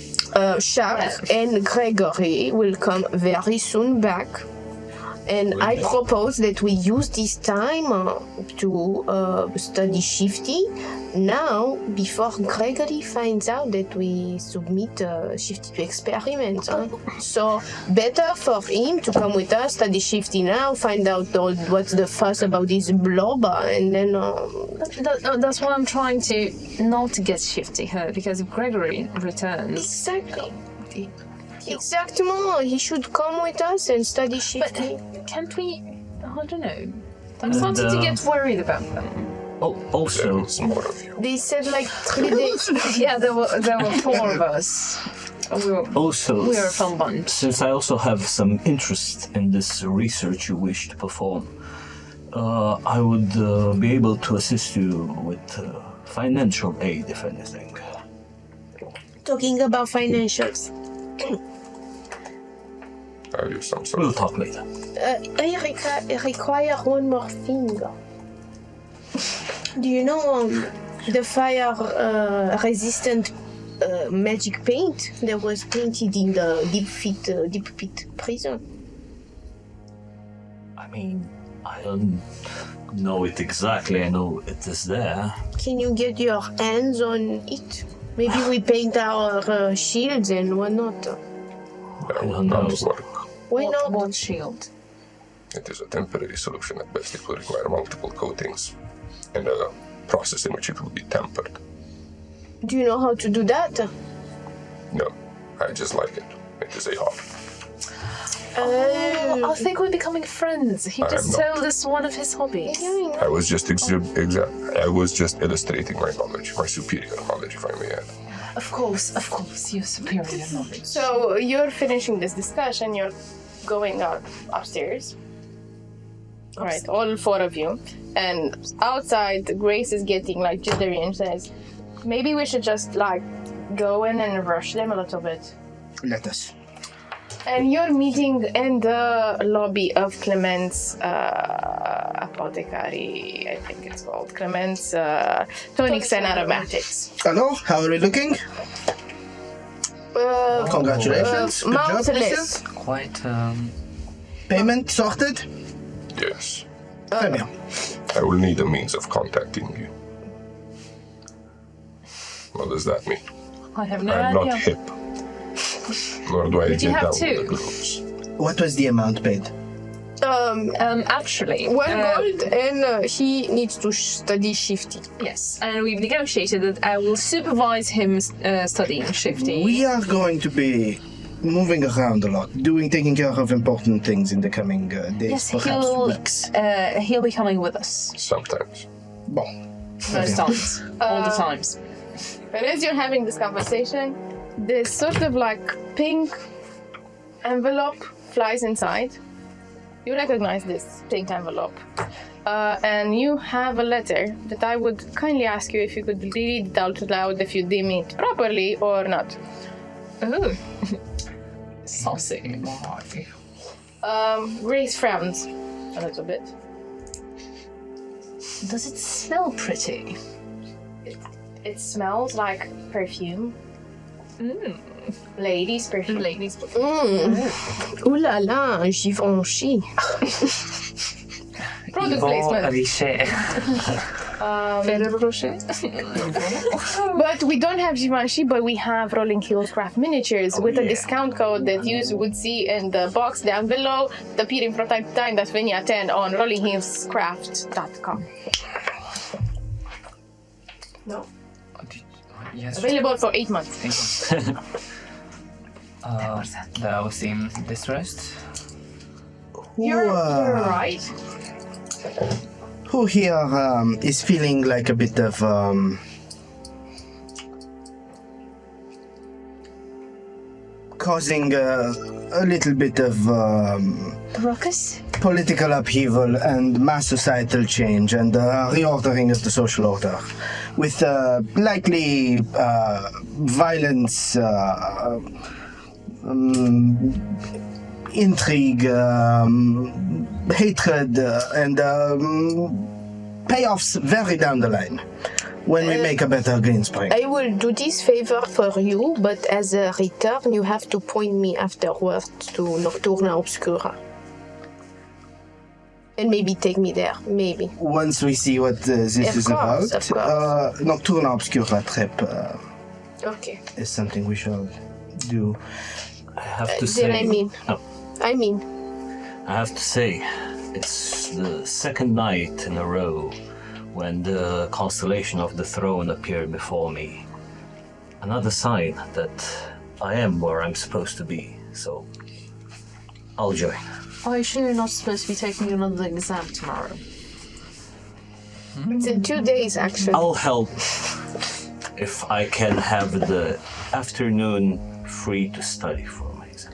Jacques and Gregory will come very soon back. And I propose that we use this time to study Shifty now before Gregory finds out that we submit Shifty to experiment. So better for him to come with us, study Shifty now, find out what's the fuss about this blob, and then... That's why I'm trying to not get Shifty hurt, because if Gregory returns... Exactly. Exactement. He should come with us and study Shifty. But can't we... I don't know. I'm starting to get worried about them. Also, There's more of you. They said like 3 days. Yeah, there were 4 of us. We were a fun bunch. Since I also have some interest in this research you wish to perform, I would be able to assist you with financial aid, if anything. Talking about financials. Are you some sort We'll of... talk later. I require one more thing. Do you know the fire resistant magic paint that was painted in the deep pit prison? I mean, I don't know it exactly. I know it is there. Can you get your hands on it? Maybe we paint our shields and whatnot. That would not work. Why not? What shield? It is a temporary solution at best. It will require multiple coatings and a process in which it will be tempered. Do you know how to do that? No, I just like it. It is a hobby. I think we're becoming friends. He just told us one of his hobbies. I was just illustrating my knowledge, my superior knowledge, if I may add. Of course, your superior knowledge. So you're finishing this discussion, you're going out upstairs. All right, all 4 of you. And outside, Grace is getting like jittery and says, maybe we should just like go in and rush them a little bit. Let us. And you're meeting in the lobby of Clement's apothecary, I think it's called. Clement's tonics and aromatics. Hello, how are we looking? Congratulations. Good job, Mountainous. Quite, Payment sorted? Yes. Très bien. I will need a means of contacting you. What does that mean? I have no I'm not idea. hip. Nor do I But you get have down with the 2. grooves. What was the amount paid? Actually, 1 gold, and he needs to study Shifty. yes, and we've negotiated that I will supervise him studying Shifty. We are going to be moving around a lot, taking care of important things in the coming days, Yes, perhaps weeks. he'll be coming with us. Sometimes. Bon. Most times. All the times. But as you're having this conversation, this sort of like pink envelope flies inside. You recognize this pink envelope. And you have a letter that I would kindly ask you if you could read it out loud if you deem it properly or not. Ooh. Saucy. Grace frowns a little bit. Does it smell pretty? It smells like perfume. Ladies' perfume. Ladies. Ooh la la, Givenchy. Product placement. Ferrero Rocher? But we don't have Givenchy, but we have Rolling Hills Craft Miniatures with a discount code that you would see in the box down below, appearing from time to time. That's Vinia 10 on rollinghillscraft.com. No. yes. Available for 8 months. Thou seem distressed. You're right. Who here is feeling like a bit of causing a little bit of Ruckus? political upheaval and mass societal change and reordering of the social order, with likely violence, intrigue, hatred, and payoffs very down the line. when we make a better green spring. I will do this favor for you, but as a return, you have to point me afterwards to Nocturna Obscura. And maybe take me there, maybe. Once we see what this is about, of course. Nocturna Obscura trip Okay. is something we shall do. I have to Then say. I mean, I have to say, it's the second night in a row when the constellation of the throne appeared before me. Another sign that I am where I'm supposed to be, so I'll join. Are you sure you're not supposed to be taking another exam tomorrow? it's in 2 days, actually. I'll help if I can have the afternoon free to study for my exam.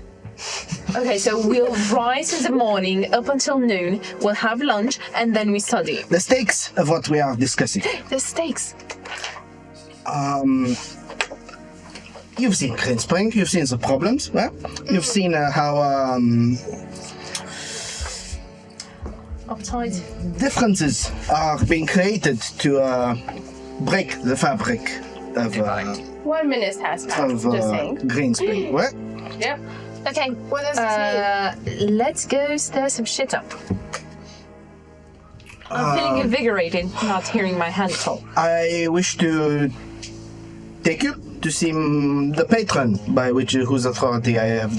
Okay, so we'll rise in the morning up until noon, we'll have lunch, and then we study. The stakes of what we are discussing. The stakes. You've seen Green Spring, you've seen the problems, right? You've seen how Uptight. differences are being created to break the fabric of 1 minute has passed, just saying. Green Spring, right? Yep. Okay, What does this mean? let's go stir some shit up. I'm feeling invigorated, not hearing my hand talk. I wish to take you to see the patron by whose authority I have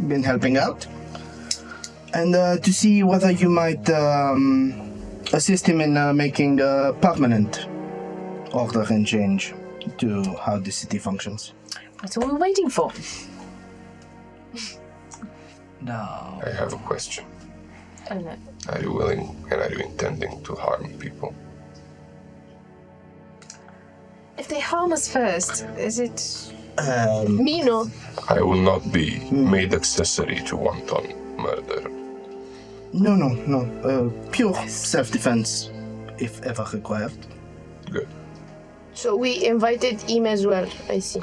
been helping out, and to see whether you might assist him in making a permanent order and change to how the city functions. That's all we're waiting for. No. I have a question. Oh no. Are you willing and are you intending to harm people? If they harm us first, is it... Me, no. I will not be made accessory to wanton murder. No. Pure self-defense, if ever required. Good. So we invited him as well, I see.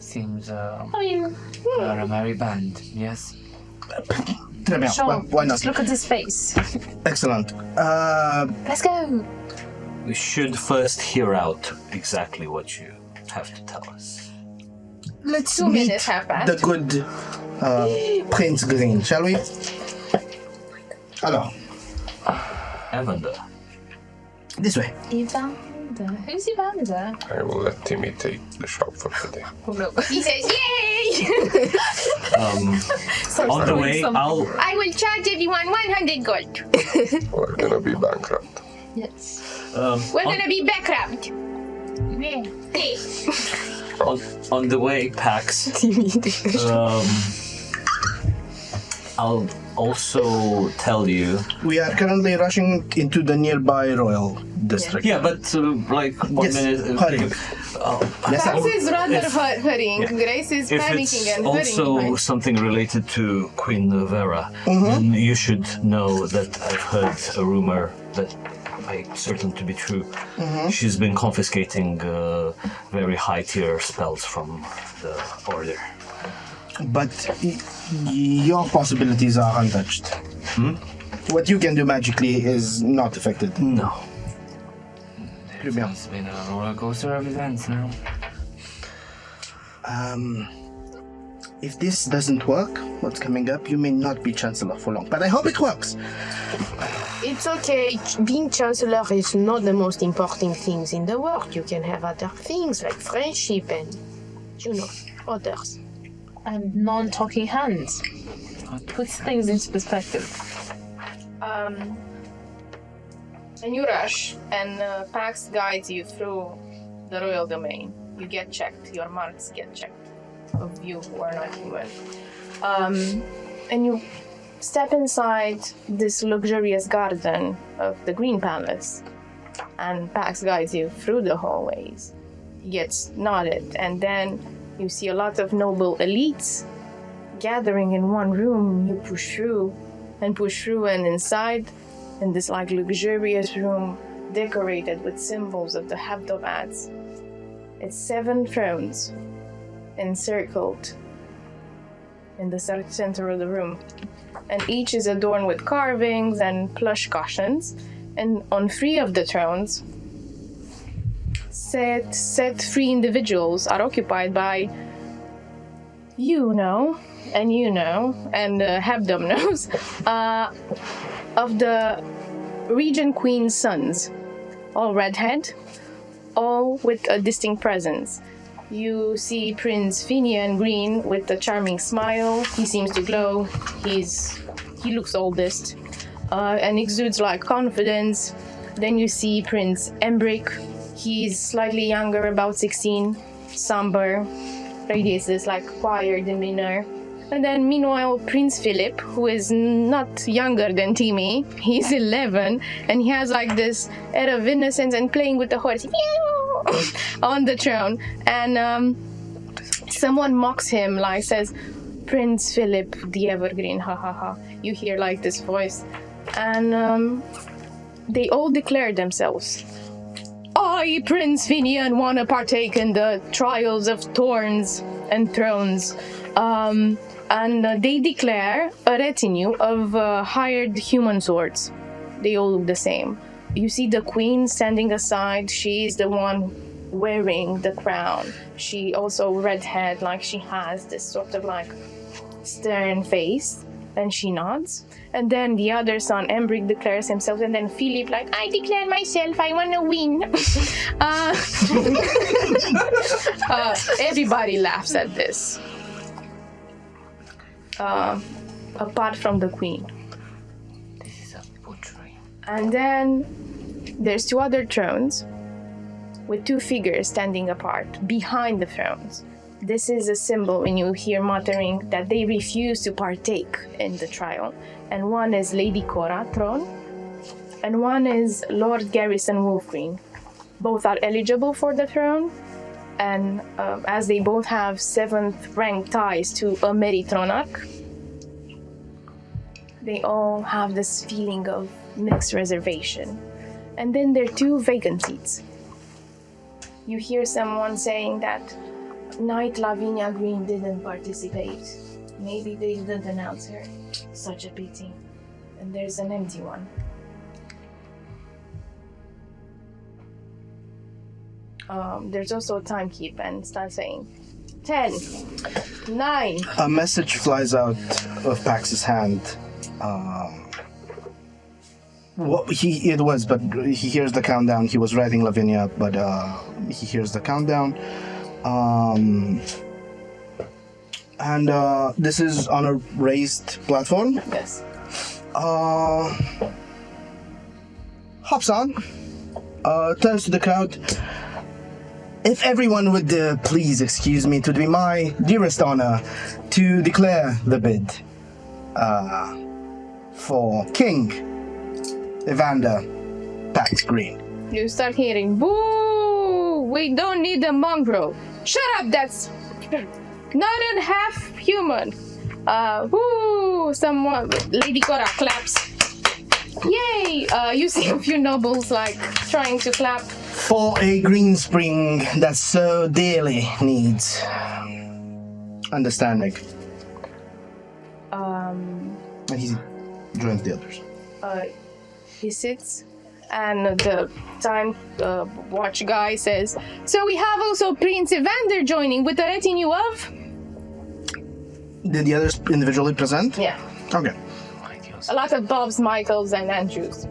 Seems I mean, are a merry band, yes? Très bien. sure. Well, why not? Just look at his face. Excellent. Let's go. We should first hear out exactly what you have to tell us. Let's 2 meet minutes have passed. the good Prince Green, shall we? Alors, Evander, this way. Evander. Who's Evander? I will let Timmy take the shop for today. Oh no. He says, yay! on the way, I'll I will charge everyone 100 gold. We're gonna be bankrupt. Yes. We're gonna be bankrupt. on the way, Pax. I'll also tell you. We are currently rushing into the nearby royal district. Yeah, but like 1 Yes, minute. hurry. Yes, Pax sir. is rather hurrying. Grace is If panicking it's and also hurrying behind. something related to Queen Vera, then you should know that I've heard a rumor that I certain to be true. She's been confiscating very high tier spells from the order. But your possibilities are untouched. What you can do magically is not affected. No. Très bien. It's been a roller coaster of events now. If this doesn't work, what's coming up, you may not be Chancellor for long. But I hope it works. It's okay. Being Chancellor is not the most important things in the world. You can have other things like friendship and, others. And non-talking hands. Puts things into perspective. And you rush, and Pax guides you through the royal domain. You get checked, your marks get checked of you who are not human. And you step inside this luxurious garden of the Green Palace, and Pax guides you through the hallways. He gets nodded, and then you see a lot of noble elites gathering in one room. You push through, and inside, in this like luxurious room decorated with symbols of the Habdomads, it's 7 thrones encircled in the center of the room, and each is adorned with carvings and plush cushions. And on 3 of the thrones set free individuals are occupied by you know, and Hebdom knows, of the Regent Queen's sons, all redhead, all with a distinct presence. You see Prince Finian Green with a charming smile. He seems to glow. He looks oldest and exudes like confidence. Then you see Prince Embrick. He's slightly younger, about 16, somber, radiates this like quiet demeanor. And then meanwhile, Prince Philip, who is not younger than Timmy, he's 11, and he has like this air of innocence and playing with the horse on the throne. And someone mocks him, like says, Prince Philip the Evergreen, ha ha ha. You hear like this voice. And they all declare themselves. I, Prince Finian, want to partake in the trials of thorns and thrones. And they declare a retinue of hired human swords. They all look the same. You see the queen standing aside. She is the one wearing the crown. She also redhead, like she has this sort of like stern face, and she nods. And then the other son, Embrick, declares himself, and then Philip, like, I declare myself, I want to win. Everybody laughs at this. Apart from the queen. This is a butchery. And then there's two other thrones with two figures standing apart behind the thrones. This is a symbol when you hear muttering that they refuse to partake in the trial. And one is Lady Cora throne, and one is Lord Garrison Wolfgreen. Both are eligible for the throne, and as they both have 7th rank ties to a Meritronarch, they all have this feeling of mixed reservation. And then there are 2 vacant seats. You hear someone saying that Knight Lavinia Green didn't participate. Maybe they didn't announce her. Such a pity. And there's an empty one. There's also a timekeep and starts saying 10, 9. A message flies out of Pax's hand. But he hears the countdown. He was writing Lavinia, but he hears the countdown. And this is on a raised platform. Yes. Hops on. Turns to the crowd. If everyone would please excuse me, it would be my dearest honor to declare the bid for King Evander Pax Green. You start hearing, boo! We don't need a mongrel. Shut up, that's not a half human. Woo! Someone, Lady Cora claps. Yay! You see a few nobles like trying to clap. For a green spring that so dearly needs understanding. And he joins the others. He sits, and the time watch guy says, so we have also Prince Evander joining with a retinue of... Did the others individually present? Yeah. Okay. A lot of Bobs, Michaels, and Andrews.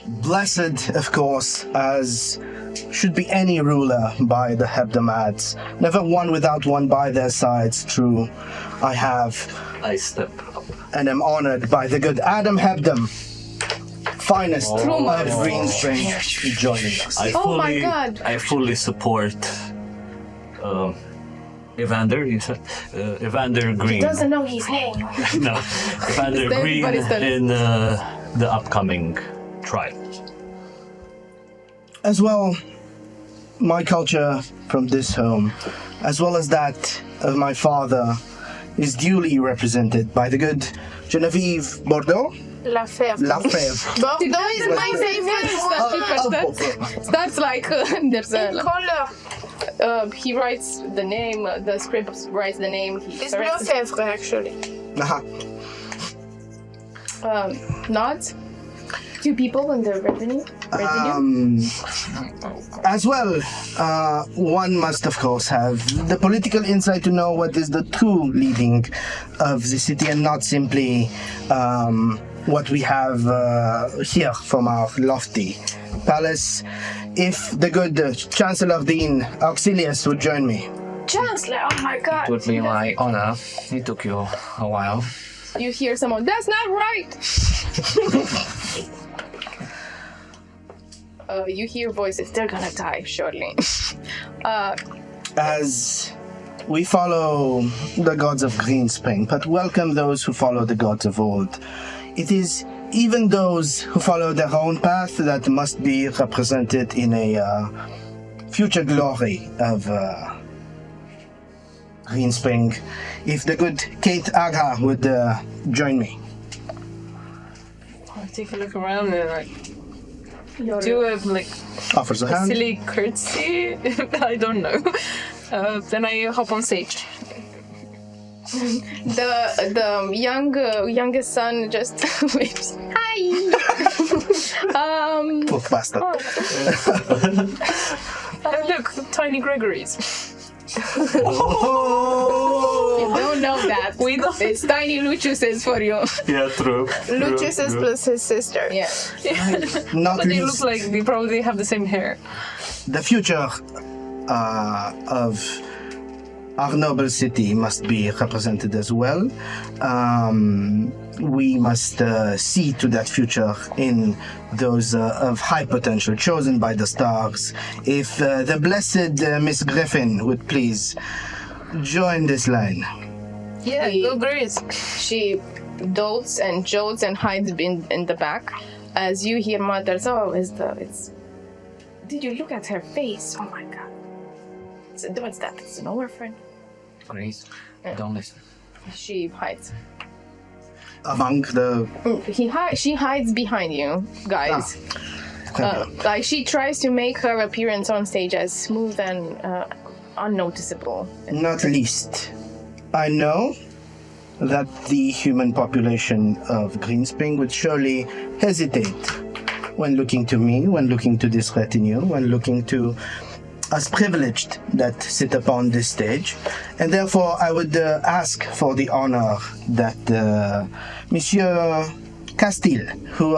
Blessed, of course, as should be any ruler by the Hebdomads. Never one without one by their sides, true. I step up. And am honored by the good Adam Hebdom, finest of Green Spring, joining us. My God. I fully support Evander, you said? Evander Green. He doesn't know his name. No, Evander Green in the upcoming trial. As well, my culture from this home, as well as that of my father, is duly represented by the good Genevieve Bordeaux. Lafèvre. Bordeaux is my favorite. That's like there's a Color. he writes the name. The script writes the name. It's Lefebvre, actually. Aha. Nods. 2 people in the retinue? As well, one must of course have the political insight to know what is the true leading of the city and not simply what we have here from our lofty palace. If the good Chancellor Dean Auxilius would join me. Chancellor, oh my god. It would be my honor. It took you a while. You hear someone, that's not right! You hear voices, they're gonna die shortly. As we follow the gods of Greenspring, but welcome those who follow the gods of old. It is even those who follow their own path that must be represented in a future glory of Greenspring. If the good Kate Aga would join me. I'll take a look around and do a Offers a hand. silly curtsy. I don't know. Then I hop on stage. The youngest son just waves. Hi! Poor bastard. Look, tiny Gregory's. You don't know that. We don't. It's tiny Lucius's for you. Yeah, true. Lucius's plus his sister. Yeah. Not But they least, look like they probably have the same hair. the future of our noble city must be represented as well. We must see to that future in those of high potential chosen by the stars. If the blessed Miss Griffin would please join this line. Yeah, go Grace. She dotes and jotes and hides in the back as you hear mutters. Oh, it's. Did you look at her face? Oh my god. What's that? It's an orphan. Grace, don't listen. She hides. Among the... She hides behind you, guys. Like she tries to make her appearance on stage as smooth and unnoticeable. Not least, I know that the human population of Greenspring would surely hesitate when looking to me, when looking to this retinue, when looking to us privileged that sit upon this stage. And therefore, I would ask for the honor that Monsieur Castile, who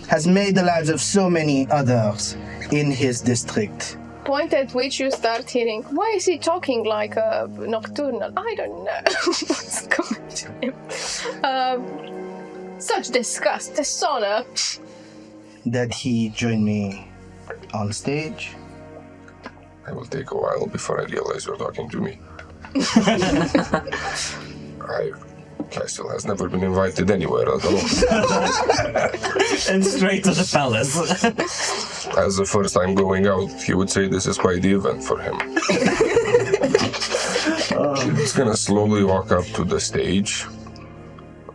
has made the lives of so many others in his district. Point at which you start hearing, why is he talking like a nocturnal? I don't know what's coming to him. Such disgust, dishonor. That he join me on stage. It will take a while before I realize you're talking to me. Castile has never been invited anywhere alone. And straight to the palace. As the first time going out, he would say this is quite the event for him. He's gonna slowly walk up to the stage.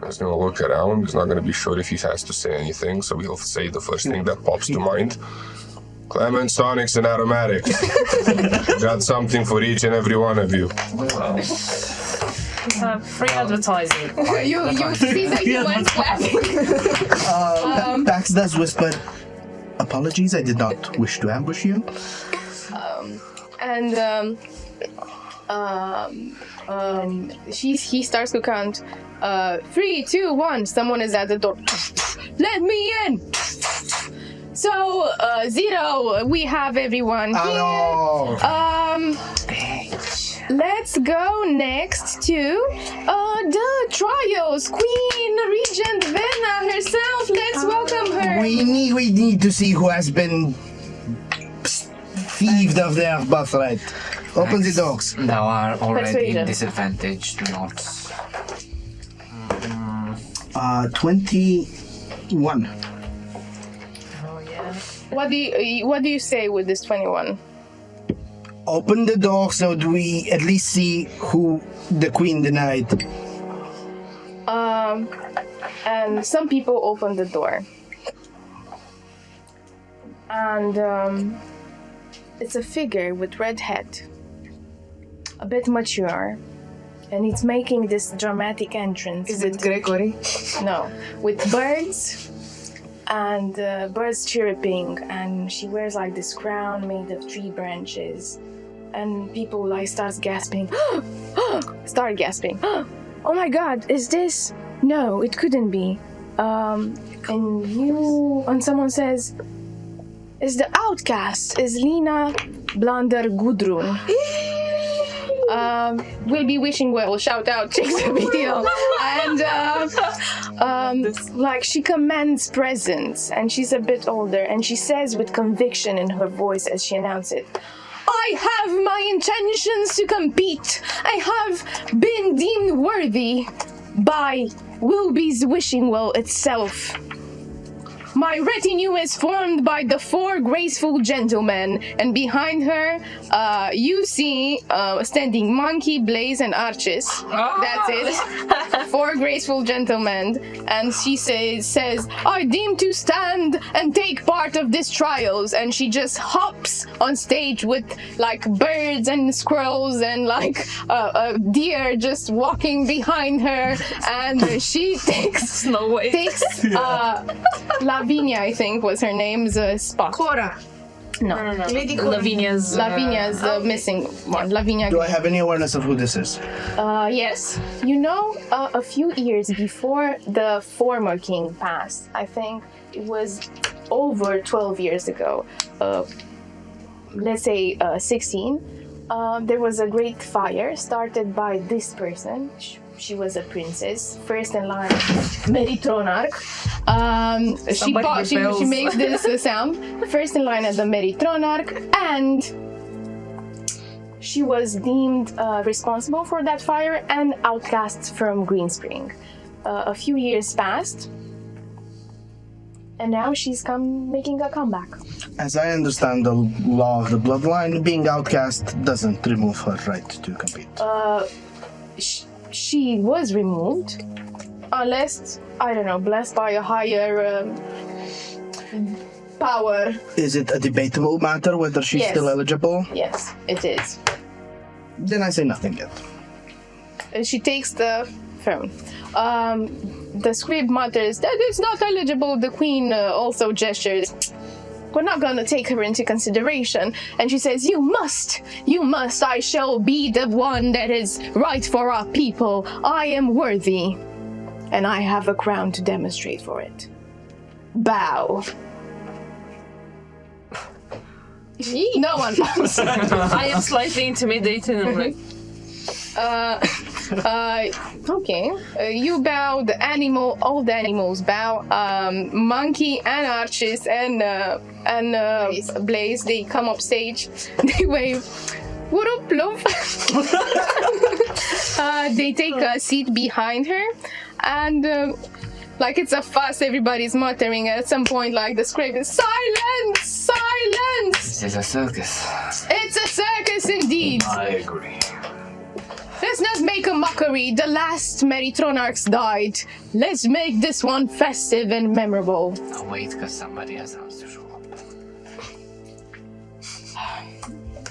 He's gonna look around. He's not gonna be sure if he has to say anything, so he'll say the first thing that pops to mind. Clemens, tonics, and aromatics. Got something for each and every one of you. Free advertising. You see the humans laughing. Pax does whisper, apologies, I did not wish to ambush you. He starts to count. 3, 2, 1. Someone is at the door. Let me in. So 0. We have everyone here. Hello. Let's go next to the trials. Queen Regent Venna herself. Let's welcome her. We need to see who has been thieved of their birthright. Open the doors. Thou are already Persuasion. disadvantaged. Do not. 21. What do you say with this 21? Open the door so that we at least see who the queen denied. And some people open the door. And it's a figure with red head. A bit mature. And it's making this dramatic entrance. Is it Gregory? No. With birds and birds chirping, and she wears like this crown made of tree branches, and people like start gasping. Oh my god, is this? No, it couldn't be. And someone says, is the outcast, is Lina Blander Gudrun. We'll be wishing well, shout out, chicks a video. And like she commands presence, and she's a bit older, and she says with conviction in her voice as she announces it, I have my intentions to compete. I have been deemed worthy by Wilby's wishing well itself. My retinue is formed by the 4 graceful gentlemen, and behind her, you see standing Monkey, Blaze, and Archis. That's it. 4 graceful gentlemen, and she says, I deem to stand and take part of these trials, and she just hops on stage with like birds and squirrels and like a deer just walking behind her, and she takes Lavinia, I think was her name's spot. Cora. No. Lady Cora. Lavinia's the missing one. Lavinia. Do I have any awareness of who this is? Yes. You know, a few years before the former king passed, I think it was over 12 years ago, let's say 16, there was a great fire started by this person. She was a princess, first in line, Meritronarch. She makes this sound, first in line at the Meritronarch, and she was deemed responsible for that fire and outcast from Greenspring. A few years passed, and now she's making a comeback. As I understand the law of the bloodline, being outcast doesn't remove her right to compete. She was removed, unless, I don't know, blessed by a higher power. Is it a debatable matter whether she's still eligible? Yes, it is. Then I say nothing yet. She takes the throne. The scribe mutters that it's not eligible. The queen also gestures, we're not going to take her into consideration. And she says, you must, I shall be the one that is right for our people. I am worthy, and I have a crown to demonstrate for it. Bow. No one bows. I am slightly intimidated. I'm like, okay. You bow, all the animals bow. Monkey and Archis and Blaze, they come up stage. They wave. What up, love? They take a seat behind her, and like it's a fuss, everybody's muttering. At some point, like the scribe is silence, silence. This is a circus. It's a circus indeed. I agree. Let's not make a mockery. The last Meritronarchs died. Let's make this one festive and memorable. I'll wait because somebody else has to show up.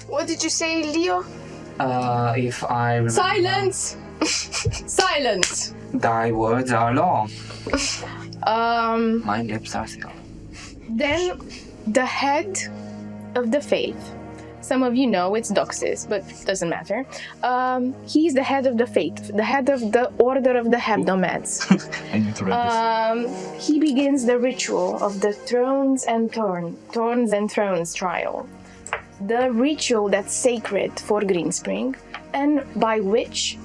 What did you say, Leo? If I remember, Silence! Silence! thy words are law. My lips are sealed. Then the head of the faith. Some of you know it's Doxis, but doesn't matter. He's the head of the faith, the head of the Order of the Hebdomades. I need to read this. He begins the ritual of the Thorns and Thrones trial. The ritual that's sacred for Greenspring, and by which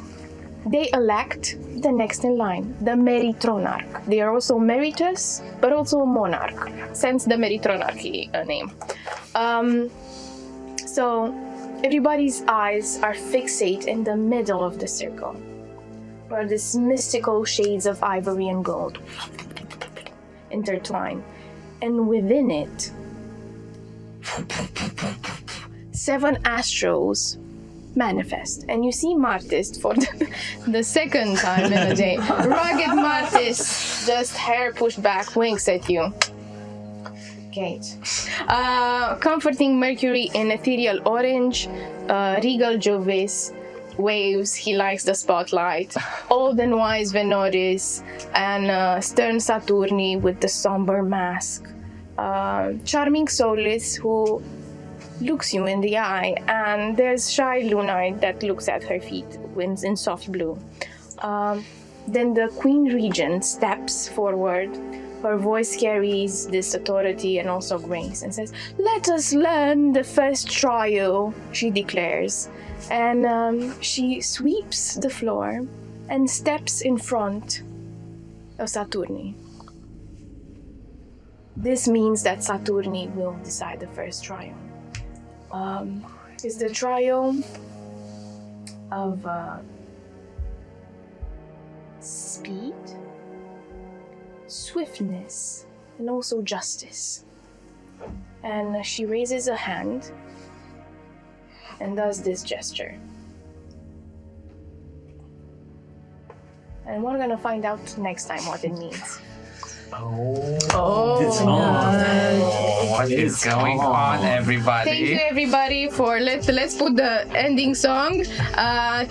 they elect the next in line, the Meritronarch. They are also Meritus, but also Monarch, since the Meritronarchy name. So everybody's eyes are fixate in the middle of the circle, where these mystical shades of ivory and gold intertwine. And within it, 7 astros manifest. And you see Martis for the second time in a day. Rugged Martis, just hair pushed back, winks at you. Gate. Comforting Mercury in ethereal orange, regal Jovis, waves. He likes the spotlight. Old and wise Venoris and stern Saturni with the somber mask. Charming Solis who looks you in the eye, and there's shy Lunite that looks at her feet in soft blue. Then the Queen Regent steps forward. Her voice carries this authority and also grace and says, "Let us learn the first trial," she declares. And she sweeps the floor and steps in front of Saturni. This means that Saturni will decide the first trial. It's the trial of speed, swiftness, and also justice. And she raises a hand and does this gesture. And we're gonna find out next time what it means. It's on. What is going on, everybody? Thank you, everybody, for let's put the ending song.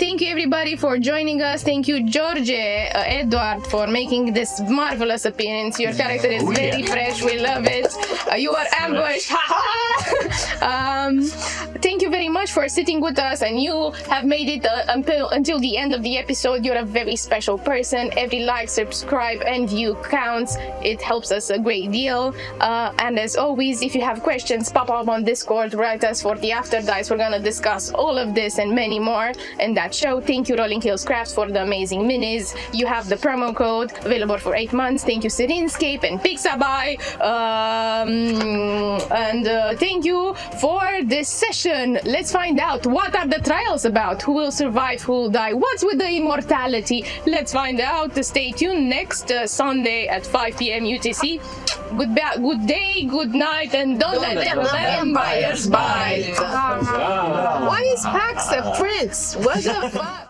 Thank you, everybody, for joining us. Thank you, George, Edward, for making this marvelous appearance. Your character is very fresh. We love it. You are ambushed. Thank you very much for sitting with us, and you have made it until the end of the episode. You're a very special person. Every like, subscribe, and view counts. It helps us a great deal. And as always, if you have questions, pop up on Discord, write us for the After Dice. We're gonna discuss all of this and many more in that show. Thank you, Rolling Hills Crafts, for the amazing minis. You have the promo code available for 8 months. Thank you, Sirenscape and Pixabay. And thank you for this session. Let's find out, what are the trials about? Who will survive? Who will die? What's with the immortality? Let's find out. Stay tuned next Sunday at 5 p.m. UTC. Good day, good night, and don't let them vampires bite. Why is Pax a prince? What the fuck?